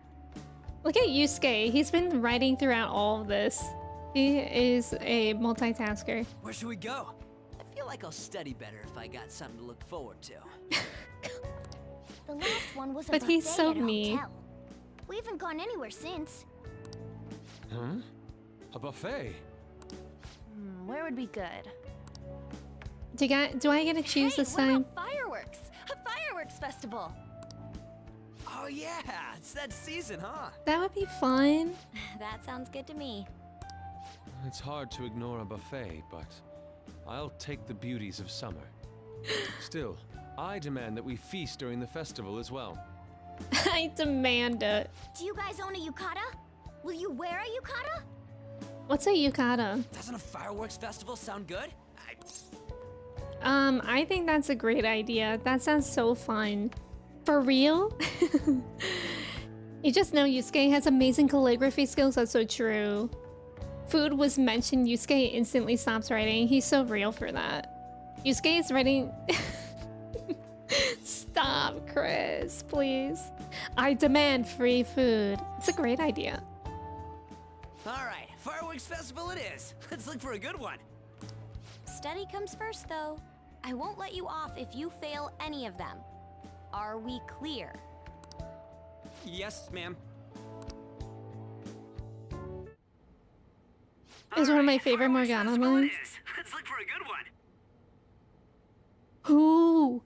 Look at Yusuke. He's been writing throughout all of this. He is a multitasker. Where should we go? I feel like I'll study better if I got something to look forward to. The last one was a But he's buffet so at a mean. hotel. We haven't gone anywhere since. Huh? A buffet? Where would be good? Do I get to choose this what time? about fireworks? A fireworks festival. Oh yeah, it's that season, huh? That would be fun. That sounds good to me. It's hard to ignore a buffet, but I'll take the beauties of summer. Still, I demand that we feast during the festival as well. I demand it. Do you guys own a yukata? Will you wear a yukata? What's a yukata? Doesn't a fireworks festival sound good? I think that's a great idea. That sounds so fun. For real? You just know Yusuke has amazing calligraphy skills. That's so true. Food was mentioned. Yusuke instantly stops writing. He's so real for that. Yusuke is writing... Stop, Chris, please. I demand free food. It's a great idea. Alright, fireworks festival it is. Let's look for a good one. Study comes first, though. I won't let you off if you fail any of them. Are we clear? Yes, ma'am. It's one of my favorite Morgana lines. Let's look for a good one. Who?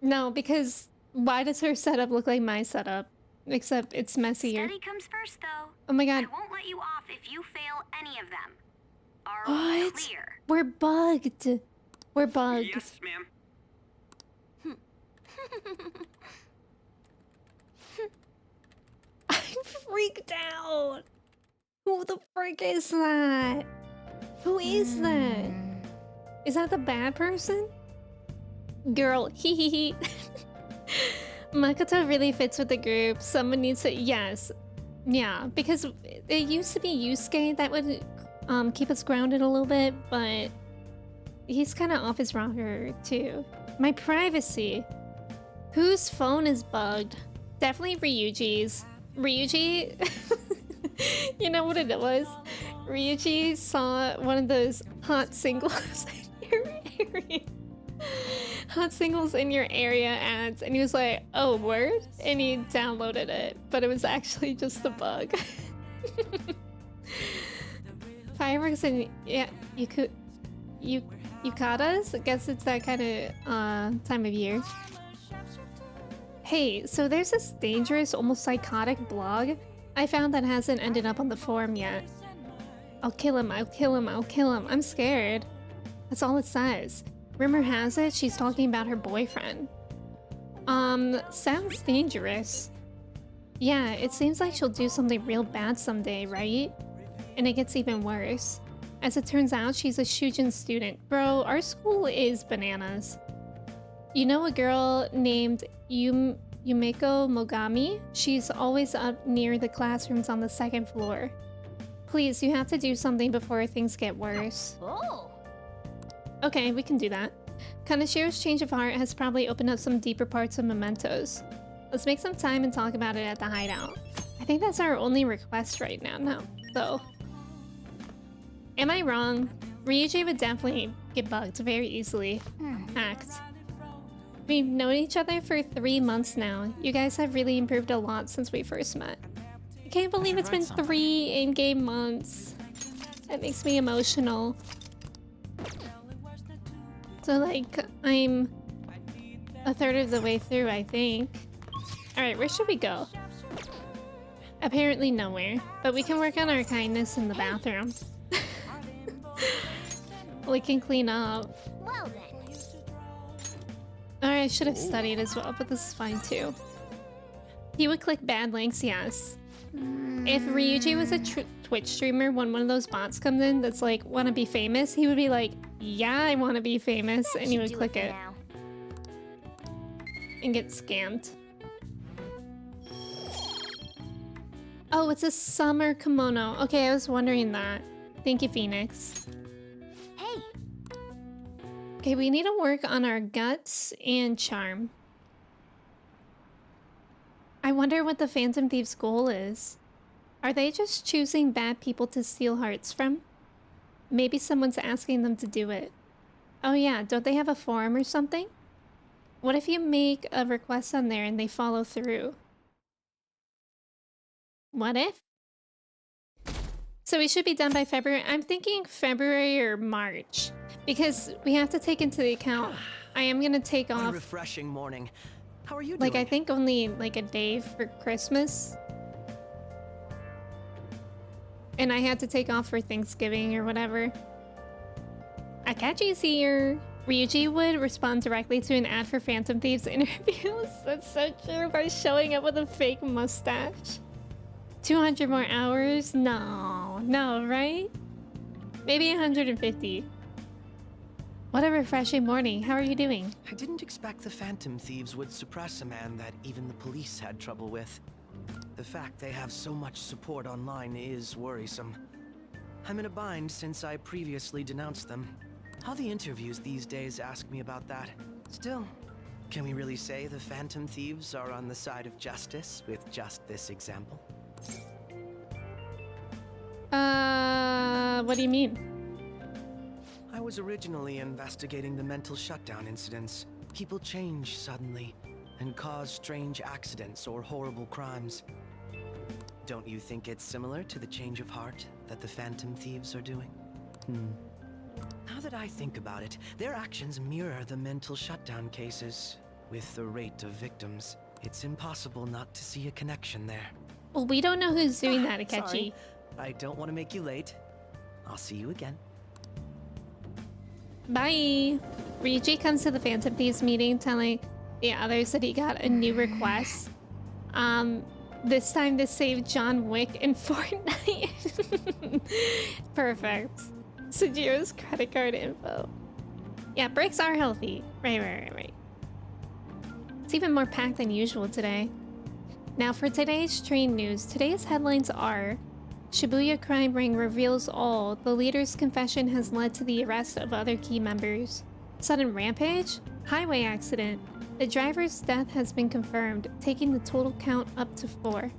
No, because why does her setup look like my setup? Except it's messier. Study comes first, though. Oh my god. I won't let you off if you fail any of them. Are we What? clear? We're bugged. We're bugged. Yes, ma'am. I'm freaked out. Who the frick is that? Who is that? Is that the bad person? Girl, hee hee hee. Makoto really fits with the group. Someone needs to, yes. Yeah, because it used to be Yusuke that would keep us grounded a little bit, but he's kind of off his rocker too. My privacy. Whose phone is bugged? Definitely Ryuji's. Ryuji, you know what it was? Ryuji saw one of those hot singles in your area. Hot singles in your area ads, and he was like, oh, word? And he downloaded it, but it was actually just a bug. Fireworks and, yeah, yukatas? I guess it's that kind of time of year. Hey, so there's this dangerous, almost psychotic blog I found that hasn't ended up on the forum yet. I'll kill him, I'll kill him, I'll kill him. I'm scared. That's all it says. Rumor has it she's talking about her boyfriend. Sounds dangerous. Yeah, it seems like she'll do something real bad someday, right? And it gets even worse. As it turns out, she's a Shujin student. Bro, our school is bananas. You know a girl named Yumeko Mogami? She's always up near the classrooms on the 2nd floor. Please, you have to do something before things get worse. Oh. Okay, we can do that. Kanashiro's change of heart has probably opened up some deeper parts of Mementos. Let's make some time and talk about it at the hideout. I think that's our only request right now. No, so. Am I wrong? Ryuji would definitely get bugged very easily. Hacked. We've known each other for 3 months now. You guys have really improved a lot since we first met. I can't believe it's been 3 in-game months. That makes me emotional. So like, I'm a third of the way through, I think. Alright, where should we go? Apparently nowhere, but we can work on our kindness in the bathroom. We can clean up. Well then. Alright, I should have studied as well, but this is fine too. He would click bad links, yes. If Ryuji was a Twitch streamer, when one of those bots comes in that's like, wanna be famous, he would be like, yeah, I wanna be famous, and he would click it. And get scammed. Oh, it's a summer kimono. Okay, I was wondering that. Thank you, Phoenix. Hey. Okay, we need to work on our guts and charm. I wonder what the Phantom Thieves' goal is. Are they just choosing bad people to steal hearts from? Maybe someone's asking them to do it. Oh yeah, don't they have a forum or something? What if you make a request on there and they follow through? What if? So we should be done by February. I'm thinking February or March. Because we have to take into account, I am gonna take off. What a refreshing morning. How are you doing? Like, I think only like a day for Christmas. And I had to take off for Thanksgiving or whatever. Akachi's here. Ryuji would respond directly to an ad for Phantom Thieves interviews. That's so true, by showing up with a fake mustache. 200 more hours? No, right? Maybe 150. What a refreshing morning. How are you doing? I didn't expect the Phantom Thieves would suppress a man that even the police had trouble with. The fact they have so much support online is worrisome. I'm in a bind since I previously denounced them. All the interviews these days ask me about that. Still, can we really say the Phantom Thieves are on the side of justice with just this example? What do you mean? I was originally investigating the mental shutdown incidents. People change suddenly and cause strange accidents or horrible crimes. Don't you think it's similar to the change of heart that the Phantom Thieves are doing? Now that I think about it, their actions mirror the mental shutdown cases. With the rate of victims, it's impossible not to see a connection there. Well, we don't know who's doing that, Akechi. Sorry. I don't want to make you late. I'll see you again. Bye! Ryuji comes to the Phantom Thieves meeting telling the others that he got a new request. This time to save John Wick in Fortnite. Perfect. Sujiro's credit card info. Yeah, breaks are healthy. Right. It's even more packed than usual today. Now for today's train news, today's headlines are: Shibuya crime ring reveals all. The leader's confession has led to the arrest of other key members. Sudden rampage? Highway accident. The driver's death has been confirmed, taking the total count up to 4.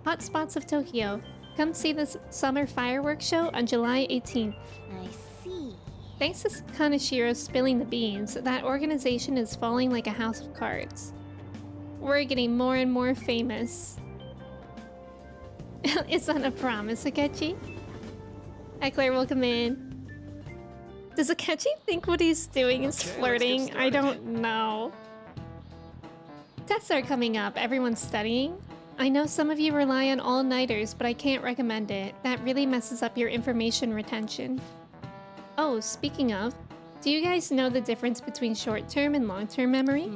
Hot spots of Tokyo. Come see this summer fireworks show on July 18th. I see. Thanks to Kaneshiro spilling the beans, that organization is falling like a house of cards. We're getting more and more famous. Is that a promise, Akechi? Hi Claire, welcome in. Does Akechi think what he's doing is flirting? I don't know. Tests are coming up. Everyone's studying. I know some of you rely on all-nighters, but I can't recommend it. That really messes up your information retention. Oh, speaking of, do you guys know the difference between short-term and long-term memory?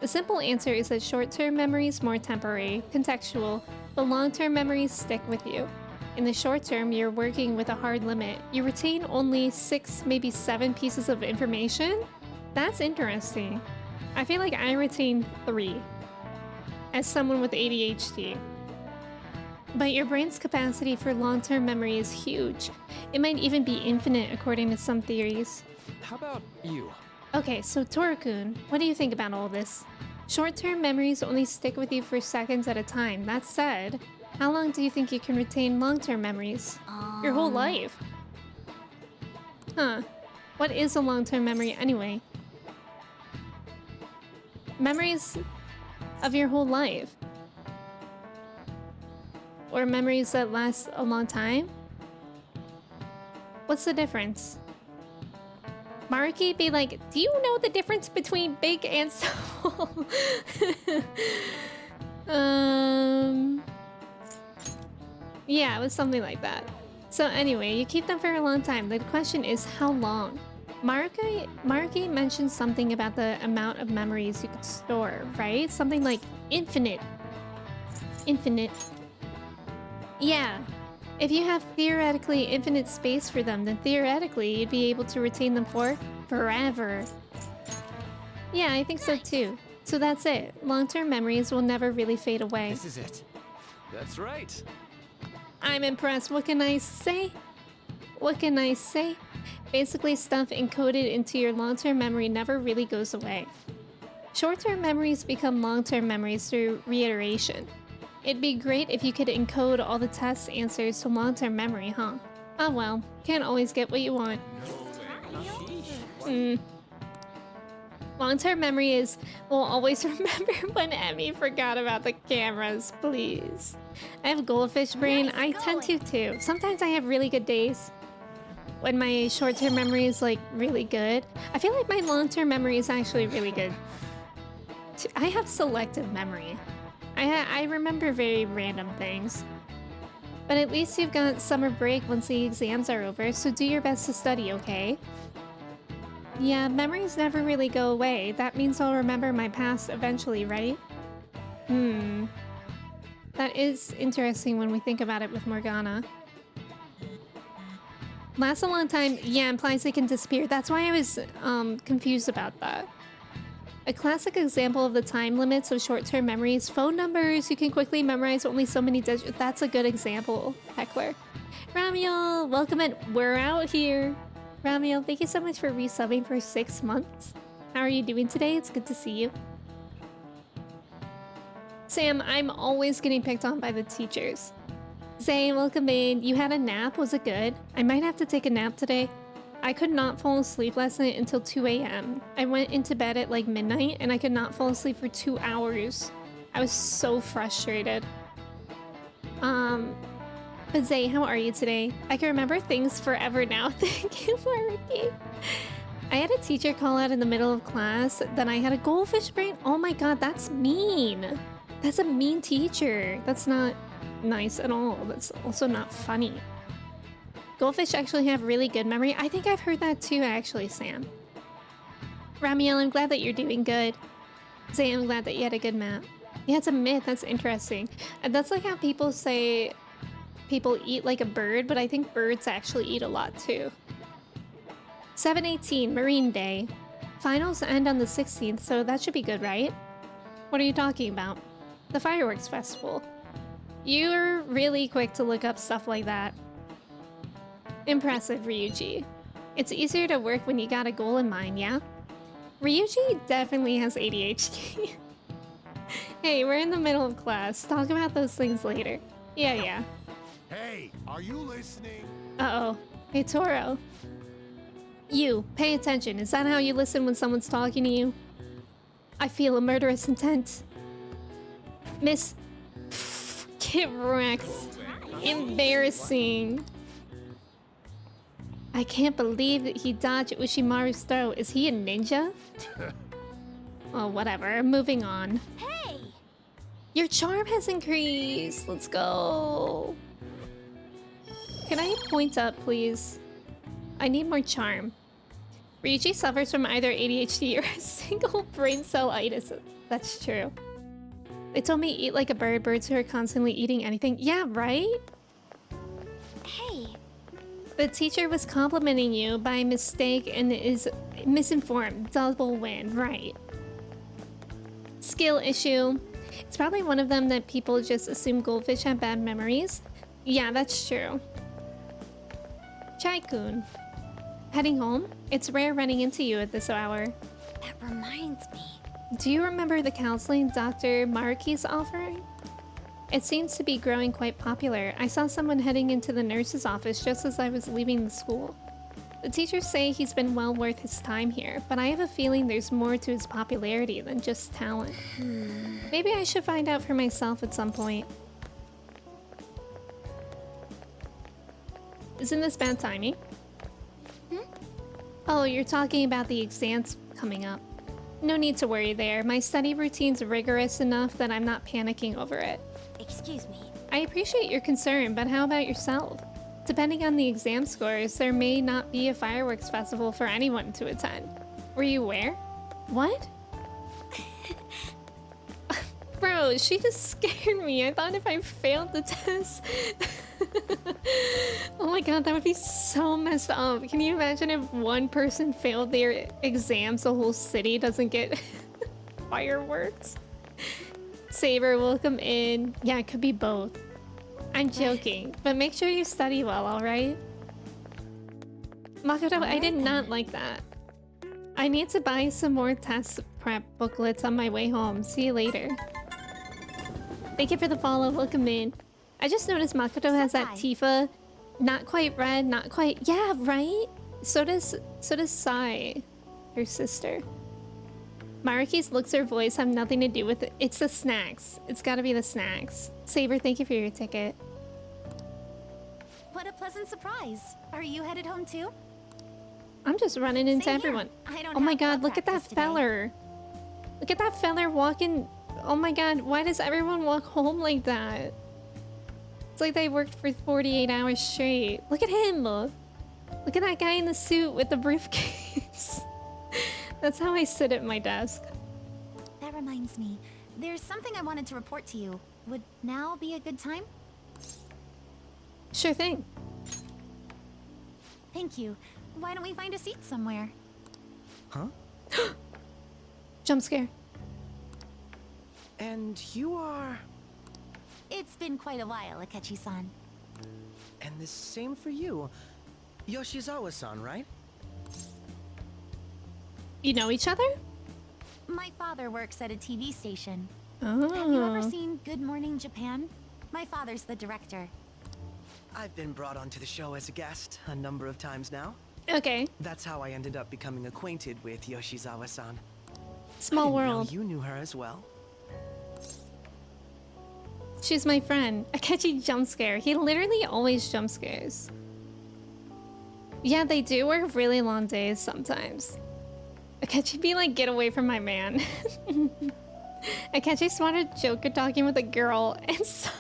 The simple answer is that short-term memory is more temporary, contextual, but long-term memories stick with you. In the short term, you're working with a hard limit. You retain only 6, maybe 7 pieces of information? That's interesting. I feel like I retain 3 as someone with ADHD. But your brain's capacity for long-term memory is huge. It might even be infinite according to some theories. How about you? Okay, so Torakun, what do you think about all this? Short-term memories only stick with you for seconds at a time. That said, how long do you think you can retain long-term memories? Your whole life. Huh. What is a long-term memory anyway? Memories of your whole life. Or memories that last a long time? What's the difference? Maruki be like, do you know the difference between big and small? Yeah, it was something like that. So anyway, you keep them for a long time. The question is how long? Maruki mentioned something about the amount of memories you could store, right? Something like infinite. Infinite. Yeah. If you have theoretically infinite space for them, then theoretically you'd be able to retain them for forever. Yeah, I think so too. So that's it. Long-term memories will never really fade away. This is it. That's right. I'm impressed. What can I say? What can I say? Basically, stuff encoded into your long-term memory never really goes away. Short-term memories become long-term memories through reiteration. It'd be great if you could encode all the test answers to long-term memory, huh? Oh well, can't always get what you want. Long-term memory is, we'll always remember when Emmy forgot about the cameras, please. I have goldfish brain. I tend to too. Sometimes I have really good days when my short-term memory is like really good. I feel like my long-term memory is actually really good. I have selective memory. I remember very random things. But at least you've got summer break once the exams are over, so do your best to study, okay? Yeah, memories never really go away. That means I'll remember my past eventually, right? That is interesting when we think about it with Morgana. Lasts a long time, yeah, implies they can disappear. That's why I was confused about that. A classic example of the time limits of short-term memories. Phone numbers, you can quickly memorize only so many digits. That's a good example, Heckler. Ramiel, welcome and we're out here. Ramiel, thank you so much for resubbing for 6 months. How are you doing today? It's good to see you. Sam, I'm always getting picked on by the teachers. Zay, welcome in. You had a nap? Was it good? I might have to take a nap today. I could not fall asleep last night until 2 a.m. I went into bed at like midnight and I could not fall asleep for 2 hours. I was so frustrated. But Zay, how are you today? I can remember things forever now. Thank you, Maruki. I had a teacher call out in the middle of class that I had a goldfish brain. Oh my god, that's mean. That's a mean teacher. That's not nice at all. That's also not funny. Goldfish actually have really good memory. I think I've heard that too, actually, Sam. Ramiel, I'm glad that you're doing good. Zay, I'm glad that you had a good map. Yeah, it's a myth. That's interesting. And that's like how people say people eat like a bird, but I think birds actually eat a lot too. 7/18, Marine Day. Finals end on the 16th, so that should be good, right? What are you talking about? The fireworks festival. You're really quick to look up stuff like that. Impressive, Ryuji. It's easier to work when you got a goal in mind, yeah? Ryuji definitely has ADHD. Hey, we're in the middle of class. Talk about those things later. Yeah. Hey, are you listening? Uh-oh. Hey, Toro. You, pay attention. Is that how you listen when someone's talking to you? I feel a murderous intent. Miss... Get wrecked. Embarrassing. I can't believe that he dodged Ushimaru's throw. Is he a ninja? Oh, whatever. Moving on. Hey! Your charm has increased. Let's go. Can I point up, please? I need more charm. Ryuji suffers from either ADHD or a single brain cell itis. That's true. They told me eat like a bird. Birds who are constantly eating anything. Yeah, right? Hey. The teacher was complimenting you by mistake and is misinformed. Double win, right? Skill issue. It's probably one of them that people just assume goldfish have bad memories. Yeah, that's true. Chai-kun. Heading home? It's rare running into you at this hour. That reminds me. Do you remember the counseling Dr. Maruki's offering? It seems to be growing quite popular. I saw someone heading into the nurse's office just as I was leaving the school. The teachers say he's been well worth his time here, but I have a feeling there's more to his popularity than just talent. Maybe I should find out for myself at some point. Isn't this bad timing? Oh, you're talking about the exams coming up. No need to worry there. My study routine's rigorous enough that I'm not panicking over it. Excuse me. I appreciate your concern, but how about yourself? Depending on the exam scores, there may not be a fireworks festival for anyone to attend. Were you aware? What? Bro, she just scared me. I thought if I failed the test... Oh my god, that would be so messed up. Can you imagine if one person failed their exams, the whole city doesn't get fireworks? Saber, welcome in. Yeah, it could be both. I'm joking, but make sure you study well, alright? Makoto, I did not like that. I need to buy some more test prep booklets on my way home. See you later. Thank you for the follow. Welcome in. I just noticed Makoto has that Tifa. Not quite red, not quite... Yeah, right? So does Sai, her sister. Maruki's looks or voice have nothing to do with it. It's the snacks. It's gotta be the snacks. Saber, thank you for your ticket. What a pleasant surprise. Are you headed home too? I'm just running into everyone. Oh my god, look at that feller. Look at that feller walking. Oh my god, why does everyone walk home like that? It's like they worked for 48 hours straight. Look at him. Look at that guy in the suit with the briefcase. That's how I sit at my desk. That reminds me. There's something I wanted to report to you. Would now be a good time? Sure thing. Thank you. Why don't we find a seat somewhere? Huh? Jump scare. And you are... It's been quite a while, Akechi-san. And the same for you. Yoshizawa-san, right? You know each other? My father works at a TV station. Oh. Have you ever seen Good Morning Japan? My father's the director. I've been brought onto the show as a guest a number of times now. Okay. That's how I ended up becoming acquainted with Yoshizawa-san. Small world. You knew her as well. She's my friend. Akechi jump scare. He literally always jump scares. Yeah, they do work really long days sometimes. Akechi be like, get away from my man. Akechi spotted Joker talking with a girl and saw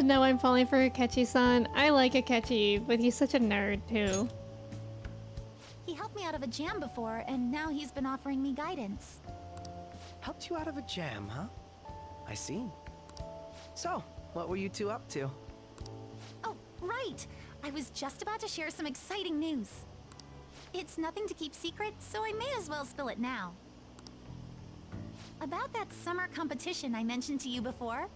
no, I'm falling for Akechi-san. I like Akechi, but he's such a nerd too. He helped me out of a jam before, and now he's been offering me guidance. Helped you out of a jam, huh? I see. So, what were you two up to? Oh, right! I was just about to share some exciting news. It's nothing to keep secret, so I may as well spill it now. About that summer competition I mentioned to you before,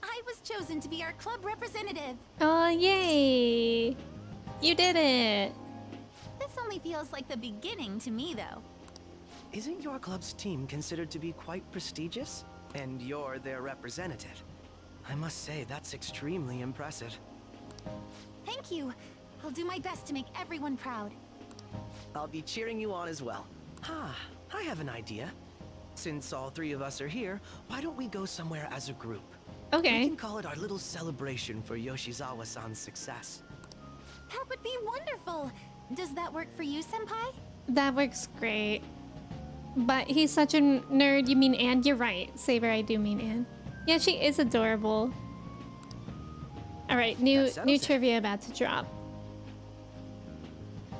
I was chosen to be our club representative. Oh, yay! You did it! This only feels like the beginning to me, though. Isn't your club's team considered to be quite prestigious? And you're their representative. I must say, that's extremely impressive. Thank you. I'll do my best to make everyone proud. I'll be cheering you on as well. I have an idea. Since all three of us are here, why don't we go somewhere as a group? Okay. We can call it our little celebration for Yoshizawa-san's success. That would be wonderful! Does that work for you, Senpai? That works great. But he's such a nerd. You mean Anne? You're right. Saber, I do mean Anne. Yeah, she is adorable. Alright, new trivia about to drop.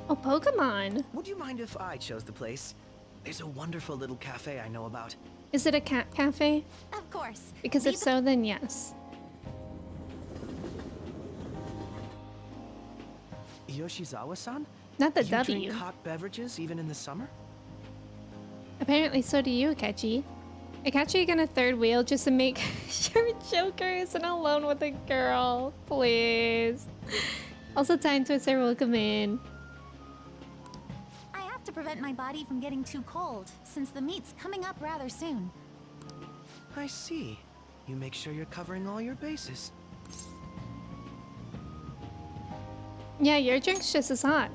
Oh, Pokemon. Would you mind if I chose the place? There's a wonderful little cafe I know about. Is it a cat cafe? Of course. Because if so, then yes. Yoshizawa-san? Not the You W. drink hot beverages even in the summer? Apparently so do you, Akechi. Akechi gonna third wheel just to make sure Joker isn't alone with a girl. Please. Also, Time Twister will come in. I have to prevent my body from getting too cold, since the meet's coming up rather soon. I see. You make sure you're covering all your bases. Yeah, your drink's just as hot.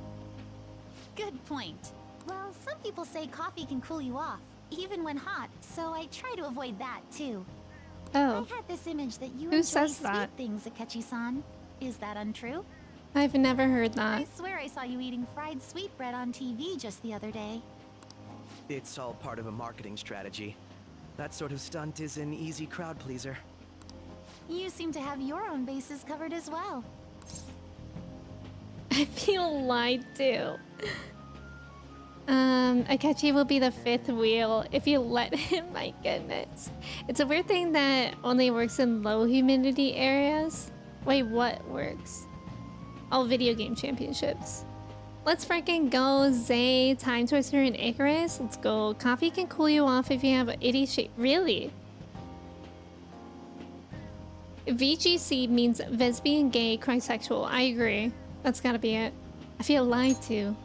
Good point. Well, some people say coffee can cool you off, even when hot, so I try to avoid that too. Oh. I had this image that you Who enjoy says sweet that? things, Akechi-san. Is that untrue? I've never heard that. I swear I saw you eating fried sweetbread on TV just the other day. It's all part of a marketing strategy. That sort of stunt is an easy crowd pleaser. You seem to have your own bases covered as well. I feel lied to. Akechi will be the fifth wheel if you let him. My goodness. It's a weird thing that only works in low humidity areas. Wait, what works? All video game championships. Let's freaking go, Zay, Time Twister, and Icarus. Let's go. Coffee can cool you off if you have an itty shape. Really? VGC means lesbian, gay, crisexual. I agree. That's gotta be it. I feel lied to.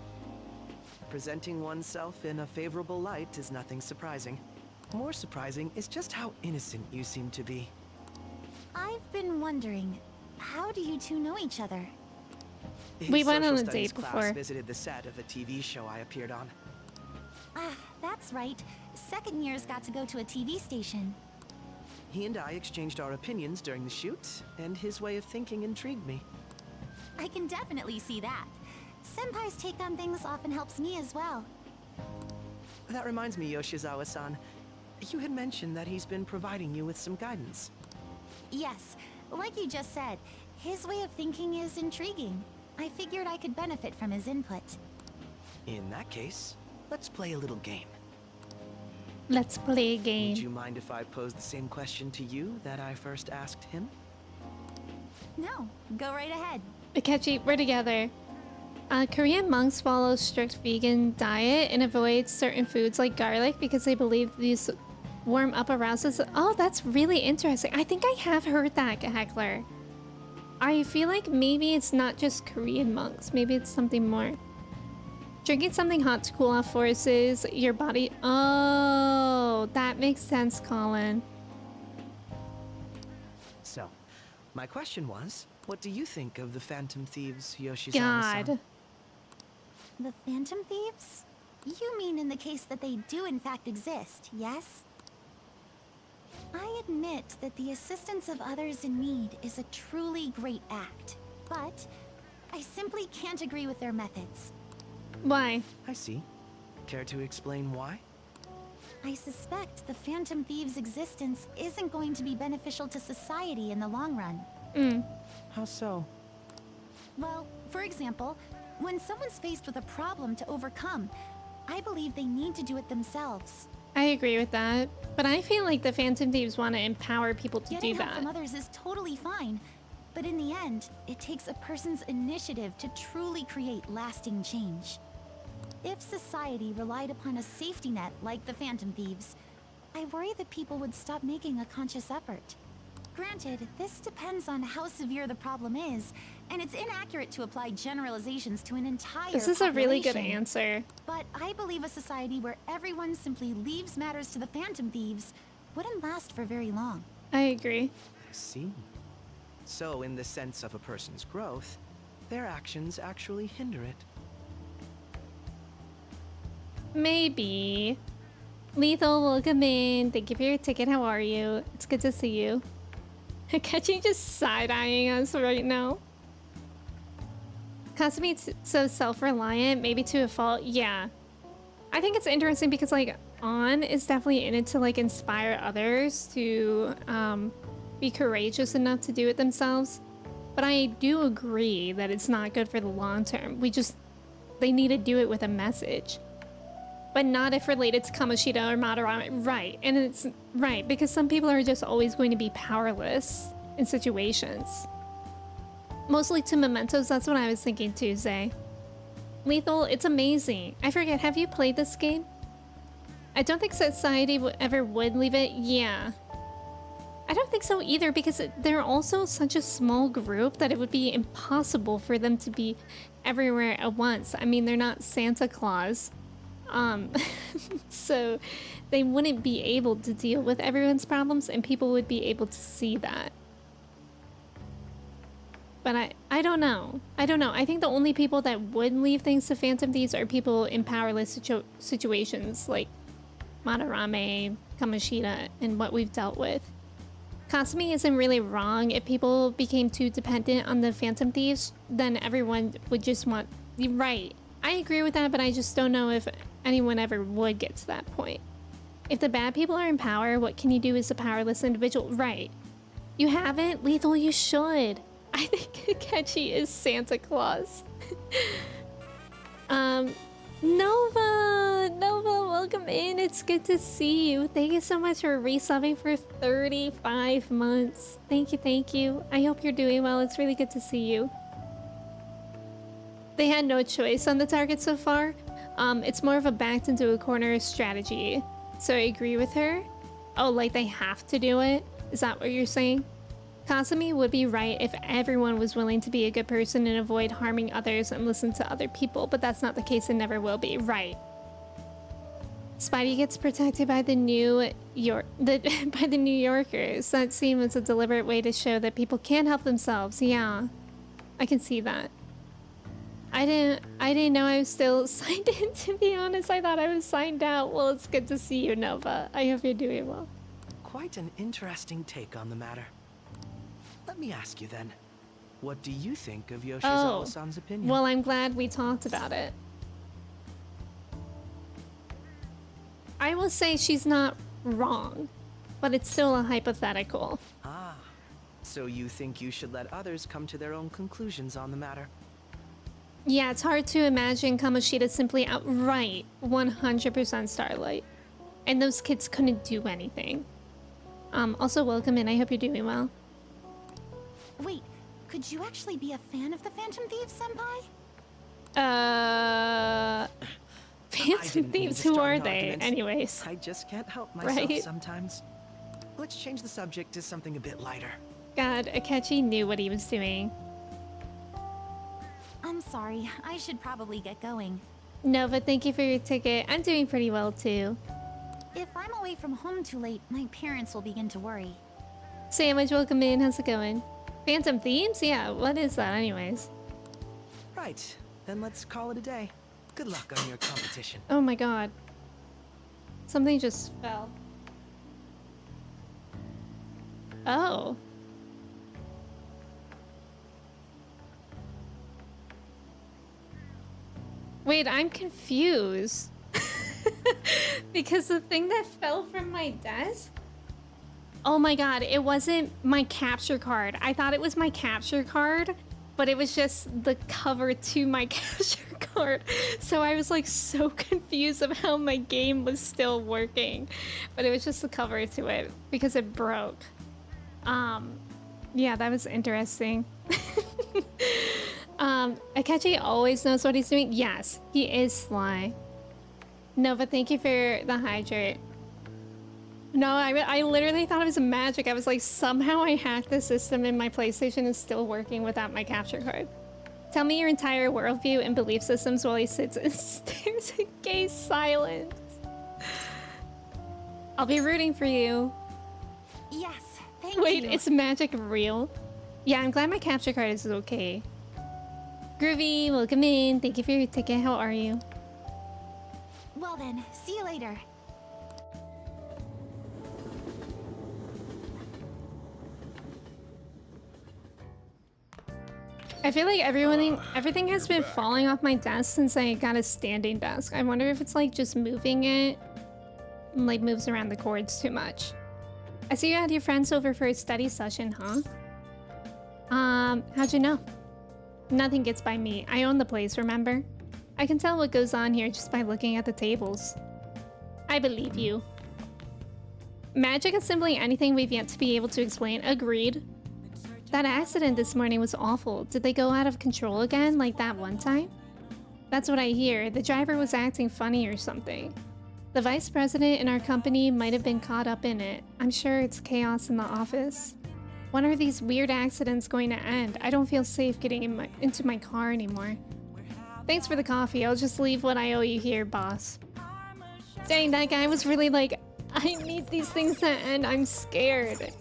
Presenting oneself in a favorable light is nothing surprising. More surprising is just how innocent you seem to be. I've been wondering, how do you two know each other? We went on a Social date studies class before. visited the set of a TV show I appeared on. Ah, that's right. Second years got to go to a TV station. He and I exchanged our opinions during the shoot, and his way of thinking intrigued me. I can definitely see that. Senpai's take on things often helps me as well. That reminds me, Yoshizawa-san. You had mentioned that he's been providing you with some guidance. Yes, like you just said, his way of thinking is intriguing. I figured I could benefit from his input. In that case, let's play a little game. Let's play a game. Would you mind if I pose the same question to you that I first asked him? No, go right ahead. Akechi, we're together. Korean monks follow strict vegan diet and avoid certain foods like garlic because they believe these warm up arouses. Oh, that's really interesting. I think I have heard that, Heckler. I feel like maybe it's not just Korean monks. Maybe it's something more. Drinking something hot to cool off forces your body. Oh, that makes sense, Colin. So, my question was, what do you think of the Phantom Thieves, Yoshizawa-san? God. The Phantom Thieves? You mean in the case that they do in fact exist, yes? I admit that the assistance of others in need is a truly great act, but I simply can't agree with their methods. Why? I see. Care to explain why? I suspect the Phantom Thieves' existence isn't going to be beneficial to society in the long run. How so? Well, for example, when someone's faced with a problem to overcome, I believe they need to do it themselves. I agree with that, but I feel like the Phantom Thieves want to empower people to Getting do help that. from others is totally fine, but in the end, it takes a person's initiative to truly create lasting change. If society relied upon a safety net like the Phantom Thieves, I worry that people would stop making a conscious effort. Granted, this depends on how severe the problem is, and it's inaccurate to apply generalizations to an entire This is a really good population. answer. But I believe a society where everyone simply leaves matters to the Phantom Thieves wouldn't last for very long. I agree. I see. So, in the sense of a person's growth, their actions actually hinder it. Maybe. Lethal, welcome in. Thank you for your ticket. How are you? It's good to see you. Catching just side-eyeing us right now. Kasumi so self-reliant, maybe to a fault. Yeah. I think it's interesting because, like, on is definitely in it to like inspire others to be courageous enough to do it themselves. But I do agree that it's not good for the long term. They need to do it with a message. But not if related to Kamoshida or Madarame. Right, and it's right, because some people are just always going to be powerless in situations. Mostly to mementos, that's what I was thinking too, Zay. Lethal, it's amazing. I forget, have you played this game? I don't think society ever would leave it. Yeah. I don't think so either, because they're also such a small group that it would be impossible for them to be everywhere at once. I mean, they're not Santa Claus. So they wouldn't be able to deal with everyone's problems, and people would be able to see that. But I don't know. I don't know. I think the only people that would leave things to Phantom Thieves are people in powerless situations like Madarame, Kamoshida, and what we've dealt with. Kasumi isn't really wrong. If people became too dependent on the Phantom Thieves, then everyone would just want... Right. I agree with that, but I just don't know if anyone ever would get to that point. If the bad people are in power, what can you do as a powerless individual? Right. You haven't? Lethal, you should. I think Akechi is Santa Claus. Nova, welcome in. It's good to see you. Thank you so much for resubbing for 35 months. Thank you. I hope you're doing well. It's really good to see you. They had no choice on the target so far. It's more of a backed into a corner strategy. So I agree with her. Oh, like they have to do it? Is that what you're saying? Kasumi would be right if everyone was willing to be a good person and avoid harming others and listen to other people, but that's not the case and never will be. Right. Spidey gets protected by the New Yorkers. That seems a deliberate way to show that people can help themselves. Yeah, I can see that. I didn't know I was still signed in, to be honest. I thought I was signed out. Well, it's good to see you, Nova. I hope you're doing well. Quite an interesting take on the matter. Let me ask you then, what do you think of Yoshizawa-san's opinion? Well, I'm glad we talked about it. I will say she's not wrong, but it's still a hypothetical. Ah, so you think you should let others come to their own conclusions on the matter? Yeah, it's hard to imagine Kamoshida simply outright 100% Starlight. And those kids couldn't do anything. Also, welcome in. I hope you're doing well. Wait, could you actually be a fan of the Phantom Thieves, Senpai? Phantom Thieves, who are they? Anyways. I just can't help myself sometimes. Let's change the subject to something a bit lighter. God, Akechi knew what he was doing. I'm sorry, I should probably get going. Nova, thank you for your ticket. I'm doing pretty well too. If I'm away from home too late, my parents will begin to worry. Sandwich, welcome in. How's it going? Phantom Themes? Yeah, what is that anyways? Right, then let's call it a day. Good luck on your competition. Oh my god. Something just fell. Oh. Wait, I'm confused. Because the thing that fell from my desk? Oh my god, it wasn't my capture card. I thought it was my capture card, but it was just the cover to my capture card. So I was like so confused of how my game was still working. But it was just the cover to it because it broke. Yeah, that was interesting. Akechi always knows what he's doing. Yes, he is sly. Nova, thank you for the hydrate. No, I literally thought it was magic. I was like, somehow I hacked the system and my PlayStation is still working without my capture card. Tell me your entire worldview and belief systems while he sits and stares in gay silence. I'll be rooting for you. Yes, thank you. Wait, is magic real? Yeah, I'm glad my capture card is okay. Groovy, welcome in. Thank you for your ticket. How are you? Well then, see you later. I feel like everything has been falling off my desk since I got a standing desk. I wonder if it's like just moving it like moves around the chords too much. I see you had your friends over for a study session, huh? How'd you know? Nothing gets by me. I own the place, remember? I can tell what goes on here just by looking at the tables. I believe you. Magic is simply anything we've yet to be able to explain. Agreed. That accident this morning was awful. Did they go out of control again, like that one time? That's what I hear. The driver was acting funny or something. The vice president in our company might have been caught up in it. I'm sure it's chaos in the office. When are these weird accidents going to end? I don't feel safe getting into my car anymore. Thanks for the coffee. I'll just leave what I owe you here, boss. Dang, that guy was really like, I need these things to end. I'm scared.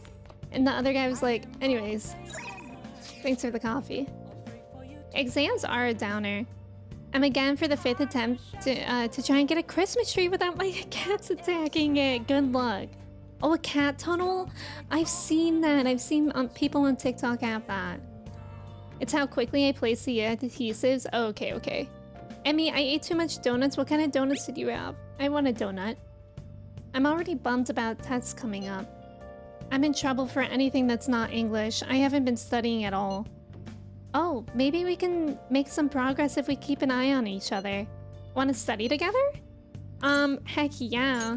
And the other guy was like, anyways, thanks for the coffee. Exams are a downer. I'm again for the 5th attempt to try and get a Christmas tree without my cats attacking it. Good luck. Oh, a cat tunnel? I've seen that. I've seen people on TikTok have that. It's how quickly I place the adhesives. Oh, okay, okay. Emmy, I ate too much donuts. What kind of donuts did you have? I want a donut. I'm already bummed about tests coming up. I'm in trouble for anything that's not English. I haven't been studying at all. Oh, maybe we can make some progress if we keep an eye on each other. Want to study together? Heck yeah.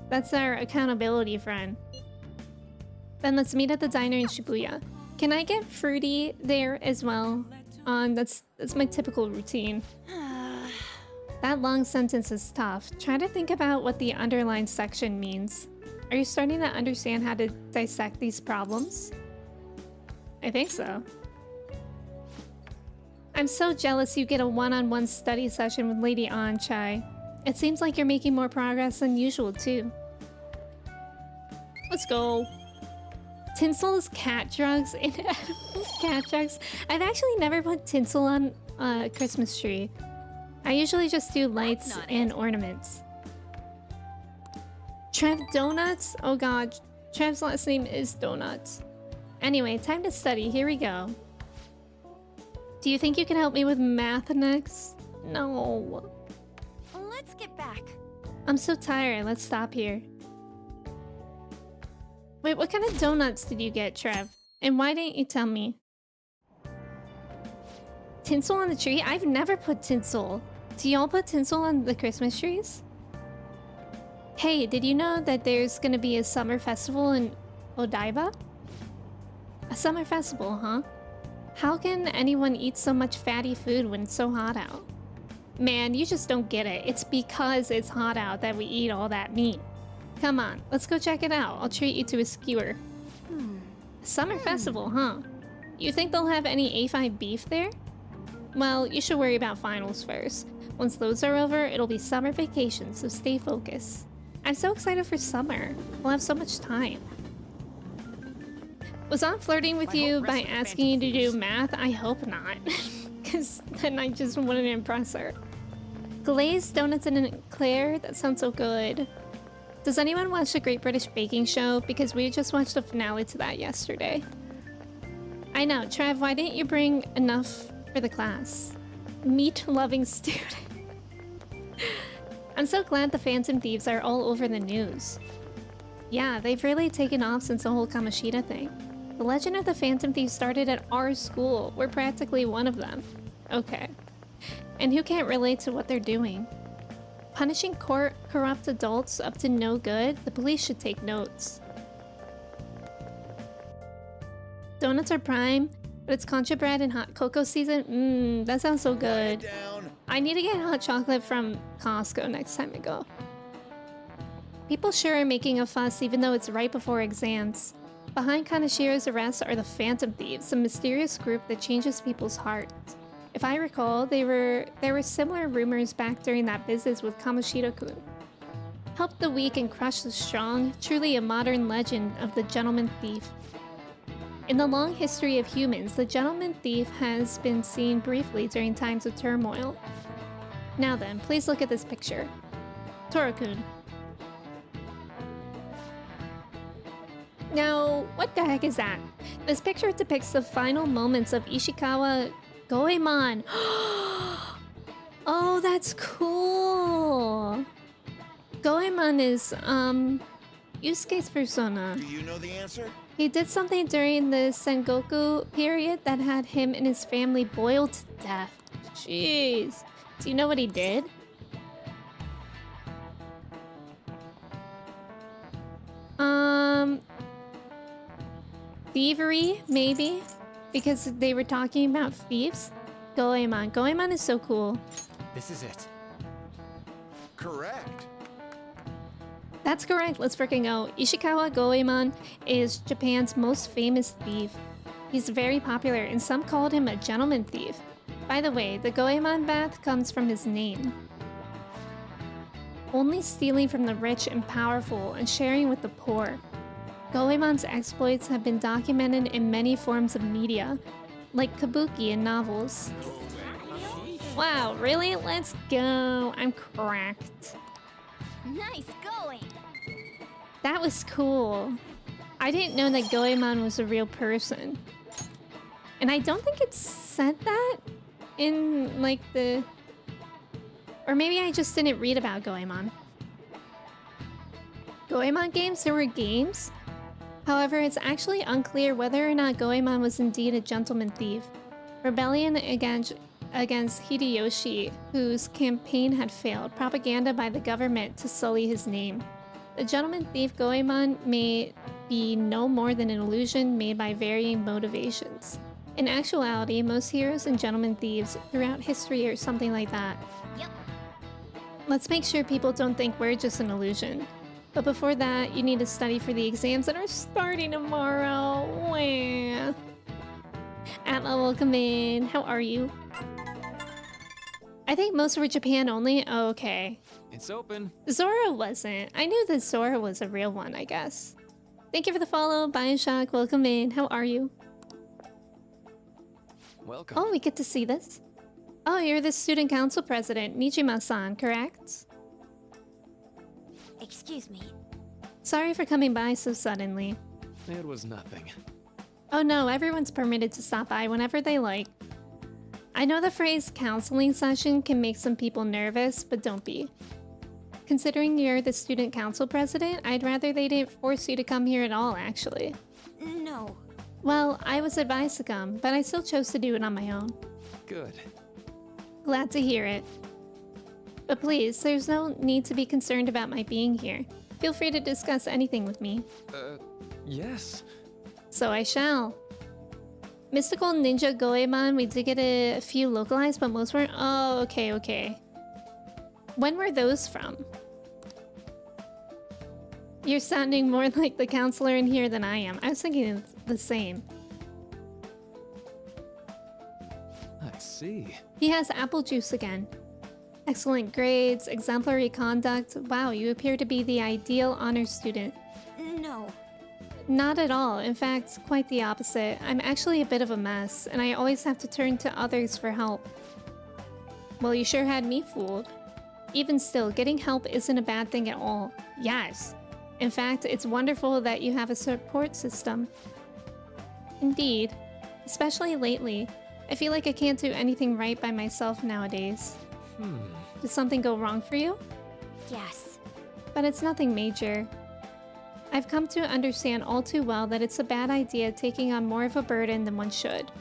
That's our accountability friend. Then let's meet at the diner in Shibuya. Can I get fruity there as well? That's my typical routine. That long sentence is tough. Try to think about what the underlined section means. Are you starting to understand how to dissect these problems? I think so. I'm so jealous you get a one-on-one study session with Lady Anchai. It seems like you're making more progress than usual too. Let's go. Tinsel is cat drugs. Cat drugs. I've actually never put tinsel on a Christmas tree. I usually just do lights and ornaments. Trev Donuts? Oh god, Trev's last name is Donuts. Anyway, time to study. Here we go. Do you think you can help me with math next? No. Let's get back. I'm so tired. Let's stop here. Wait, what kind of donuts did you get, Trev? And why didn't you tell me? Tinsel on the tree? I've never put tinsel. Do y'all put tinsel on the Christmas trees? Hey, did you know that there's gonna be a summer festival in Odaiba? A summer festival, huh? How can anyone eat so much fatty food when it's so hot out? Man, you just don't get it. It's because it's hot out that we eat all that meat. Come on, let's go check it out. I'll treat you to a skewer. Summer festival, huh? You think they'll have any A5 beef there? Well, you should worry about finals first. Once those are over, it'll be summer vacation, so stay focused. I'm so excited for summer. We'll have so much time. Was I flirting with you by asking you to do math? I hope not. Because then I just wouldn't impress her. Glazed donuts and an eclair? That sounds so good. Does anyone watch the Great British Baking Show? Because we just watched the finale to that yesterday. I know. Trev, why didn't you bring enough for the class? Meat-loving student. I'm so glad the Phantom Thieves are all over the news. Yeah, they've really taken off since the whole Kamoshida thing. The legend of the Phantom Thieves started at our school. We're practically one of them. Okay. And who can't relate to what they're doing? Punishing corrupt adults up to no good? The police should take notes. Donuts are prime, but it's concha bread and hot cocoa season. Mmm, that sounds so good. I need to get hot chocolate from Costco next time I go. People sure are making a fuss even though it's right before exams. Behind Kanashiro's arrest are the Phantom Thieves, a mysterious group that changes people's hearts. If I recall, there were similar rumors back during that business with Kamoshida-kun. Help the weak and crush the strong, truly a modern legend of the gentleman thief. In the long history of humans, the gentleman thief has been seen briefly during times of turmoil. Now then, please look at this picture. Toru-kun. Now, what the heck is that? This picture depicts the final moments of Ishikawa Goemon. Oh, that's cool. Goemon is, Yusuke's persona. Do you know the answer? He did something during the Sengoku period that had him and his family boiled to death. Jeez. Do you know what he did? Thievery, maybe? Because they were talking about thieves? Goemon. Goemon is so cool. This is it. Correct. That's correct, let's freaking go. Ishikawa Goemon is Japan's most famous thief. He's very popular and some called him a gentleman thief. By the way, the Goemon bath comes from his name. Only stealing from the rich and powerful and sharing with the poor. Goemon's exploits have been documented in many forms of media, like kabuki and novels. Wow, really? Let's go. I'm cracked. Nice going. That was cool. I didn't know that Goemon was a real person. And I don't think it said that in, like, the... Or maybe I just didn't read about Goemon. Goemon games? There were games? However, it's actually unclear whether or not Goemon was indeed a gentleman thief. Rebellion against Hideyoshi, whose campaign had failed, propaganda by the government to sully his name. The gentleman thief Goemon may be no more than an illusion made by varying motivations. In actuality, most heroes and gentleman thieves throughout history are something like that. Yep. Let's make sure people don't think we're just an illusion. But before that, you need to study for the exams that are starting tomorrow. Wah. Atla, welcome in. How are you? I think most were Japan only. Oh, okay. It's open. Zora wasn't. I knew that Zora was a real one, I guess. Thank you for the follow, Bioshock. Welcome in. How are you? Welcome. Oh, we get to see this. Oh, you're the student council president, Nijima-san, correct? Excuse me. Sorry for coming by so suddenly. It was nothing. Oh no, everyone's permitted to stop by whenever they like. I know the phrase counseling session can make some people nervous, but don't be. Considering you're the student council president, I'd rather they didn't force you to come here at all, actually. No. Well, I was advised to come, but I still chose to do it on my own. Good. Glad to hear it. But please, there's no need to be concerned about my being here. Feel free to discuss anything with me. Yes. So I shall. Mystical Ninja Goemon, we did get a few localized, but most weren't. Oh, okay. When were those from? You're sounding more like the counselor in here than I am. I was thinking it's the same. I see. He has apple juice again. Excellent grades, exemplary conduct. Wow, you appear to be the ideal honor student. No. Not at all. In fact, quite the opposite. I'm actually a bit of a mess, and I always have to turn to others for help. Well, you sure had me fooled. Even still, getting help isn't a bad thing at all. Yes. In fact, it's wonderful that you have a support system. Indeed. Especially lately. I feel like I can't do anything right by myself nowadays. Did something go wrong for you? Yes. But it's nothing major. I've come to understand all too well that it's a bad idea taking on more of a burden than one should.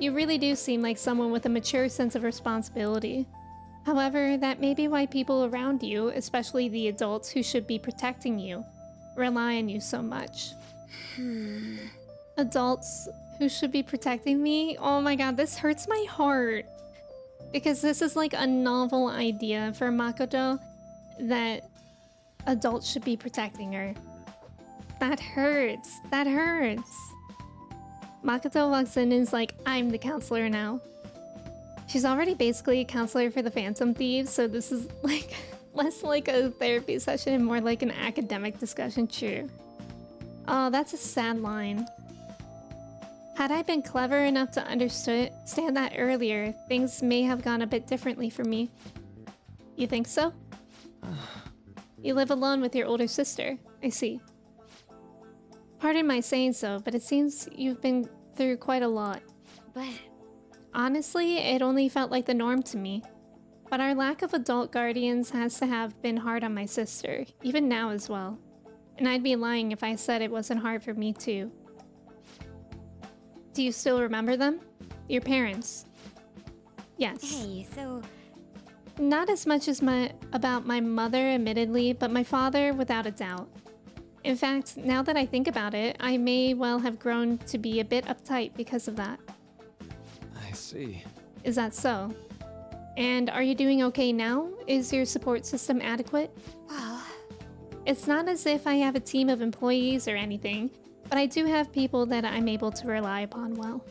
You really do seem like someone with a mature sense of responsibility. However, that may be why people around you, especially the adults who should be protecting you, rely on you so much. Adults who should be protecting me? Oh my god, this hurts my heart. Because this is like a novel idea for Makoto that adults should be protecting her. That hurts. That hurts. Makoto walks in and is like, I'm the counselor now. She's already basically a counselor for the Phantom Thieves, so this is like less like a therapy session and more like an academic discussion. True. Oh, that's a sad line. Had I been clever enough to understand that earlier, things may have gone a bit differently for me. You think so? You live alone with your older sister, I see. Pardon my saying so, but it seems you've been through quite a lot. But... Honestly, it only felt like the norm to me. But our lack of adult guardians has to have been hard on my sister, even now as well. And I'd be lying if I said it wasn't hard for me too. Do you still remember them? Your parents? Yes. Hey, so... Not as much as about my mother, admittedly, but my father, without a doubt. In fact, now that I think about it, I may well have grown to be a bit uptight because of that. I see. Is that so? And are you doing okay now? Is your support system adequate? It's not as if I have a team of employees or anything, but I do have people that I'm able to rely upon well.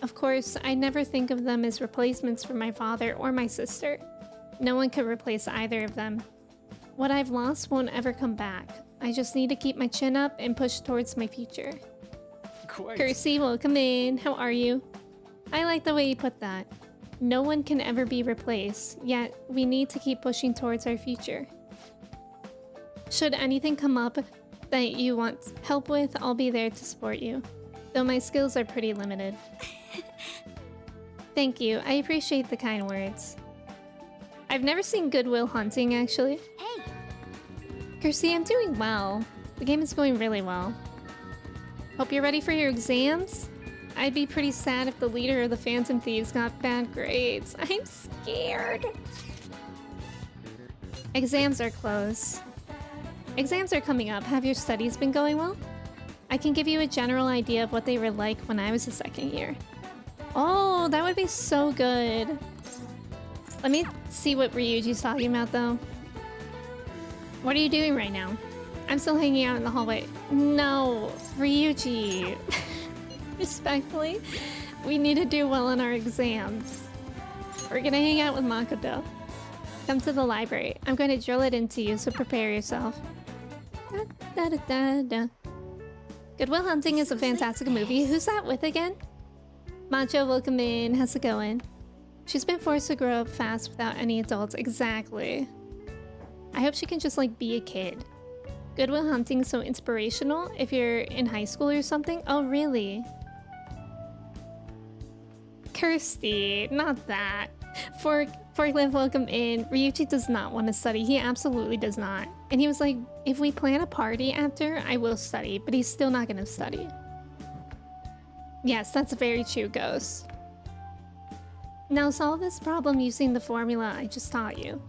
Of course, I never think of them as replacements for my father or my sister. No one could replace either of them. What I've lost won't ever come back. I just need to keep my chin up and push towards my future. Quite. Kersey, welcome in. How are you? I like the way you put that. No one can ever be replaced, yet we need to keep pushing towards our future. Should anything come up that you want help with, I'll be there to support you. Though my skills are pretty limited. Thank you. I appreciate the kind words. I've never seen Good Will Hunting, actually. Hey! Kersey, I'm doing well. The game is going really well. Hope you're ready for your exams? I'd be pretty sad if the leader of the Phantom Thieves got bad grades. I'm scared. Exams are close. Exams are coming up. Have your studies been going well? I can give you a general idea of what they were like when I was a second year. Oh, that would be so good. Let me see what Ryuji's talking about, though. What are you doing right now? I'm still hanging out in the hallway. No, Ryuji. Respectfully, we need to do well on our exams. We're gonna hang out with Makoto. Come to the library. I'm going to drill it into you, so prepare yourself. Da, da, da, da, da. Good Will Hunting is a fantastic movie. Who's that with again? Macho, welcome in. How's it going? She's been forced to grow up fast without any adults. Exactly. I hope she can just, like, be a kid. Good Will Hunting is so inspirational if you're in high school or something. Oh, really? Kirsty, not that. Forklift, welcome in. Ryuji does not want to study. He absolutely does not. And he was like, if we plan a party after, I will study. But he's still not going to study. Yes, that's very true, Ghost. Now solve this problem using the formula I just taught you.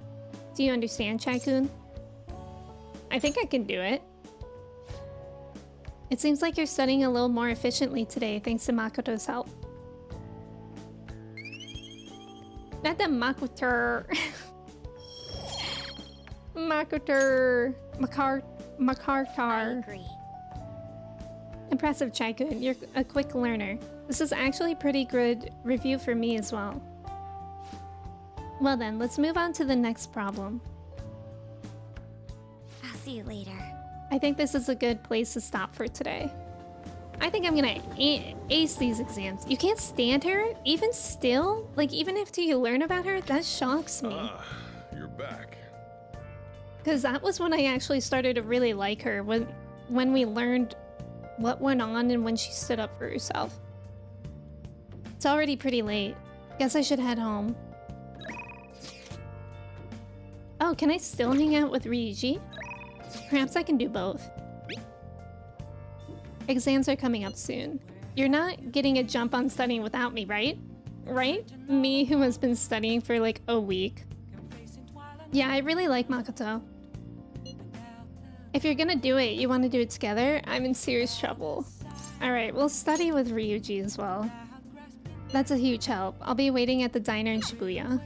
Do you understand, Chai-kun? I think I can do it. It seems like you're studying a little more efficiently today thanks to Makoto's help. Not the Makoto. Makoto. Makartar. I agree. Impressive, Chai-kun. You're a quick learner. This is actually pretty good review for me as well. Well then, let's move on to the next problem. I'll see you later. I think this is a good place to stop for today. I think I'm gonna ace these exams. You can't stand her? Even still? Like, even after you learn about her? That shocks me. You're back. Because that was when I actually started to really like her, when we learned what went on and when she stood up for herself. It's already pretty late. Guess I should head home. Oh, can I still hang out with Ryuji? Perhaps I can do both. Exams are coming up soon. You're not getting a jump on studying without me, right? Right? Me, who has been studying for like a week. Yeah, I really like Makoto. If you're gonna do it, you want to do it together? I'm in serious trouble. Alright, we'll study with Ryuji as well. That's a huge help. I'll be waiting at the diner in Shibuya.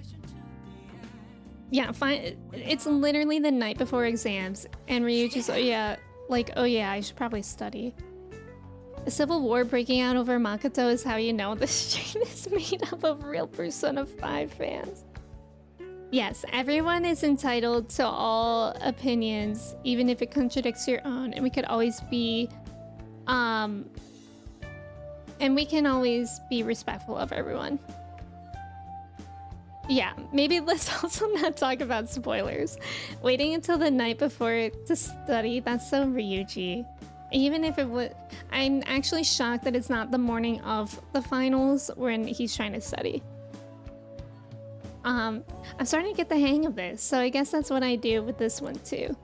Yeah, fine. It's literally the night before exams, and Ryuji's, oh yeah, I should probably study. A civil war breaking out over Makoto is how you know the stream is made up of real Persona 5 fans. Yes, everyone is entitled to all opinions, even if it contradicts your own, and we could always be, and we can always be respectful of everyone. Yeah, maybe let's also not talk about spoilers. Waiting until the night before to study, that's so Ryuji. Even if it would, I'm actually shocked that it's not the morning of the finals when he's trying to study. I'm starting to get the hang of this, so I guess that's what I do with this one too.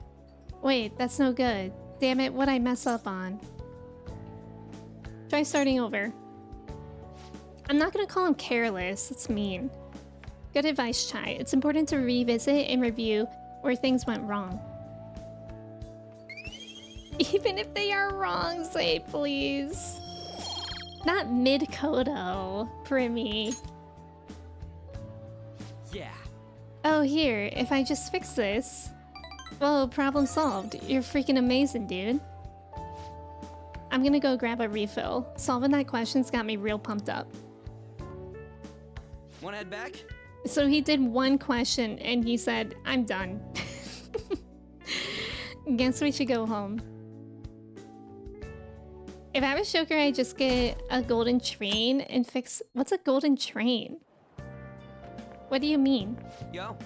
Wait, that's no good. Damn it, what'd I mess up on? Try starting over. I'm not gonna call him careless, it's mean. Good advice, Chai. It's important to revisit and review where things went wrong. Even if they are wrong, say it, please. Not mid-codo, Primy. Yeah. Oh, here, if I just fix this... Whoa, problem solved. You're freaking amazing, dude. I'm gonna go grab a refill. Solving that question's got me real pumped up. Wanna head back? So he did one question and he said, I'm done. Guess we should go home. If I was Joker, I'd just get a golden train and fix... What's a golden train? What do you mean? Yo.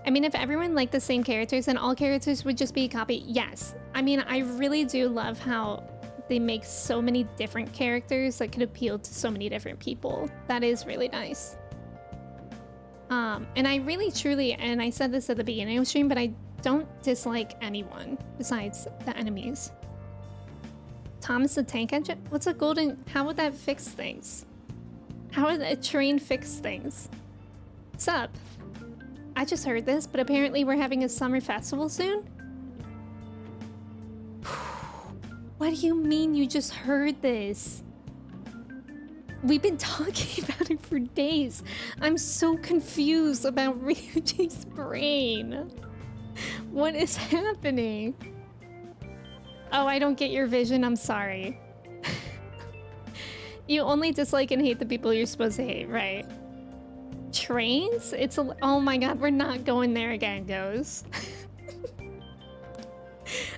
I mean, if everyone liked the same characters and all characters would just be a copy, yes. I mean, I really do love how they make so many different characters that could appeal to so many different people. That is really nice. And I really, truly, and I said this at the beginning of the stream, but I don't dislike anyone besides the enemies. Thomas the Tank Engine? What's a golden... How would that fix things? How would a train fix things? Sup? I just heard this, but apparently we're having a summer festival soon? What do you mean you just heard this? We've been talking about it for days. I'm so confused about Ryuji's brain. What is happening? Oh, I don't get your vision. I'm sorry. You only dislike and hate the people you're supposed to hate, right? Trains? It's a... Oh my god, we're not going there again, Goes.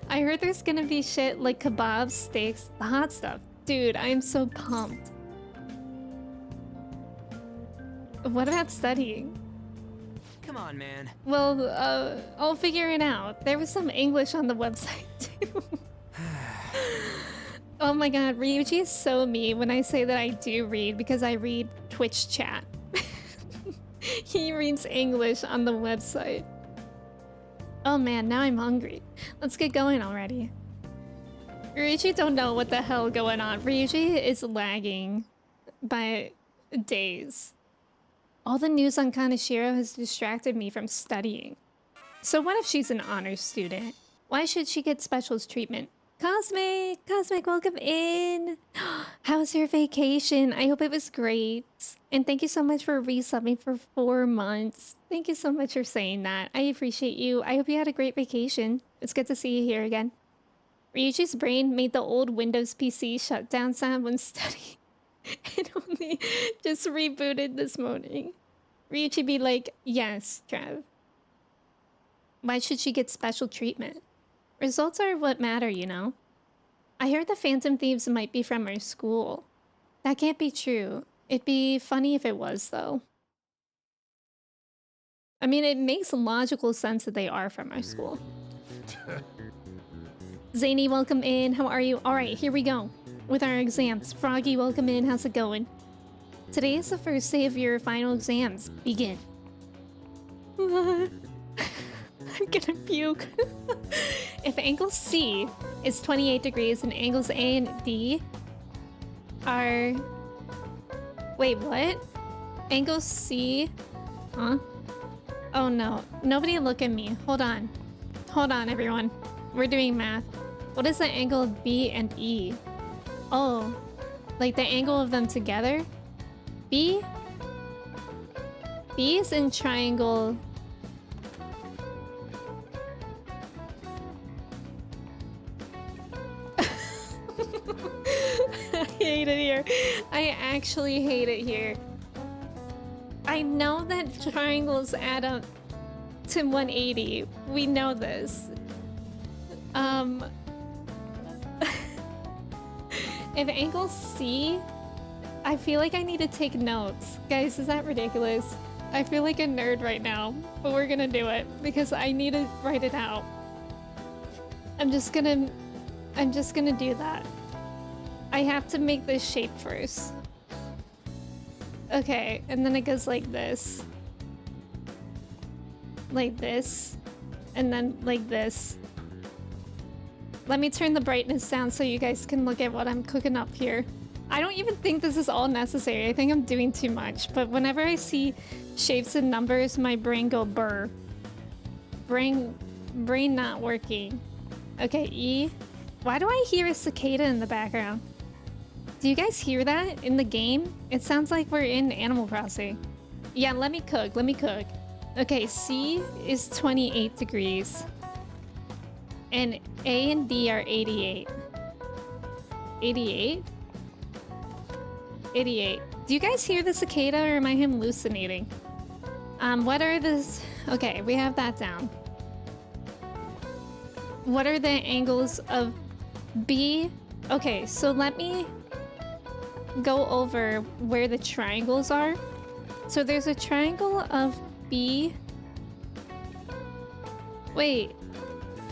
I heard there's gonna be shit like kebabs, steaks, the hot stuff. Dude, I am so pumped. What about studying? Come on, man. Well, I'll figure it out. There was some English on the website, too. Oh my god, Ryuji is so me when I say that I do read because I read Twitch chat. He reads English on the website. Oh man, now I'm hungry. Let's get going already. Ryuji don't know what the hell going on. Ryuji is lagging by days. All the news on Kaneshiro has distracted me from studying. So what if she's an honors student? Why should she get special treatment? Cosmic! Cosmic, welcome in! How was your vacation? I hope it was great. And thank you so much for resubbing for 4 months. Thank you so much for saying that. I appreciate you. I hope you had a great vacation. It's good to see you here again. Ryuji's brain made the old Windows PC shutdown sound when studying. It only just rebooted this morning. Ryuji be like, yes, Trev. Why should she get special treatment? Results are what matter, you know? I heard the Phantom Thieves might be from our school. That can't be true. It'd be funny if it was, though. I mean, it makes logical sense that they are from our school. Zany, welcome in. How are you? Alright, here we go. With our exams. Froggy, welcome in. How's it going? Today is the first day of your final exams. Begin. I'm gonna puke. If angle C is 28 degrees and angles A and D are... Wait, what? Angle C... Huh? Oh no. Nobody look at me. Hold on. Hold on, everyone. We're doing math. What is the angle of B and E? Oh. Like the angle of them together? B? B is in triangle... I hate it here. I actually hate it here. I know that triangles add up to 180. We know this. If angle C, I feel like I need to take notes. Guys, is that ridiculous? I feel like a nerd right now, but we're gonna do it because I need to write it out. I'm just gonna do that. I have to make this shape first. Okay, and then it goes like this. like this, and then like this. Let me turn the brightness down so you guys can look at what I'm cooking up here. I don't even think this is all necessary. I think I'm doing too much, but whenever I see shapes and numbers, my brain go burr. Brain not working. Okay, E. Why do I hear a cicada in the background? Do you guys hear that in the game? It sounds like we're in Animal Crossing. Yeah, let me cook. Okay, C is 28 degrees. And A and D are 88. 88? 88. Do you guys hear the cicada or am I hallucinating? What are this? Okay, we have that down. What are the angles of B? Okay, so let me go over where the triangles are. So there's a triangle of B. Wait.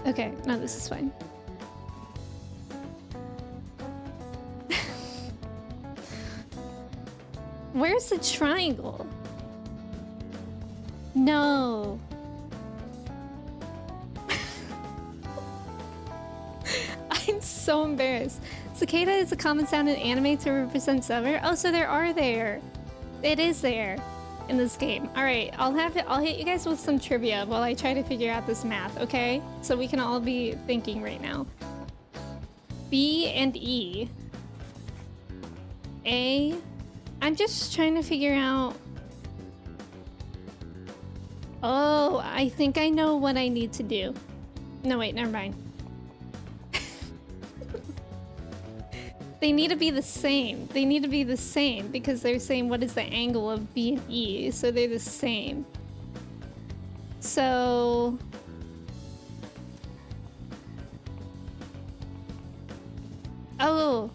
Okay, no, this is fine. Where's the triangle? No. I'm so embarrassed. Cicada is a common sound in anime to represent summer. Oh, so there are there. It is there in this game. All right, I'll hit you guys with some trivia while I try to figure out this math, okay? So we can all be thinking right now. B and E. A. I'm just trying to figure out. Oh, I think I know what I need to do. No, wait, never mind. They need to be the same. They need to be the same because they're saying what is the angle of B and E, so they're the same. So... Oh.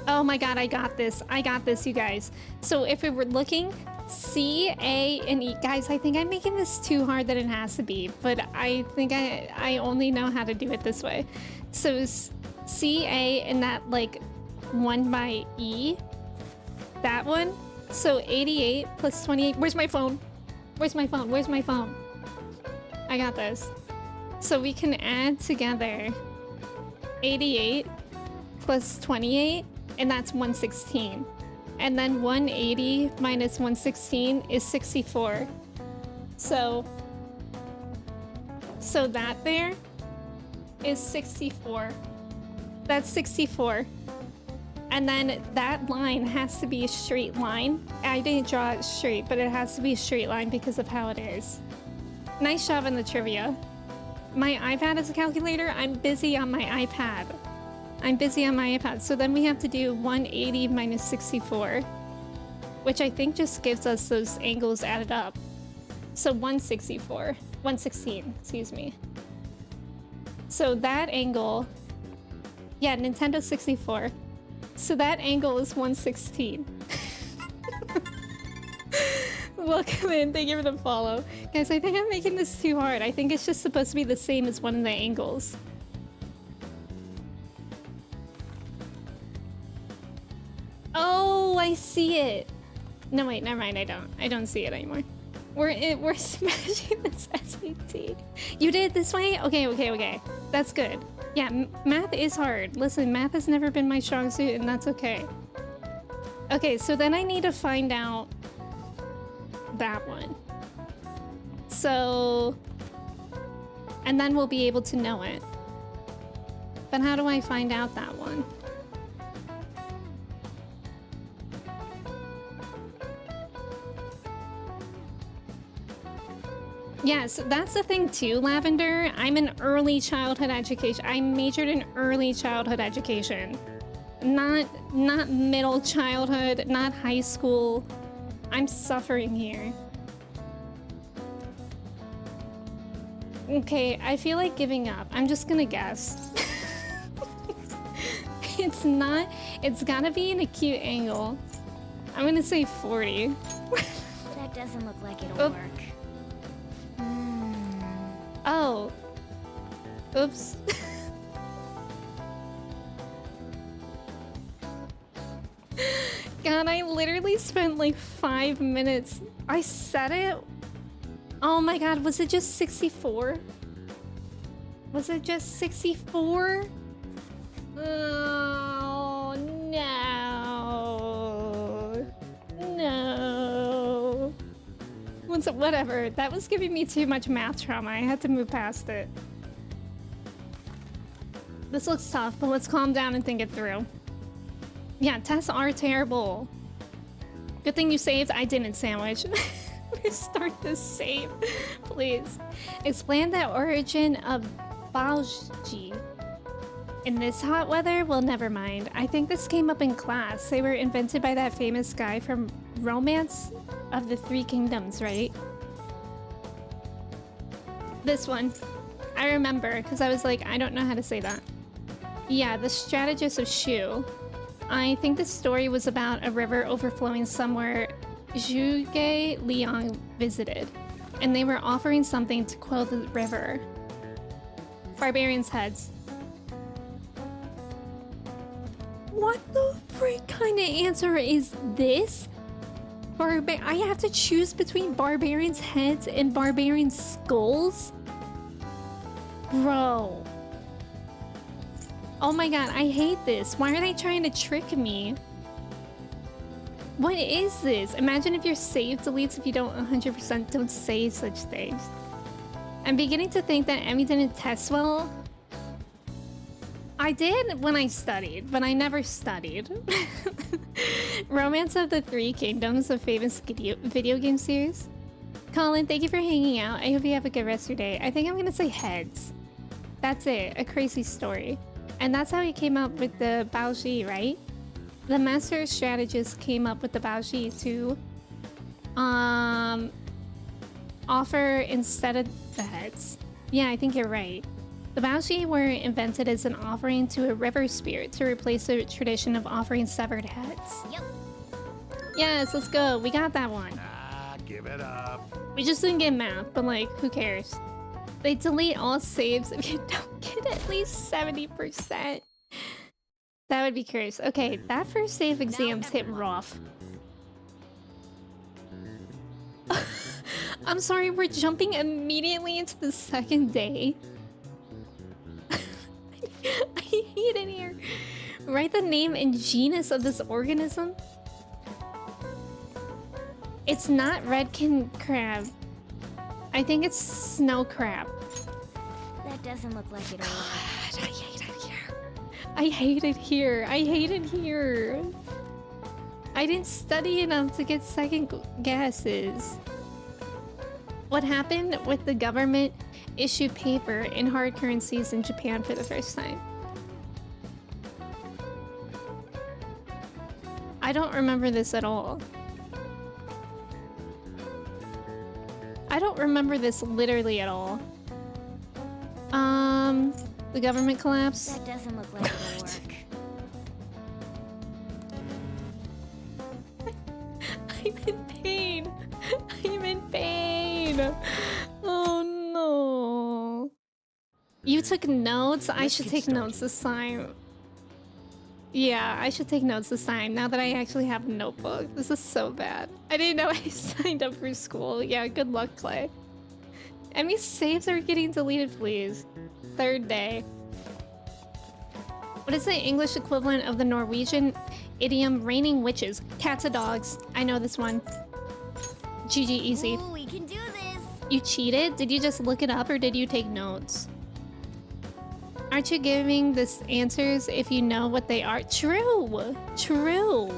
Oh my god, I got this. I got this, you guys. So if we were looking, C, A, and E. Guys, I think I'm making this too hard than it has to be, but I think I only know how to do it this way. So C, A, and that, like, 1 by E. That one. So 88 plus 28. Where's my phone? Where's my phone? Where's my phone? I got this. So we can add together 88 plus 28, and that's 116. And then 180 minus 116 is 64. So that there is 64. That's 64. And then that line has to be a straight line. I didn't draw it straight, but it has to be a straight line because of how it is. Nice job in the trivia. My iPad is a calculator. I'm busy on my iPad. So then we have to do 180 minus 64, which I think just gives us those angles added up. So 116, excuse me. So that angle, yeah, Nintendo 64. So that angle is 116. Welcome in, thank you for the follow. Guys, I think I'm making this too hard. I think it's just supposed to be the same as one of the angles. Oh, I see it. No, wait, never mind. I don't see it anymore. We're smashing this SAT. You did it this way? Okay. That's good. Yeah, math is hard. Listen, math has never been my strong suit, and that's okay. Okay, so then I need to find out that one. So, and then we'll be able to know it. But how do I find out that one? Yes, that's the thing too, Lavender. I'm in early childhood education. I majored in early childhood education. Not middle childhood, not high school. I'm suffering here. Okay, I feel like giving up. I'm just gonna guess. It's gotta be an acute angle. I'm gonna say 40. That doesn't look like it'll work. Oh. Oops. God, I literally spent like 5 minutes. I said it. Oh my god, was it just 64? Was it just 64? Oh no. No. Whatever. That was giving me too much math trauma. I had to move past it. This looks tough, but let's calm down and think it through. Yeah, tests are terrible. Good thing you saved. I didn't, Sandwich. Restart this save, please. Explain the origin of Baoji. In this hot weather? Well, never mind. I think this came up in class. They were invented by that famous guy from Romance of the Three Kingdoms, right? This one. I remember, because I was like, I don't know how to say that. Yeah, the strategist of Shu. I think the story was about a river overflowing somewhere Zhuge Liang visited, and they were offering something to quell the river. Barbarians' heads. What the frick kind of answer is this? I have to choose between barbarians' heads and barbarian skulls? Bro. Oh my god, I hate this. Why are they trying to trick me? What is this? Imagine if your save deletes if you don't 100% don't say such things. I'm beginning to think that Emmy didn't test well. I did when I studied, but I never studied. Romance of the Three Kingdoms, a famous video game series. Colin, thank you for hanging out. I hope you have a good rest of your day. I think I'm gonna say heads. That's it, a crazy story. And that's how he came up with the Baoji, right? The master strategist came up with the Baoji to offer instead of the heads. Yeah, I think you're right. The Baoji were invented as an offering to a river spirit to replace the tradition of offering severed heads. Yep. Yes, let's go. We got that one. Ah, give it up. We just didn't get math, but like, who cares? They delete all saves if you don't get at least 70%. That would be curious. Okay, that first save exams hit rough. I'm sorry, we're jumping immediately into the second day. I hate it here. Write the name and genus of this organism. It's not redkin crab. I think it's snow crab. That doesn't look like it at all. God, I hate it here. I hate it here. I hate it here. I didn't study enough to get second guesses. What happened with the government issued paper in hard currencies in Japan for the first time? I don't remember this at all. I don't remember this literally at all. The government collapse. That doesn't look like it'll work. I'm in pain. I'm in pain. Oh no. You took notes? I should take notes this time. Yeah, I should take notes this time now that I actually have a notebook. This is so bad. I didn't know I signed up for school. Yeah, good luck, Clay. Emmy's saves are getting deleted, please. Third day. What is the English equivalent of the Norwegian idiom raining witches? Cats and dogs. I know this one. GG, easy. Ooh, we can do this. You cheated? Did you just look it up or did you take notes? Aren't you giving this answers if you know what they are? True. True.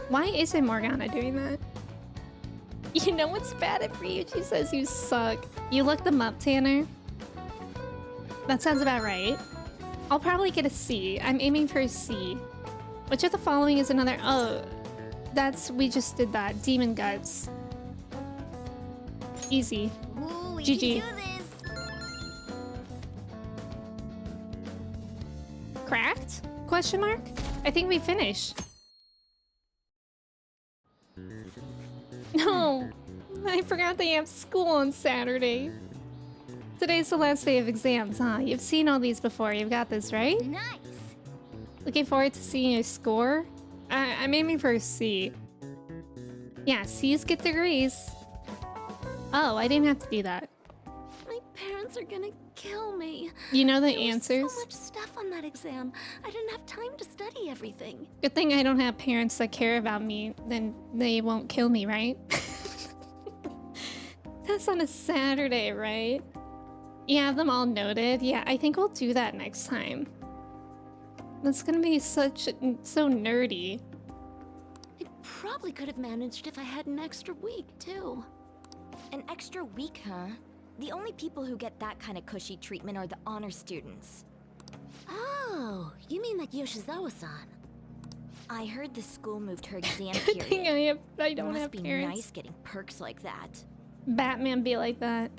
Why isn't Morgana doing that? You know what's bad for you? She says you suck. You looked them up, Tanner? That sounds about right. I'll probably get a C. I'm aiming for a C. Which of the following is another... Oh, that's... We just did that. Demon Guts. Easy. Ooh, we GG. can do this. Cracked? Question mark? I think we finished. No, I forgot they have school on Saturday. Today's the last day of exams, huh? You've seen all these before. You've got this, right? Nice. Looking forward to seeing your score. I'm aiming for a C. Yeah, C's get degrees. Oh, I didn't have to do that. My parents are gonna kill me. You know the There was answers? so much stuff on that exam. I didn't have time to study everything. Good thing I don't have parents that care about me, then they won't kill me, right? That's on a Saturday, right? You have them all noted? Yeah, I think we'll do that next time. That's gonna be so nerdy. I probably could have managed if I had an extra week, too. An extra week, huh? The only people who get that kind of cushy treatment are the honor students. Oh, you mean like Yoshizawa-san? I heard the school moved her exam period. I don't Must have be parents. nice getting perks like that. Batman be like that.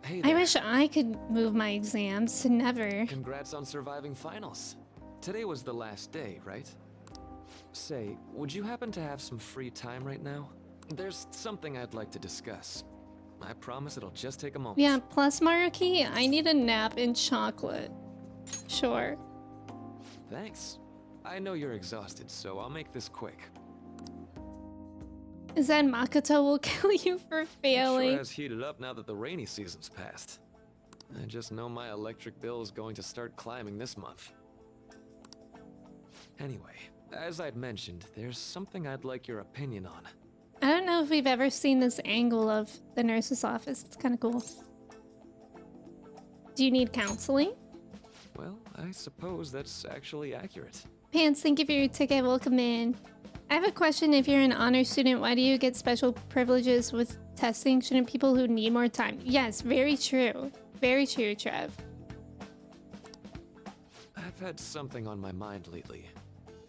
Hey I there. wish I could move my exams to never. Congrats on surviving finals. Today was the last day, right? Say, would you happen to have some free time right now? There's something I'd like to discuss. I promise it'll just take a moment. Yeah, plus Maruki, I need a nap and chocolate. Sure. Thanks. I know you're exhausted, so I'll make this quick. Is that Makoto will kill you for It failing? sure has heated up now that the rainy season's passed. I just know my electric bill is going to start climbing this month. Anyway, as I'd mentioned, there's something I'd like your opinion on. I don't know if we've ever seen this angle of the nurse's office. It's kind of cool. Do you need counseling? Well, I suppose that's actually accurate. Pants, thank you for your ticket. Welcome in. I have a question. If you're an honor student, why do you get special privileges with testing? Shouldn't people who need more time? Yes, very true. Very true, Trev. I've had something on my mind lately,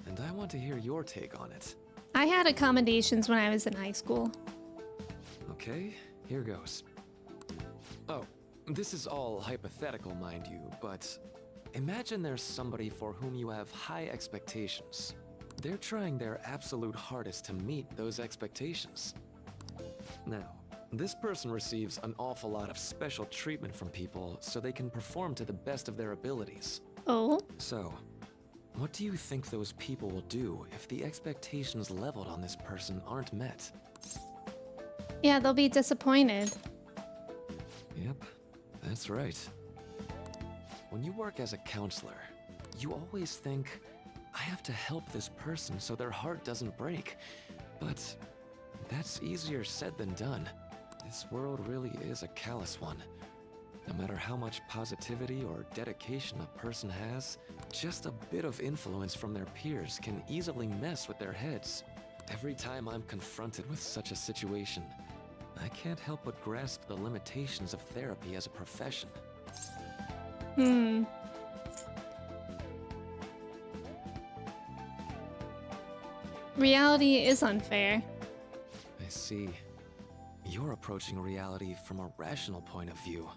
and I want to hear your take on it. I had accommodations when I was in high school. Okay, here goes. Oh, this is all hypothetical, mind you, but imagine there's somebody for whom you have high expectations. They're trying their absolute hardest to meet those expectations. Now, this person receives an awful lot of special treatment from people so they can perform to the best of their abilities. Oh? So, what do you think those people will do if the expectations leveled on this person aren't met? Yeah, they'll be disappointed. Yep, that's right. When you work as a counselor, you always think, I have to help this person so their heart doesn't break. But that's easier said than done. This world really is a callous one. No matter how much positivity or dedication a person has, just a bit of influence from their peers can easily mess with their heads. Every time I'm confronted with such a situation, I can't help but grasp the limitations of therapy as a profession. Reality is unfair. I see. You're approaching reality from a rational point of view.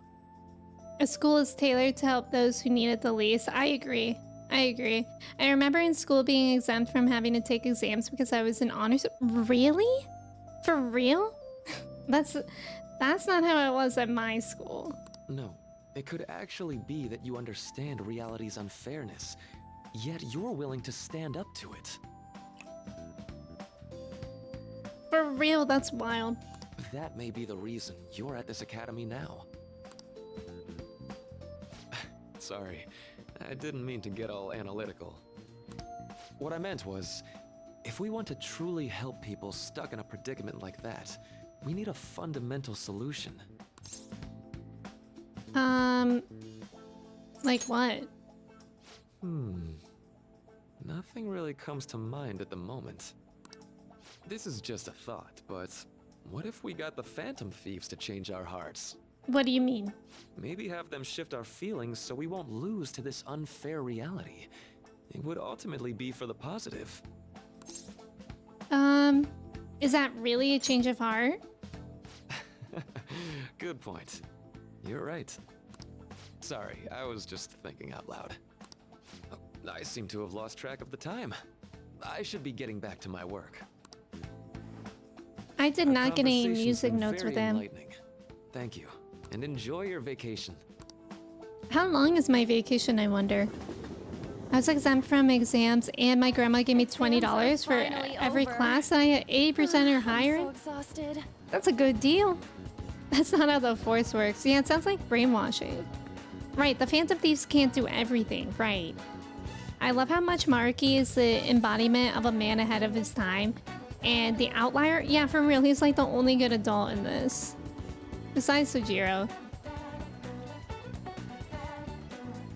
A school is tailored to help those who need it the least. I agree. I agree. I remember in school being exempt from having to take exams because I was in honors. Really? For real? That's not how it was at my school. No, it could actually be that you understand reality's unfairness, yet you're willing to stand up to it. For real, that's wild. That may be the reason you're at this academy now. Sorry, I didn't mean to get all analytical. What I meant was, if we want to truly help people stuck in a predicament like that, we need a fundamental solution. Like what? Nothing really comes to mind at the moment. This is just a thought, but what if we got the Phantom Thieves to change our hearts? What do you mean? Maybe have them shift our feelings so we won't lose to this unfair reality. It would ultimately be for the positive. Is that really a change of heart? Good point. You're right. Sorry, I was just thinking out loud. Oh, I seem to have lost track of the time. I should be getting back to my work. I did not get any Conversation's music been notes with very him. enlightening. Thank you, and enjoy your vacation. How long is my vacation, I wonder? I was exempt from exams, and my grandma gave me $20 for every class that I had 80% or higher in. I'm so exhausted. That's a good deal. That's not how the Force works. Yeah, it sounds like brainwashing. Right, the Phantom Thieves can't do everything, right. I love how much Marky is the embodiment of a man ahead of his time. And the Outlier, yeah, for real, he's like the only good adult in this. Besides Sojiro.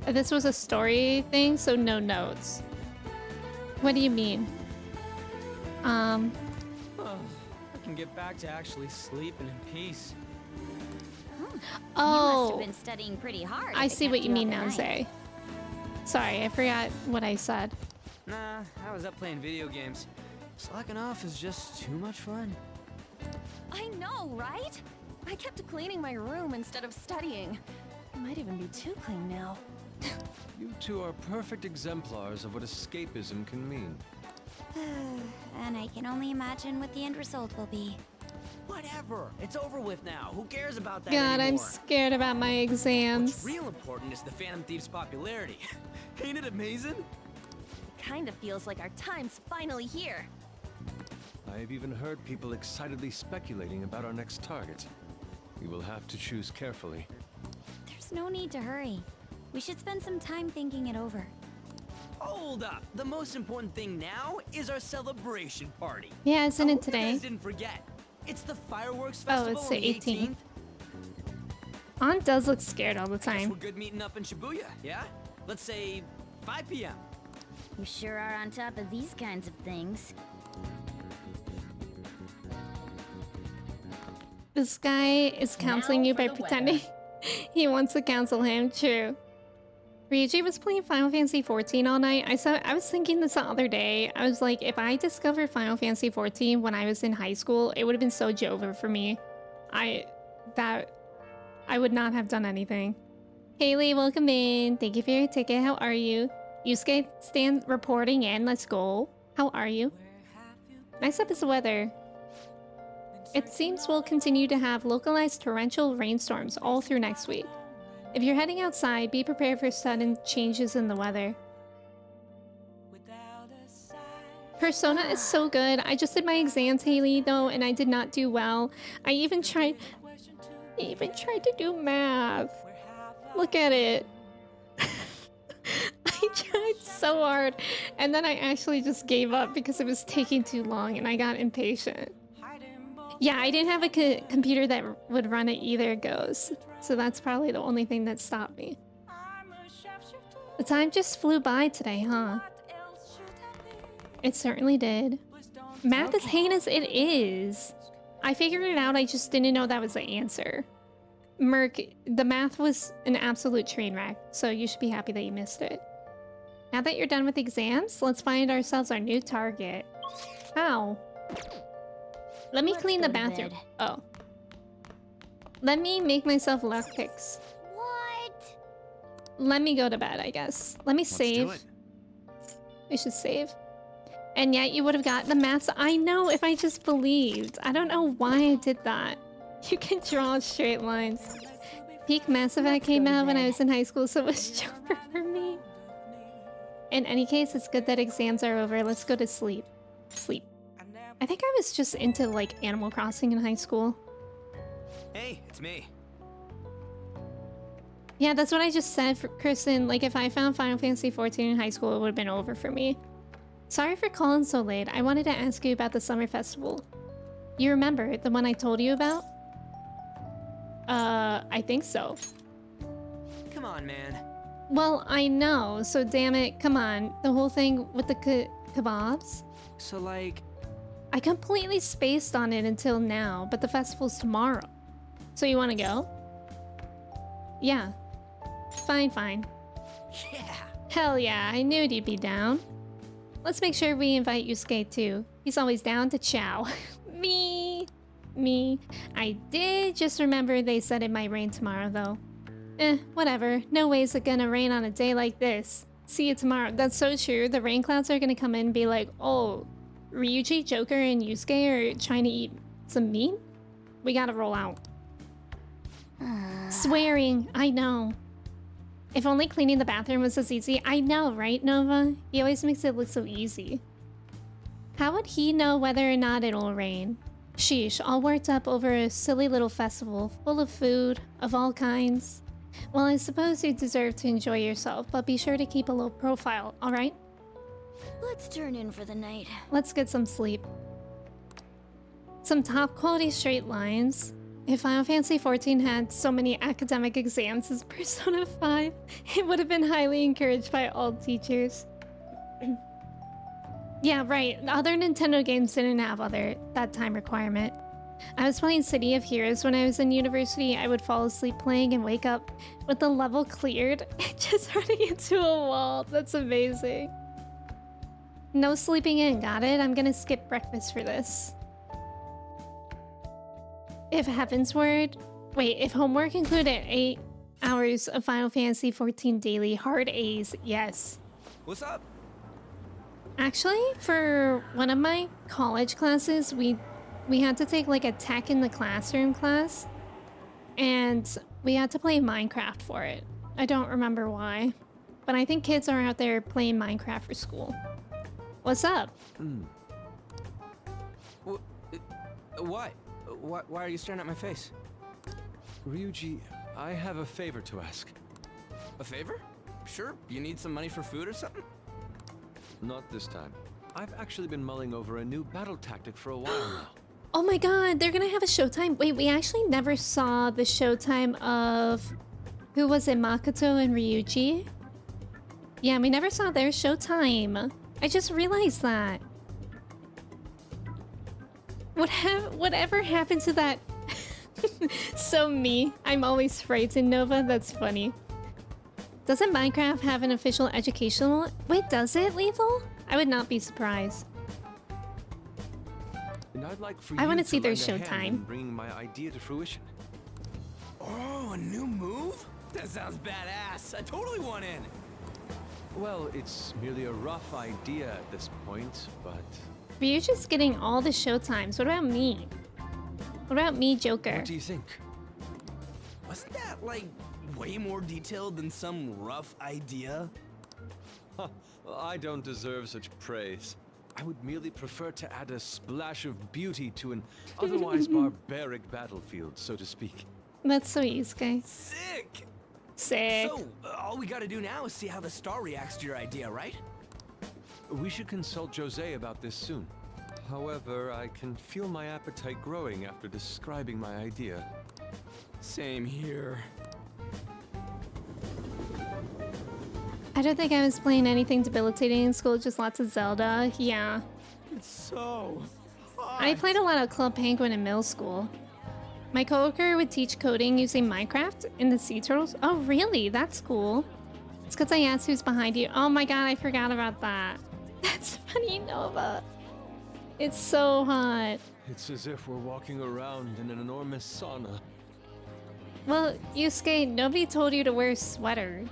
This was a story thing, so no notes. What do you mean? I can get back to actually sleeping in peace. Oh, You must have been studying pretty hard. I if it see kept what you up mean at now, night. Zay. Sorry, I forgot what I said. Nah, I was up playing video games. Slacking off is just too much fun. I know, right? I kept cleaning my room instead of studying. It might even be too clean now. You two are perfect exemplars of what escapism can mean. And I can only imagine what the end result will be. Whatever. It's over with now. Who cares about that God, I'm anymore? scared about my exams. What's real important is the Phantom Thieves' popularity. Ain't it amazing? Kinda feels like our time's finally here. I have even heard people excitedly speculating about our next target. We will have to choose carefully. There's no need to hurry. We should spend some time thinking it over. Hold up. The most important thing now is our celebration party. Yeah, isn't it You today? guys didn't forget. It's the fireworks Oh, festival it's the on the 18th. Aunt does look scared all the Guess time. we're good meeting up in Shibuya, yeah? Let's say 5 p.m. You sure are on top of these kinds of things. This guy is counseling you by for the pretending he wants to counsel him. True. Ryuji was playing Final Fantasy 14 all night. I was thinking this the other day. I was like, if I discovered Final Fantasy 14 when I was in high school, it would have been so Jover for me. I would not have done anything. Haley, welcome in. Thank you for your ticket. How are you? Yusuke, stand reporting in. Let's go. How are you? Next up is the weather. It seems we'll continue to have localized torrential rainstorms all through next week. If you're heading outside, be prepared for sudden changes in the weather. Persona is so good. I just did my exams, Haley, though, and I did not do well. I even tried to do math. Look at it. I tried so hard, and then I actually just gave up because it was taking too long, and I got impatient. Yeah, I didn't have a computer that would run it either, Ghost. So that's probably the only thing that stopped me. The time just flew by today, huh? It certainly did. Math is heinous, it is. I figured it out, I just didn't know that was the answer. Merc, the math was an absolute train wreck, so you should be happy that you missed it. Now that you're done with exams, let's find ourselves our new target. How? Let me clean the bathroom. Oh. Let me make myself lockpicks. What? Let me go to bed, I guess. Let me save. Let's do it. We should save. And yet you would have got the maths. I know if I just believed. I don't know why I did that. You can draw straight lines. Peak Mass Effect came out when I was in high school, so it was Joker for me. In any case, it's good that exams are over. Let's go to sleep. Sleep. I think I was just into like Animal Crossing in high school. Hey, it's me. Yeah, that's what I just said for Kristen. Like, if I found Final Fantasy 14 in high school, it would have been over for me. Sorry for calling so late. I wanted to ask you about the summer festival. You remember the one I told you about? I think so. Come on, man. Well, I know, so damn it, come on. The whole thing with the kebabs? So, like... I completely spaced on it until now, but the festival's tomorrow. So you want to go? Yeah. Fine, fine. Yeah. Hell yeah, I knew you'd be down. Let's make sure we invite Yusuke too. He's always down to chow. Me. I did just remember they said it might rain tomorrow though. Whatever. No way is it gonna rain on a day like this. See you tomorrow. That's so true. The rain clouds are gonna come in and be like, oh, Ryuji, Joker, and Yusuke are trying to eat some meat? We gotta roll out. Swearing, I know. If only cleaning the bathroom was as easy. I know, right, Nova? He always makes it look so easy. How would he know whether or not it'll rain? Sheesh, all worked up over a silly little festival full of food of all kinds. Well, I suppose you deserve to enjoy yourself, but be sure to keep a low profile, alright? Let's turn in for the night. Let's get some sleep. Some top quality straight lines. If Final Fantasy XIV had so many academic exams as Persona 5, it would have been highly encouraged by all teachers. Yeah, right. Other Nintendo games didn't have that time requirement. I was playing City of Heroes when I was in university. I would fall asleep playing and wake up with the level cleared, just running into a wall. That's amazing. No sleeping in, got it? I'm gonna skip breakfast for this. If Heaven's Word... Wait, if homework included 8 hours of Final Fantasy XIV daily, hard A's, yes. What's up? Actually, for one of my college classes, we had to take like a tech in the classroom class. And we had to play Minecraft for it. I don't remember why. But I think kids are out there playing Minecraft for school. What's up? What? Why are you staring at my face? Ryuji, I have a favor to ask. A favor? Sure. You need some money for food or something? Not this time. I've actually been mulling over a new battle tactic for a while now. Oh my god, they're gonna have a showtime. Wait, we actually never saw the showtime of... Who was it? Makoto and Ryuji? Yeah, we never saw their showtime. I just realized that. Whatever happened to that? So me. I'm always frightened, Nova. That's funny. Doesn't Minecraft have an official educational... Wait, does it, Lethal? I would not be surprised. And I'd like for I want you to see their lend a hand in showtime. bringing my idea to fruition. Oh, a new move? That sounds badass. I totally want in. Well, it's merely a rough idea at this point, but... You're just getting all the showtimes. What about me? What about me, Joker? What do you think? Wasn't that, like, way more detailed than some rough idea? Huh, well, I don't deserve such praise. I would merely prefer to add a splash of beauty to an otherwise barbaric battlefield, so to speak. That's so easy. Sick! Sick. So, all we gotta do now is see how the star reacts to your idea, right? We should consult Jose about this soon. However, I can feel my appetite growing after describing my idea. Same here. I don't think I was playing anything debilitating in school, just lots of Zelda. Yeah. It's so hot. I played a lot of Club Penguin in middle school. My coworker would teach coding using Minecraft in the Sea Turtles. Oh, really? That's cool. It's because I asked who's behind you. Oh my god, I forgot about that. That's funny, Nova. It's so hot. It's as if we're walking around in an enormous sauna. Well, Yusuke, nobody told you to wear a sweater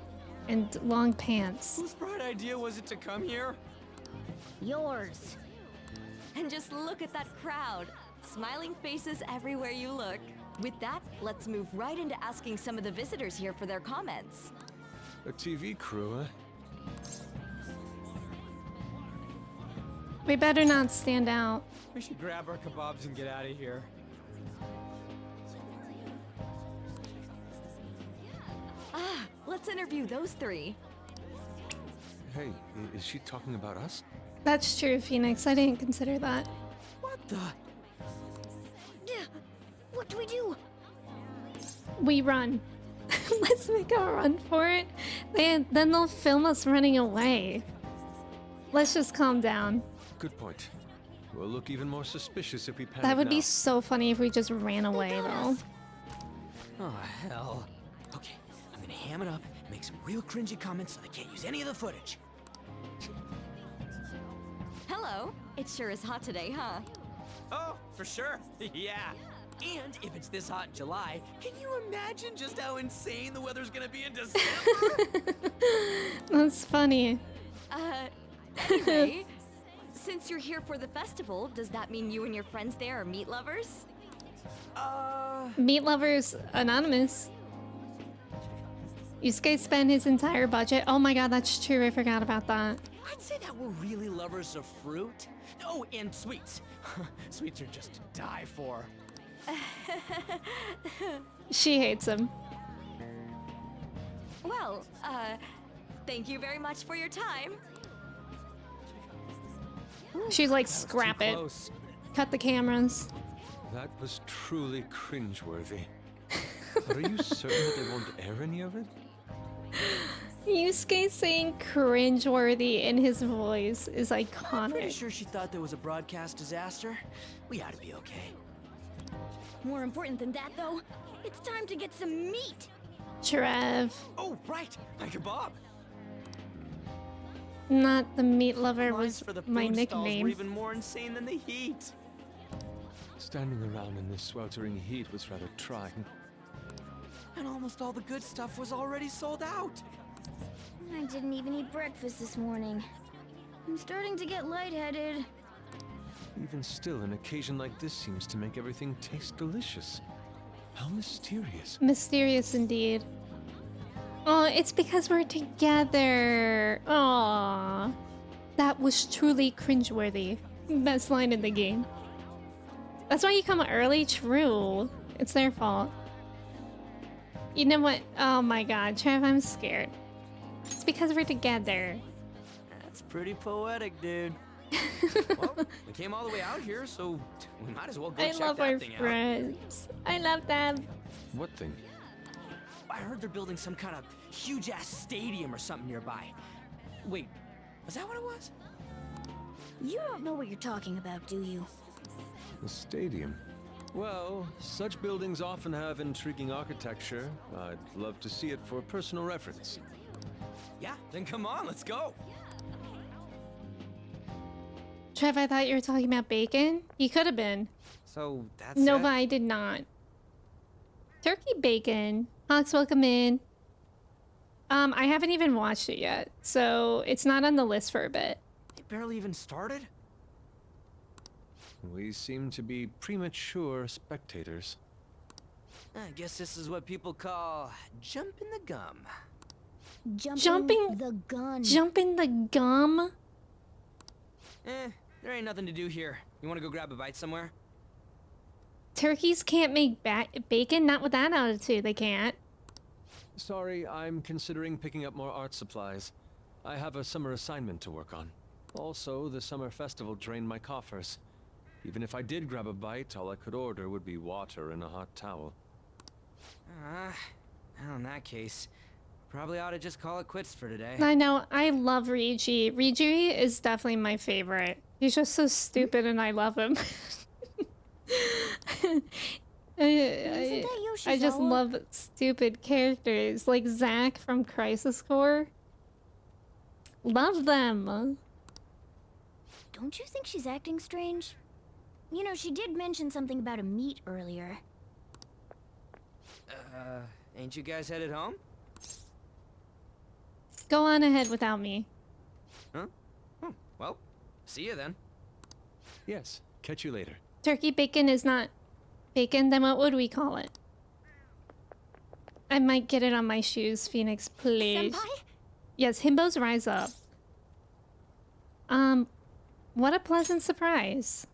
and long pants. Whose bright idea was it to come here? Yours. And just look at that crowd. Smiling faces everywhere you look. With that, let's move right into asking some of the visitors here for their comments. A TV crew, huh? We better not stand out. We should grab our kebabs and get out of here. Ah, let's interview those three. Hey, is she talking about us? That's true, Phoenix. I didn't consider that. What the? Yeah, what do we do? We run. Let's make a run for it. Then they'll film us running away. Let's just calm down. Good point. We'll look even more suspicious if we panic That would now. be so funny if we just ran away, though. Oh, hell. Okay, I'm gonna ham it up and make some real cringy comments so I can't use any of the footage. Hello. It sure is hot today, huh? Oh, for sure. Yeah. And if it's this hot in July, can you imagine just how insane the weather's gonna be in December? That's funny. Anyway, since you're here for the festival, does that mean you and your friends there are meat lovers? Meat Lovers Anonymous. Yusuke spent his entire budget. Oh my god, that's true. I forgot about that. I'd say that we're really lovers of fruit. Oh, and sweets. Sweets are just to die for. She hates him. Well, thank you very much for your time. She's like, scrap it. Cut the cameras. That was truly cringeworthy. But are you certain that they won't air any of it? Yusuke saying cringeworthy in his voice is iconic. I'm pretty sure she thought there was a broadcast disaster. We ought to be okay. More important than that, though, it's time to get some meat. Trev. Oh, right, my kebab. Not the meat lover Lines was for the my food stalls nickname. were even more insane than the heat. Standing around in this sweltering heat was rather trying. And almost all the good stuff was already sold out. I didn't even eat breakfast this morning. I'm starting to get lightheaded. Even still, an occasion like this seems to make everything taste delicious. How mysterious. Mysterious indeed. Oh, it's because we're together. Aww. That was truly cringeworthy. Best line in the game. That's why you come early? True. It's their fault. You know what? Oh my god, Trev, I'm scared. It's because we're together. That's pretty poetic, dude. Well, we came all the way out here, so we might as well go I check love that our thing friends. I love them. What thing? I heard they're building some kind of huge-ass stadium or something nearby. Wait, was that what it was? You don't know what you're talking about, do you? The stadium. Well, such buildings often have intriguing architecture. I'd love to see it for personal reference. Yeah, then come on, let's go. Trev, I thought you were talking about bacon. You could have been. So that's Nova, it? I did not. Turkey bacon. Hawks, welcome in. I haven't even watched it yet, so it's not on the list for a bit. They barely even started? We seem to be premature spectators. I guess this is what people call jumping the gum. Jumping the gun. Jumping the gum? There ain't nothing to do here. You want to go grab a bite somewhere? Turkeys can't make bacon? Not with that attitude, they can't. Sorry, I'm considering picking up more art supplies. I have a summer assignment to work on. Also, the summer festival drained my coffers. Even if I did grab a bite, all I could order would be water and a hot towel. Well, in that case, probably ought to just call it quits for today. I know, I love Riji. Riji is definitely my favorite. He's just so stupid and I love him. I just love stupid characters like Zack from Crisis Core. Love them. Don't you think she's acting strange? You know, she did mention something about a meet earlier. Ain't you guys headed home? Go on ahead without me. Huh? Oh, well, see you then. Yes, catch you later. Turkey bacon is not bacon, then what would we call it? I might get it on my shoes, Phoenix, please. Senpai? Yes, himbos rise up. What a pleasant surprise.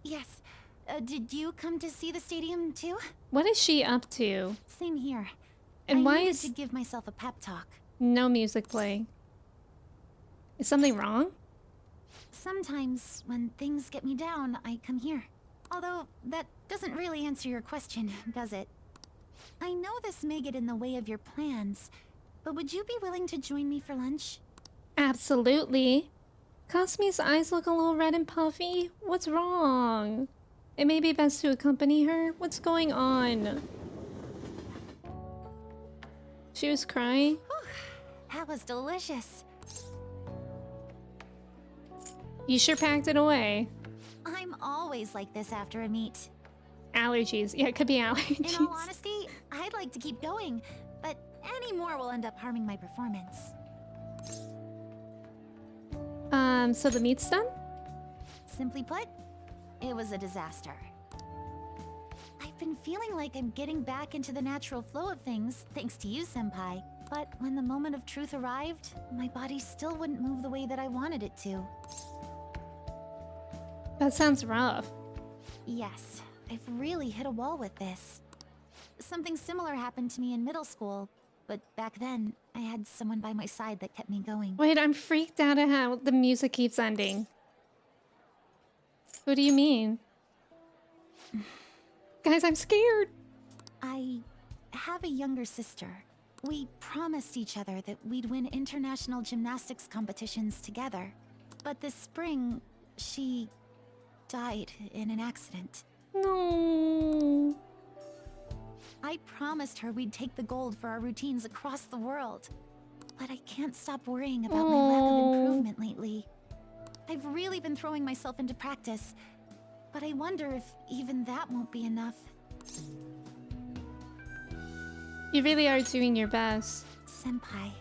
Yes. Did you come to see the stadium too? What is she up to? Same here. And I why needed is to give myself a pep talk. no music playing? Is something wrong? Sometimes when things get me down, I come here. Although that doesn't really answer your question, does it? I know this may get in the way of your plans, but would you be willing to join me for lunch? Absolutely. Cosme's eyes look a little red and puffy. What's wrong? It may be best to accompany her. What's going on? She was crying. That was delicious. You sure packed it away. I'm always like this after a meet. Allergies. Yeah, it could be allergies. In all honesty, I'd like to keep going, but any more will end up harming my performance. So the meat's done? Simply put, it was a disaster. I been feeling like I'm getting back into the natural flow of things, thanks to you, Senpai. But when the moment of truth arrived, my body still wouldn't move the way that I wanted it to. That sounds rough. Yes, I've really hit a wall with this. Something similar happened to me in middle school, but back then, I had someone by my side that kept me going. Wait, I'm freaked out at how the music keeps ending. What do you mean? Guys, I'm scared. I have a younger sister. We promised each other that we'd win international gymnastics competitions together. But this spring, she died in an accident. No. I promised her we'd take the gold for our routines across the world. But I can't stop worrying about my lack of improvement lately. I've really been throwing myself into practice, but I wonder if even that won't be enough. You really are doing your best. Senpai,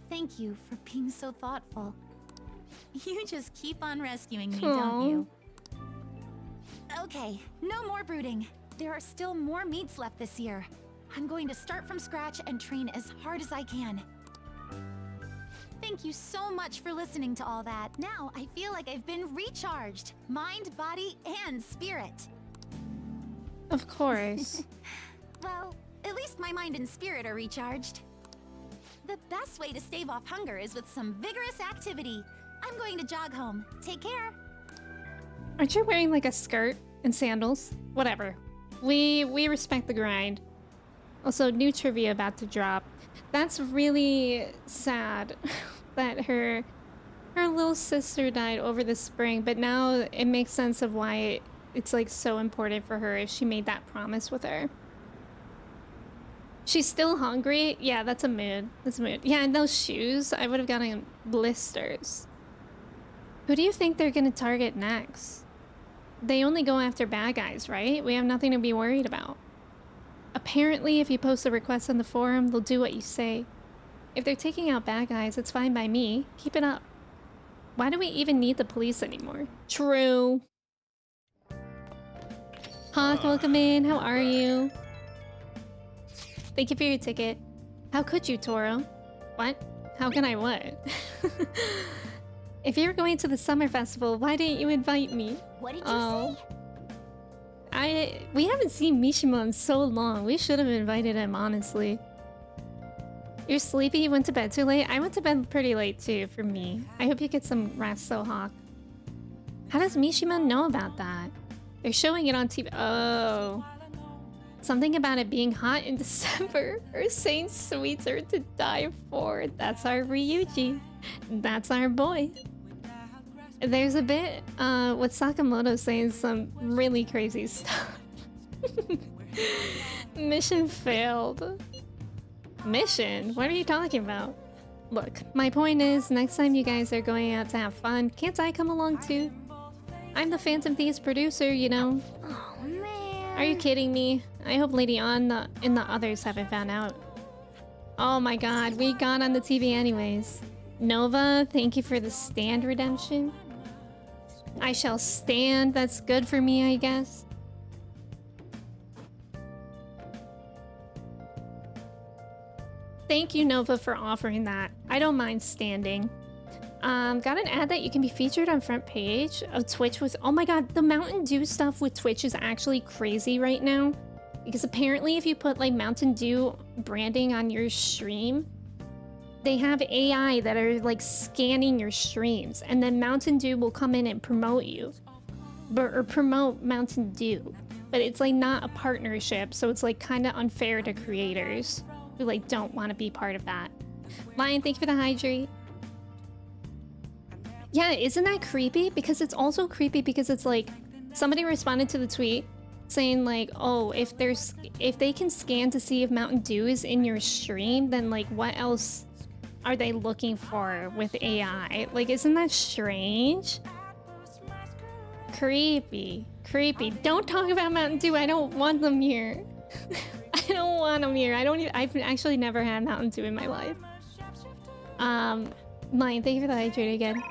thank you for being so thoughtful. You just keep on rescuing me, don't you? Okay, no more brooding. There are still more meets left this year. I'm going to start from scratch and train as hard as I can. Thank you so much for listening to all that. Now I feel like I've been recharged. Mind, body, and spirit. Of course. Well, at least my mind and spirit are recharged. The best way to stave off hunger is with some vigorous activity. I'm going to jog home. Take care. Aren't you wearing like a skirt and sandals? Whatever. We respect the grind. Also, new trivia about to drop. That's really sad that her little sister died over the spring, but now it makes sense of why it's like so important for her if she made that promise with her. She's still hungry? Yeah, that's a mood. That's a mood. Yeah, and those shoes, I would have gotten blisters. Who do you think they're gonna target next? They only go after bad guys, right? We have nothing to be worried about. Apparently, if you post a request on the forum, they'll do what you say. If they're taking out bad guys, it's fine by me. Keep it up. Why do we even need the police anymore? True. Hawk, welcome in. How are you? Thank you for your ticket. How could you, Toro? What? How can I what? If you're going to the summer festival, why didn't you invite me? What did you say? We haven't seen Mishima in so long. We should have invited him, honestly. You're sleepy? You went to bed too late? I went to bed pretty late too, for me. I hope you get some rest, so Hawk. How does Mishima know about that? They're showing it on TV. Oh. Something about it being hot in December. Or saying sweets are to die for. That's our Ryuji. That's our boy. There's a bit with Sakamoto saying some really crazy stuff. Mission failed. Mission? What are you talking about? Look, my point is, next time you guys are going out to have fun, can't I come along too? I'm the Phantom Thieves producer, you know. Oh man. Are you kidding me? I hope Lady On and the others haven't found out. Oh my god, we got on the TV anyways. Nova, thank you for the stand redemption. I shall stand. That's good for me, I guess. Thank you, Nova, for offering that. I don't mind standing. Got an ad that you can be featured on front page of Twitch with... Oh my god, the Mountain Dew stuff with Twitch is actually crazy right now. Because apparently if you put like Mountain Dew branding on your stream, they have AI that are like scanning your streams, and then Mountain Dew will come in and promote you. Or promote Mountain Dew. But it's like not a partnership, so it's like kind of unfair to creators who like don't want to be part of that. Lion, thank you for the hydrate. Yeah, isn't that creepy? Because it's also creepy because it's like somebody responded to the tweet saying like, oh, if they can scan to see if Mountain Dew is in your stream, then like what else are they looking for with AI? Like, isn't that strange? Creepy. Creepy. Don't talk about Mountain Dew. I don't want them here. I don't want them here. I've actually never had Mountain Dew in my life. Lion, thank you for the hydrate again.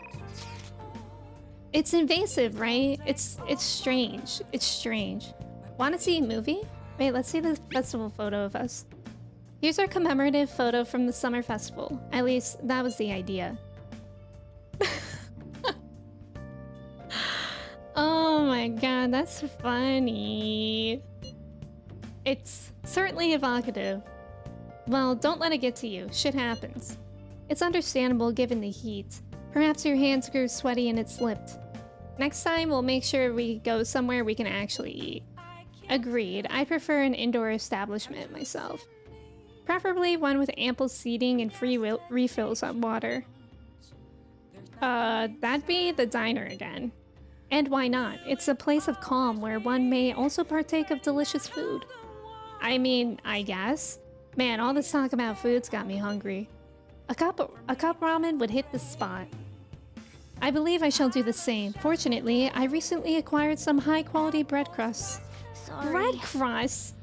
It's invasive, right? It's strange. It's strange. Want to see a movie? Wait, let's see the festival photo of us. Here's our commemorative photo from the summer festival. At least, that was the idea. Oh my god, that's funny. It's certainly evocative. Well, don't let it get to you. Shit happens. It's understandable given the heat. Perhaps your hands grew sweaty and it slipped. Next time, we'll make sure we go somewhere we can actually eat. Agreed. I prefer an indoor establishment myself. Preferably one with ample seating and free refills on water. That'd be the diner again. And why not? It's a place of calm where one may also partake of delicious food. I mean, I guess. Man, all this talk about food's got me hungry. A cup ramen would hit the spot. I believe I shall do the same. Fortunately, I recently acquired some high-quality bread crusts. Sorry. Bread crusts?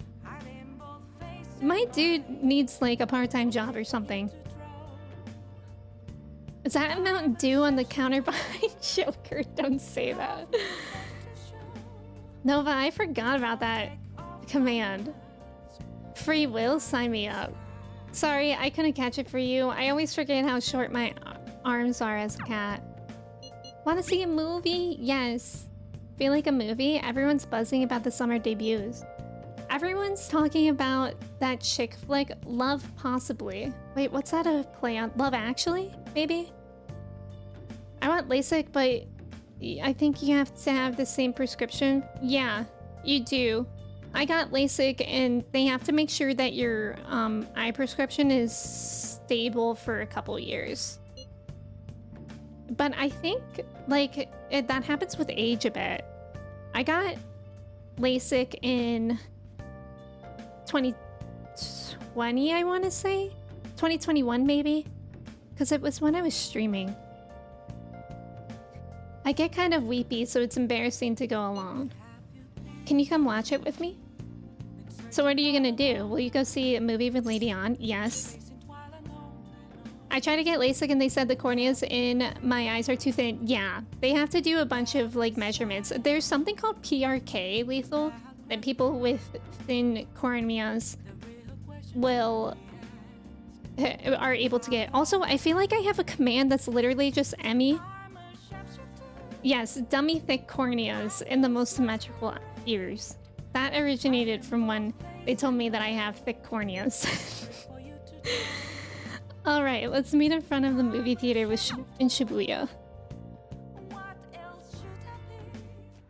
My dude needs like a part-time job or something. Is that a Mountain Dew on the counter behind Joker? Don't say that. Nova, I forgot about that command. Free will? Sign me up. Sorry, I couldn't catch it for you. I always forget how short my arms are as a cat. Want to see a movie? Yes. Feel like a movie? Everyone's buzzing about the summer debuts. Everyone's talking about that chick flick, Love Possibly. Wait, what's that a play on? Love Actually? Maybe? I want LASIK, but I think you have to have the same prescription. Yeah, you do. I got LASIK and they have to make sure that your eye prescription is stable for a couple years. But I think like that happens with age a bit. I got LASIK in 2020, I want to say. 2021 maybe? Because it was when I was streaming. I get kind of weepy, so it's embarrassing to go along. Can you come watch it with me? So what are you gonna do? Will you go see a movie with Lady On? Yes. I tried to get LASIK and they said the corneas in my eyes are too thin. Yeah, they have to do a bunch of like measurements. There's something called PRK, Lethal, that people with thin corneas are able to get. Also, I feel like I have a command that's literally just Emmy. Yes, dummy thick corneas and the most symmetrical ears. That originated from when they told me that I have thick corneas. Alright, let's meet in front of the movie theater in Shibuya.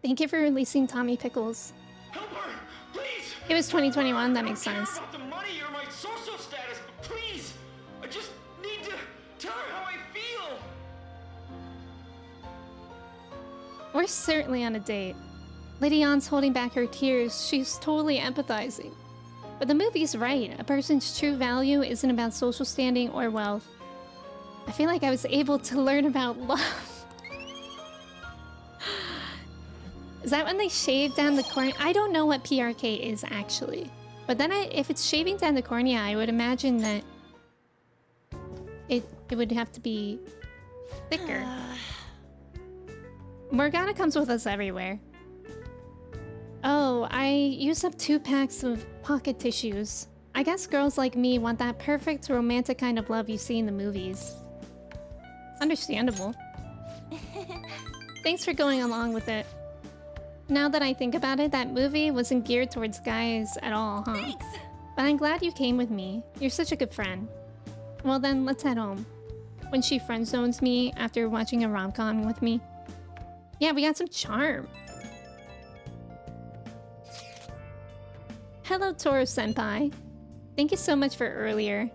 Thank you for releasing Tommy Pickles. Help her, please! It was 2021, that makes I don't sense. care about the money or my social status, but please! I just need to tell her how I feel! We're certainly on a date. Lady Ann's holding back her tears. She's totally empathizing. But the movie's right. A person's true value isn't about social standing or wealth. I feel like I was able to learn about love. Is that when they shave down the cornea? I don't know what PRK is actually. But then if it's shaving down the cornea, I would imagine that it would have to be thicker. Morgana comes with us everywhere. Oh, I used up 2 packs of pocket tissues. I guess girls like me want that perfect romantic kind of love you see in the movies. Understandable. Thanks for going along with it. Now that I think about it, that movie wasn't geared towards guys at all, huh? Thanks. But I'm glad you came with me. You're such a good friend. Well then, let's head home. When she friend zones me after watching a rom-com with me. Yeah, we got some charm. Hello, Toro-senpai. Thank you so much for earlier.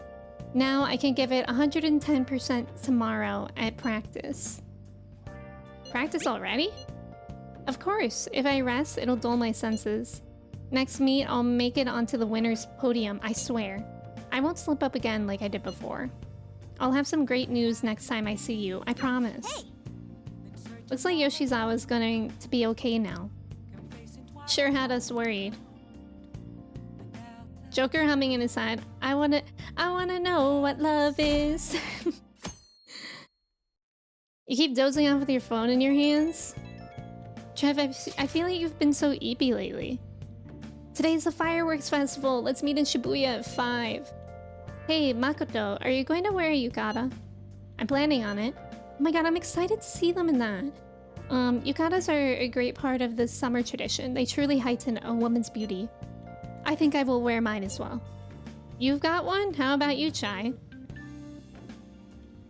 Now I can give it 110% tomorrow at practice. Practice already? Of course, if I rest, it'll dull my senses. Next meet, I'll make it onto the winner's podium, I swear. I won't slip up again like I did before. I'll have some great news next time I see you, I promise. Hey. Looks like Yoshizawa's going to be okay now. Sure had us worried. Joker humming in his head. I wanna know what love is. You keep dozing off with your phone in your hands? Trev, I feel like you've been so eepy lately. Today's the fireworks festival. Let's meet in Shibuya at 5. Hey, Makoto, are you going to wear a yukata? I'm planning on it. Oh my god, I'm excited to see them in that. Yukatas are a great part of the summer tradition. They truly heighten a woman's beauty. I think I will wear mine as well. You've got one? How about you, Chai?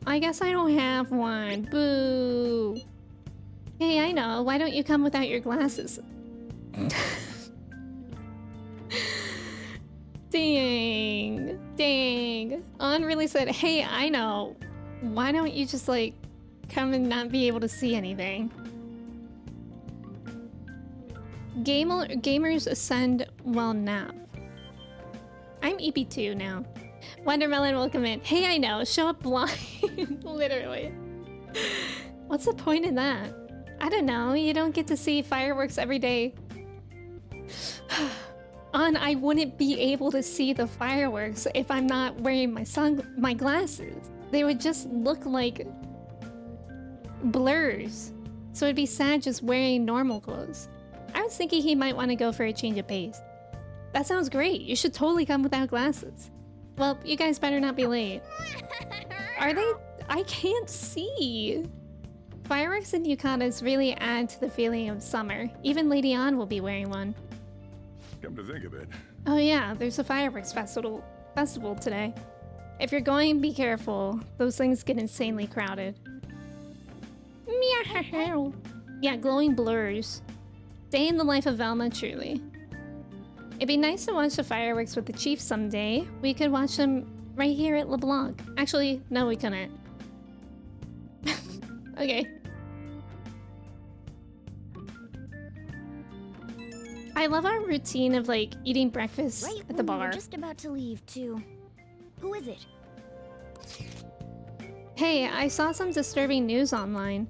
I guess I don't have one. Boo. Hey, I know. Why don't you come without your glasses? Dang. Dang. On really said, hey, I know. Why don't you just, like, come and not be able to see anything? Gamers ascend while nap. I'm EP2 now. Wondermelon, welcome in. Hey, I know. Show up blind. Literally. What's the point in that? I don't know. You don't get to see fireworks every day. I wouldn't be able to see the fireworks if I'm not wearing my glasses. They would just look like blurs. So it'd be sad just wearing normal clothes. I was thinking he might want to go for a change of pace. That sounds great. You should totally come without glasses. Well, you guys better not be late. Are they? I can't see. Fireworks and yukatas really add to the feeling of summer. Even Lady Ann will be wearing one. Come to think of it. Oh yeah, there's a fireworks festival today. If you're going, be careful. Those things get insanely crowded. Meow. Yeah, glowing blurs. Day in the life of Velma, truly. It'd be nice to watch the fireworks with the chief someday. We could watch them right here at LeBlanc. Actually, no, we couldn't. Okay. I love our routine of, like, eating breakfast at the bar. We're just about to leave, too. Who is it? Hey, I saw some disturbing news online.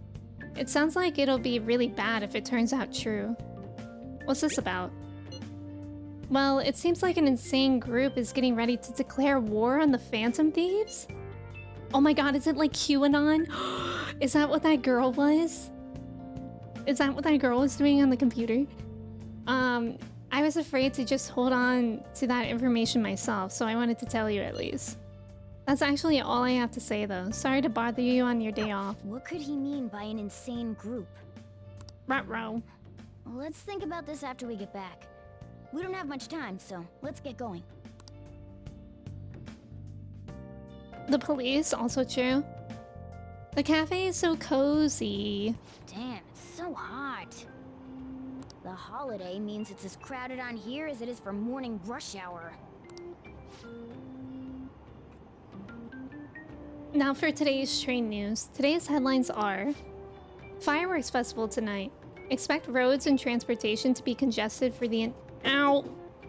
It sounds like it'll be really bad if it turns out true. What's this about? Well, it seems like an insane group is getting ready to declare war on the Phantom Thieves. Oh my god, is it like QAnon? Is that what that girl was? Is that what that girl was doing on the computer? I was afraid to just hold on to that information myself, so I wanted to tell you at least. That's actually all I have to say though. Sorry to bother you on your day off. What could he mean by an insane group? Ruh-roh. Let's think about this after we get back. We don't have much time, so let's get going. The police, also true. The cafe is so cozy. Damn, it's so hot. The holiday means it's as crowded on here as it is for morning rush hour. Now for today's train news. Today's headlines are: Fireworks Festival tonight. Expect roads and transportation to be congested for the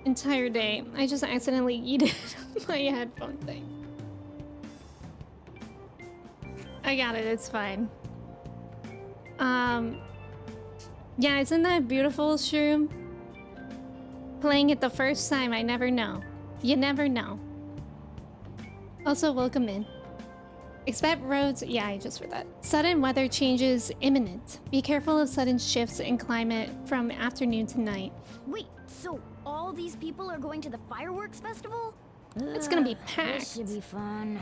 entire day. I just accidentally yeeted my headphone thing. I got it, it's fine. Yeah, isn't that beautiful, Shroom? Playing it the first time, I never know. You never know. Also, welcome in. Expect roads, yeah, I just read that. Sudden weather changes imminent. Be careful of sudden shifts in climate from afternoon to night. Wait, so all these people are going to the fireworks festival? It's gonna be packed. This should be fun.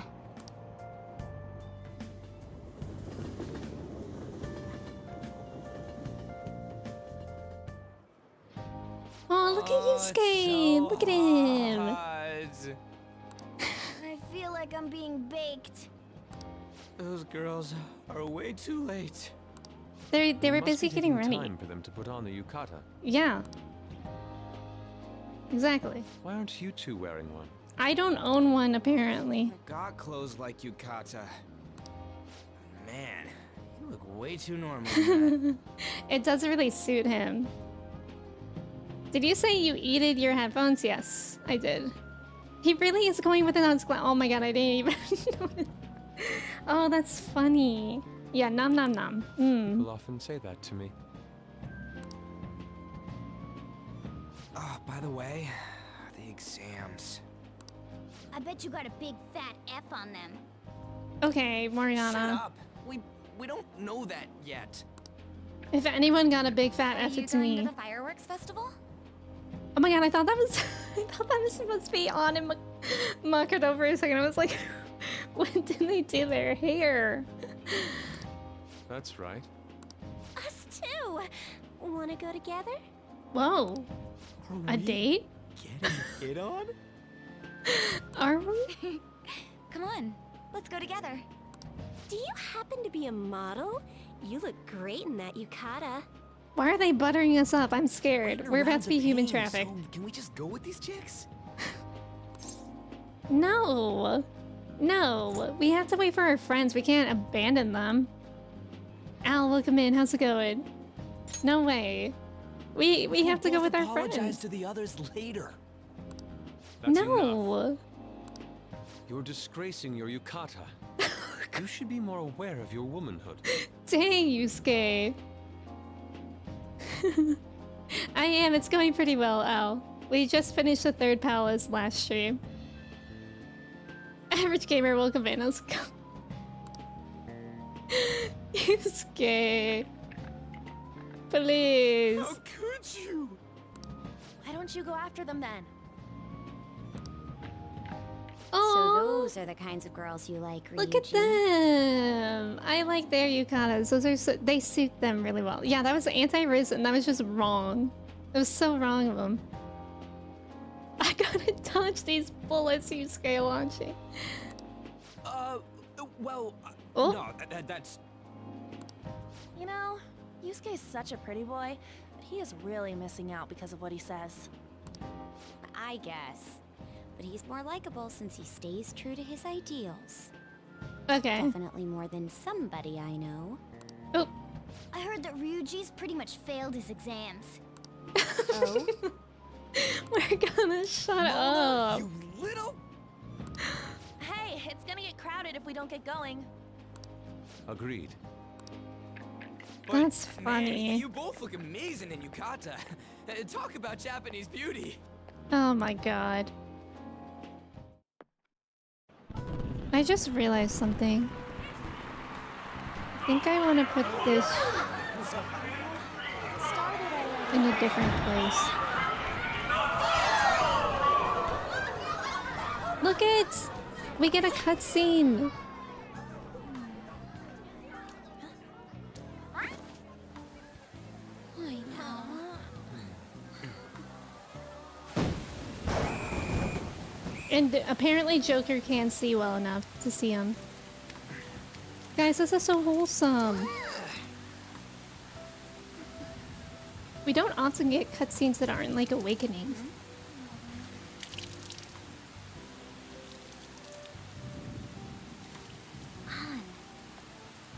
Oh, look at you, Skate! Look at him! I feel like I'm being baked. Those girls are way too late. They were busy getting ready. Time for them to put on the yukata. Yeah. Exactly. Why aren't you two wearing one? I don't own one, apparently. Got clothes like yukata. Man, you look way too normal in that. It doesn't really suit him. Did you say you eated your headphones? Yes, I did. He really is going with it on his glass. Oh my god, I didn't even notice. Oh, that's funny. Yeah, nom nom nom. People often say that to me. Oh, by the way, the exams. I bet you got a big fat F on them. Okay, Mariana. Shut up. We don't know that yet. If anyone got a big fat Are F, you it's going me. to the fireworks festival? Oh my god, I thought that was I thought that was supposed to be on and Makoto for a second. I was like, when did they do their hair? That's right. Us too. Wanna go together? Whoa. A date? Getting it on? Are we? Come on, let's go together. Do you happen to be a model? You look great in that yukata. Why are they buttering us up? I'm scared. We're about to be human trafficked. So can we just go with these chicks? No. No. We have to wait for our friends. We can't abandon them. Al, welcome in. How's it going? No way. We have to go with our friends. Apologize to the others later. That's no. Enough. You're disgracing your yukata. You should be more aware of your womanhood. Dang, Yusuke. I am. It's going pretty well, Al. We just finished the 3rd palace last stream. Average gamer, welcome in. Let's go. Yusuke. Please. How could you? Why don't you go after them then? Oh, So those are the kinds of girls you like, Ryuji. look at them. I like their yukatas. Those are they suit them really well. Yeah, that was anti-riz and that was just wrong. It was so wrong of them. I gotta dodge these bullets, Yusuke launching. Well, oh. no, that's... You know, Yusuke's such a pretty boy, but he is really missing out because of what he says. I guess. But he's more likable since he stays true to his ideals. Okay. Definitely more than somebody I know. Oh. I heard that Ryuji's pretty much failed his exams. Oh? We're gonna shut up. You little... Hey, it's gonna get crowded if we don't get going. Agreed. That's Man, funny. you both look amazing in yukata. Talk about Japanese beauty. Oh my god. I just realized something. I think I want to put this in a different place. Look it! We get a cutscene! And apparently Joker can't see well enough to see him. Guys, this is so wholesome. We don't often get cutscenes that aren't like awakenings.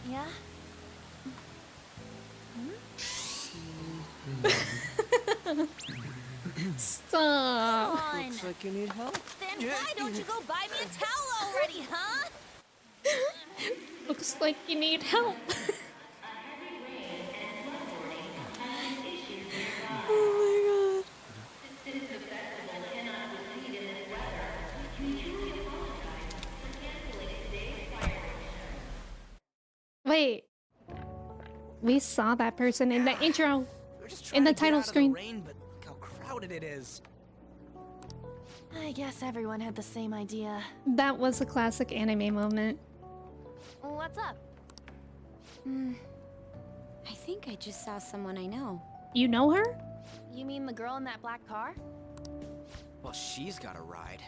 Yeah? Stop. Looks like you need help. Then why don't you go buy me a towel already, huh? Looks like you need help. Oh my god. Wait. We saw that person in the intro. In the title screen. Rain, but look how crowded it is. I guess everyone had the same idea. That was a classic anime moment. What's up? I think I just saw someone I know. You know her? You mean the girl in that black car? Well, she's got a ride.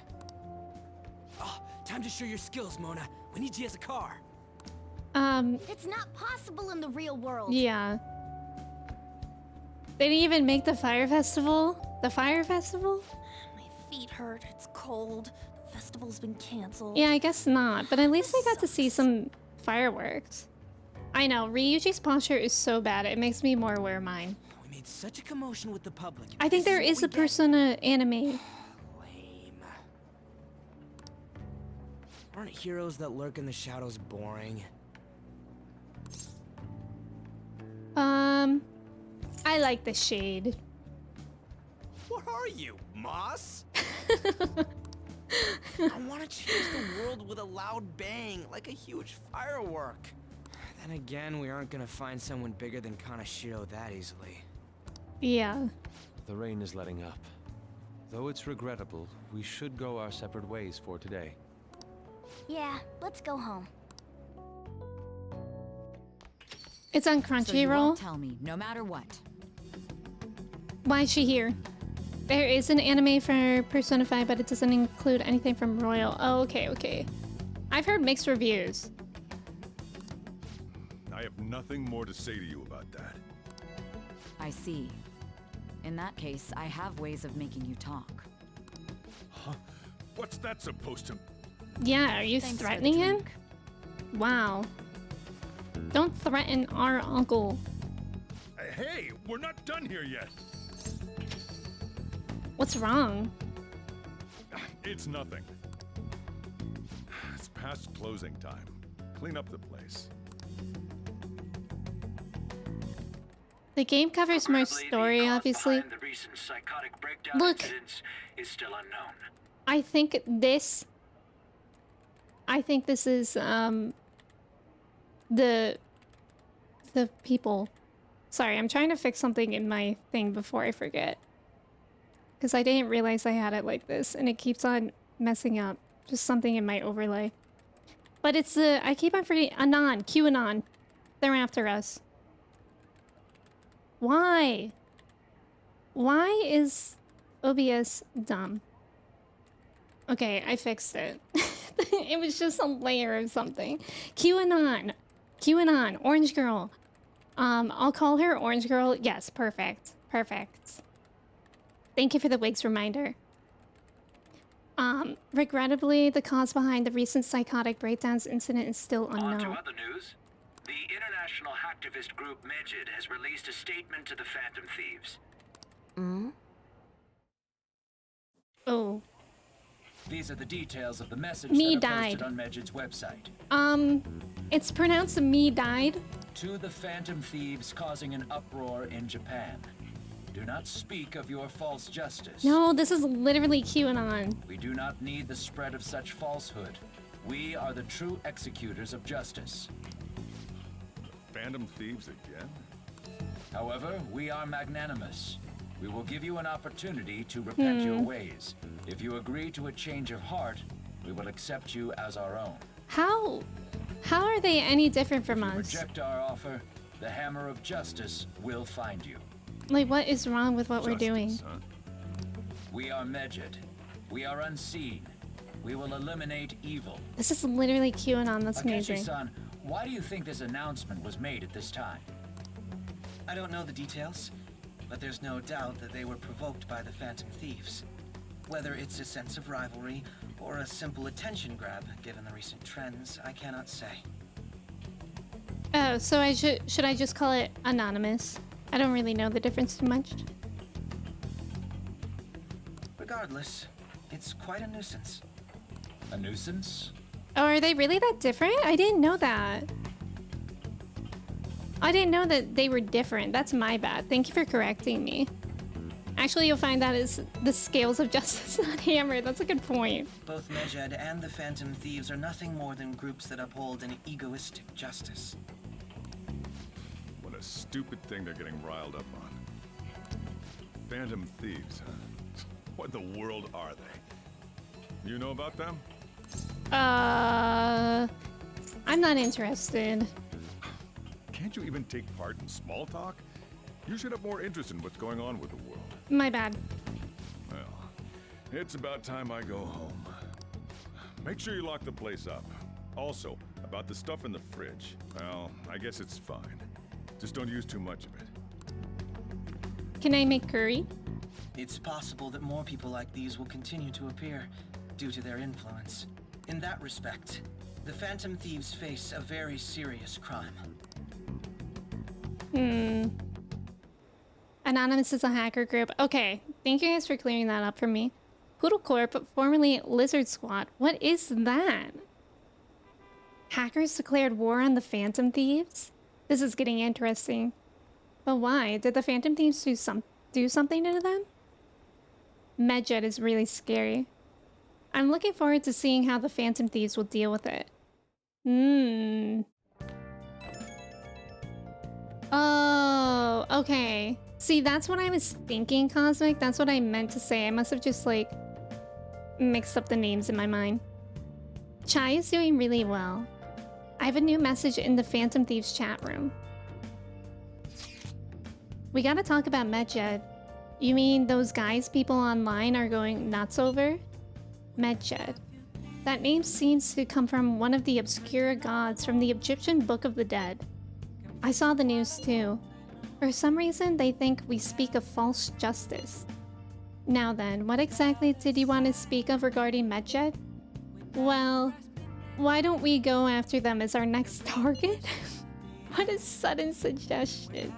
Oh, time to show your skills, Mona. We need you as a car. It's not possible in the real world. Yeah. They didn't even make the fire festival? The fire festival? My feet hurt. It's cold. The festival's been canceled. Yeah, I guess not. But at least I got to see some fireworks. I know, Ryuji's posture is so bad. It makes me more aware of mine. We made such a commotion with the public. I think there is a Persona anime. Lame. Aren't heroes that lurk in the shadows boring? I like the shade. What are you, Moss? I want to change the world with a loud bang, like a huge firework. Then again, we aren't gonna find someone bigger than Kanashiro that easily. Yeah. The rain is letting up. Though it's regrettable, we should go our separate ways for today. Yeah, let's go home. It's on So you won't Crunchyroll. tell me, no matter what. Why is she here? There is an anime for Persona 5, but it doesn't include anything from Royal. Oh, okay, okay. I've heard mixed reviews. I have nothing more to say to you about that. I see. In that case, I have ways of making you talk. Huh? What's that supposed to... Yeah, are you Thanks for the threatening him? drink. Wow. Don't threaten our uncle. Hey, we're not done here yet. What's wrong? It's nothing. It's past closing time. Clean up the place. The game covers more story, obviously. The recent psychotic breakdown Look. incidents is still unknown. I think this is the people. Sorry, I'm trying to fix something in my thing before I forget. Because I didn't realize I had it like this, and it keeps on messing up. Just something in my overlay. But it's I keep on forgetting Anon, QAnon. They're after us. Why? Why is OBS dumb? Okay, I fixed it. It was just a layer of something. QAnon. QAnon. Orange Girl. I'll call her Orange Girl. Yes, perfect. Perfect. Thank you for the wigs reminder. Regrettably, the cause behind the recent psychotic breakdowns incident is still On to unknown. other news. The international hacktivist group Megid has released a statement to the Phantom Thieves. Oh. These are the details of the message Me that are posted died. on Megid's website. It's pronounced me died. To the Phantom Thieves causing an uproar in Japan. Do not speak of your false justice. No, this is literally QAnon. We do not need the spread of such falsehood. We are the true executors of justice. Phantom Thieves again? However, we are magnanimous. We will give you an opportunity to repent your ways. If you agree to a change of heart, we will accept you as our own. How are they any different from us? Reject our offer, the hammer of justice will find you. Like, what is wrong with what we're doing? Huh? We are Megid. We are unseen. We will eliminate evil. This is literally QAnon. That's amazing. Akechi-san, why do you think this announcement was made at this time? I don't know the details, but there's no doubt that they were provoked by the Phantom Thieves. Whether it's a sense of rivalry or a simple attention grab, given the recent trends, I cannot say. Oh, so should I just call it anonymous? I don't really know the difference too much. Regardless, it's quite a nuisance. A nuisance? Oh, are they really that different? I didn't know that. I didn't know that they were different. That's my bad. Thank you for correcting me. Actually, you'll find that is the scales of justice not hammered. That's a good point. Both Megid and the Phantom Thieves are nothing more than groups that uphold an egoistic justice. What a stupid thing they're getting riled up on. Phantom Thieves, huh? What in the world are they? You know about them? I'm not interested. Can't you even take part in small talk? You should have more interest in what's going on with the world. My bad. Well, it's about time I go home. Make sure you lock the place up. Also, about the stuff in the fridge. Well, I guess it's fine. Just don't use too much of it. Can I make curry? It's possible that more people like these will continue to appear due to their influence. In that respect, the Phantom Thieves face a very serious crime. Anonymous is a hacker group. Okay, thank you guys for clearing that up for me. Poodle Corp, formerly Lizard Squad. What is that? Hackers declared war on the Phantom Thieves? This is getting interesting. But why? Did the Phantom Thieves do something to them? Medjet is really scary. I'm looking forward to seeing how the Phantom Thieves will deal with it. Oh, okay. See, that's what I was thinking, Cosmic. That's what I meant to say. I must have just, like, mixed up the names in my mind. Chai is doing really well. I have a new message in the Phantom Thieves chat room. We gotta talk about Medjed. You mean those guys people online are going nuts over? Medjed. That name seems to come from one of the obscure gods from the Egyptian Book of the Dead. I saw the news too. For some reason, they think we speak of false justice. Now then, what exactly did you want to speak of regarding Medjed? Well, why don't we go after them as our next target? What a sudden suggestion.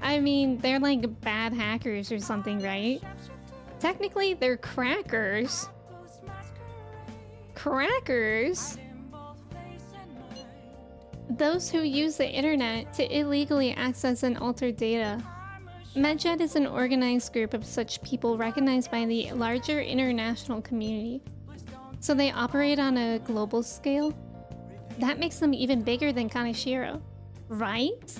I mean, they're like bad hackers or something, right? Technically, they're crackers. Crackers? Those who use the internet to illegally access and alter data. Medjed is an organized group of such people recognized by the larger international community. So they operate on a global scale? That makes them even bigger than Kaneshiro, right?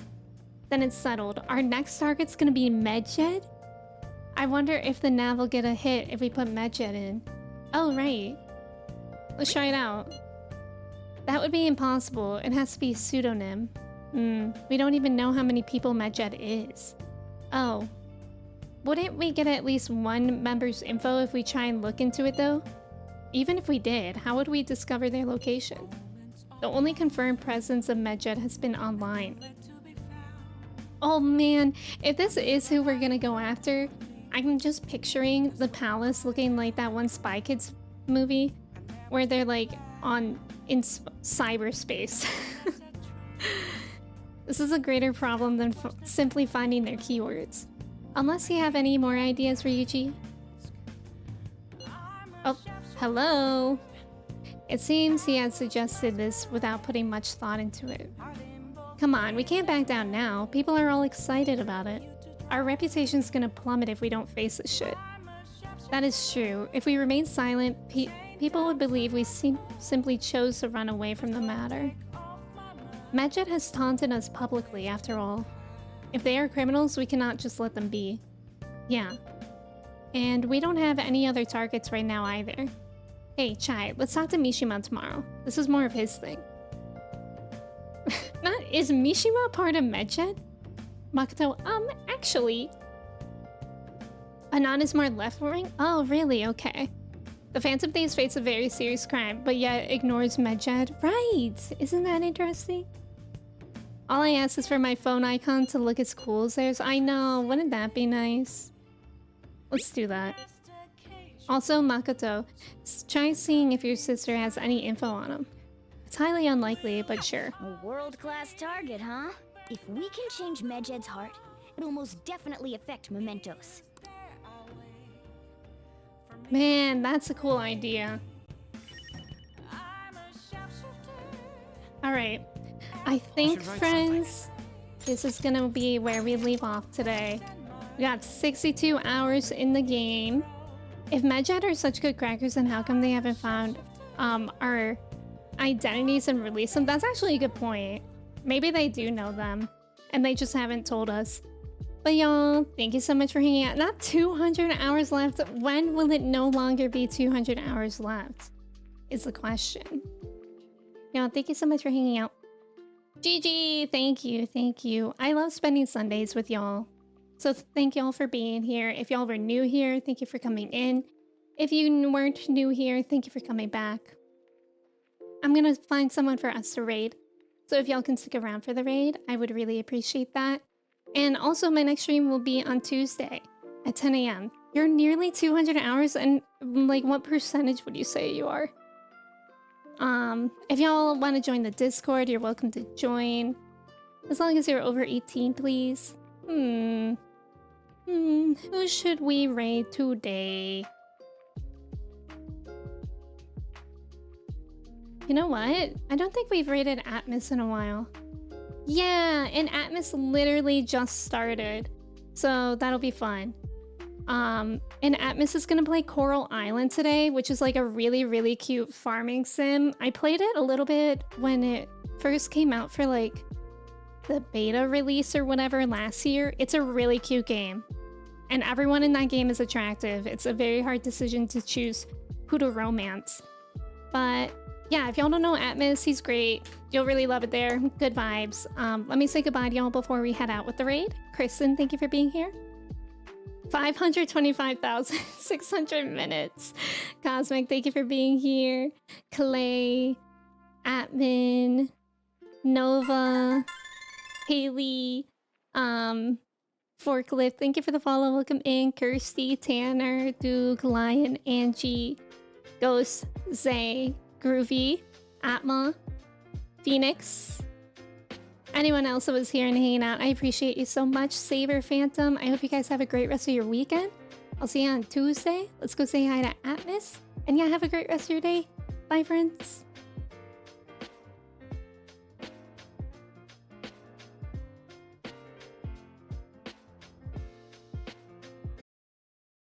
Then it's settled. Our next target's gonna be Medjed? I wonder if the nav will get a hit if we put Medjed in. Oh, right. Let's try it out. That would be impossible. It has to be a pseudonym. We don't even know how many people Medjed is. Oh. Wouldn't we get at least one member's info if we try and look into it though? Even if we did, how would we discover their location? The only confirmed presence of Medjed has been online. Oh man, if this is who we're gonna go after, I'm just picturing the palace looking like that one Spy Kids movie where they're like in cyberspace. This is a greater problem than simply finding their keywords. Unless you have any more ideas, Ryuji. Oh, hello. It seems he had suggested this without putting much thought into it. Come on, we can't back down now. People are all excited about it. Our reputation's gonna plummet if we don't face this shit. That is true. If we remain silent, people would believe we simply chose to run away from the matter. Medjed has taunted us publicly, after all. If they are criminals, we cannot just let them be. Yeah. And we don't have any other targets right now either. Hey, Chai, let's talk to Mishima tomorrow. This is more of his thing. Is Mishima part of Medjed? Makoto, actually... Anan is more left-wing? Oh, really? Okay. The Phantom Thieves face a very serious crime, but yet ignores Medjed. Right! Isn't that interesting? All I ask is for my phone icon to look as cool as theirs. I know, wouldn't that be nice? Let's do that. Also, Makoto, try seeing if your sister has any info on him. It's highly unlikely, but sure. A world-class target, huh? If we can change Medjed's heart, it'll most definitely affect Mementos. Man, that's a cool idea. Alright. I think, friends, this is gonna be where we leave off today. We got 62 hours in the game. If Medjed are such good crackers, then how come they haven't found our identities and released them? That's actually a good point. Maybe they do know them, and they just haven't told us. But y'all, thank you so much for hanging out. Not 200 hours left. When will it no longer be 200 hours left? Is the question. Y'all, thank you so much for hanging out. GG, thank you, thank you. I love spending Sundays with y'all. So thank y'all for being here. If y'all were new here, thank you for coming in. If you weren't new here, thank you for coming back. I'm gonna find someone for us to raid. So if y'all can stick around for the raid, I would really appreciate that. And also my next stream will be on Tuesday at 10 a.m. You're nearly 200 hours, and like what percentage would you say you are? If y'all want to join the Discord, you're welcome to join. As long as you're over 18, please. Who should we raid today? You know what? I don't think we've raided Atmos in a while. Yeah, and Atmos literally just started. So that'll be fun. And Atmos is gonna play Coral Island today, which is like a really, really cute farming sim. I played it a little bit when it first came out for like the beta release or whatever last year. It's a really cute game. And everyone in that game is attractive. It's a very hard decision to choose who to romance. But yeah, if y'all don't know Atmos, he's great. You'll really love it there. Good vibes. Let me say goodbye to y'all before we head out with the raid. Kristen, thank you for being here. 525,600 minutes. Cosmic, thank you for being here. Clay, Atman, Nova, Haley, Forklift, thank you for the follow. Welcome in. Kirsty, Tanner, Duke, Lion, Angie, Ghost, Zay, Groovy, Atma, Phoenix, anyone else that was here and hanging out. I appreciate you so much. Saber, Phantom, I hope you guys have a great rest of your weekend. I'll see you on Tuesday. Let's go say hi to Atmos. And yeah, have a great rest of your day. Bye, friends.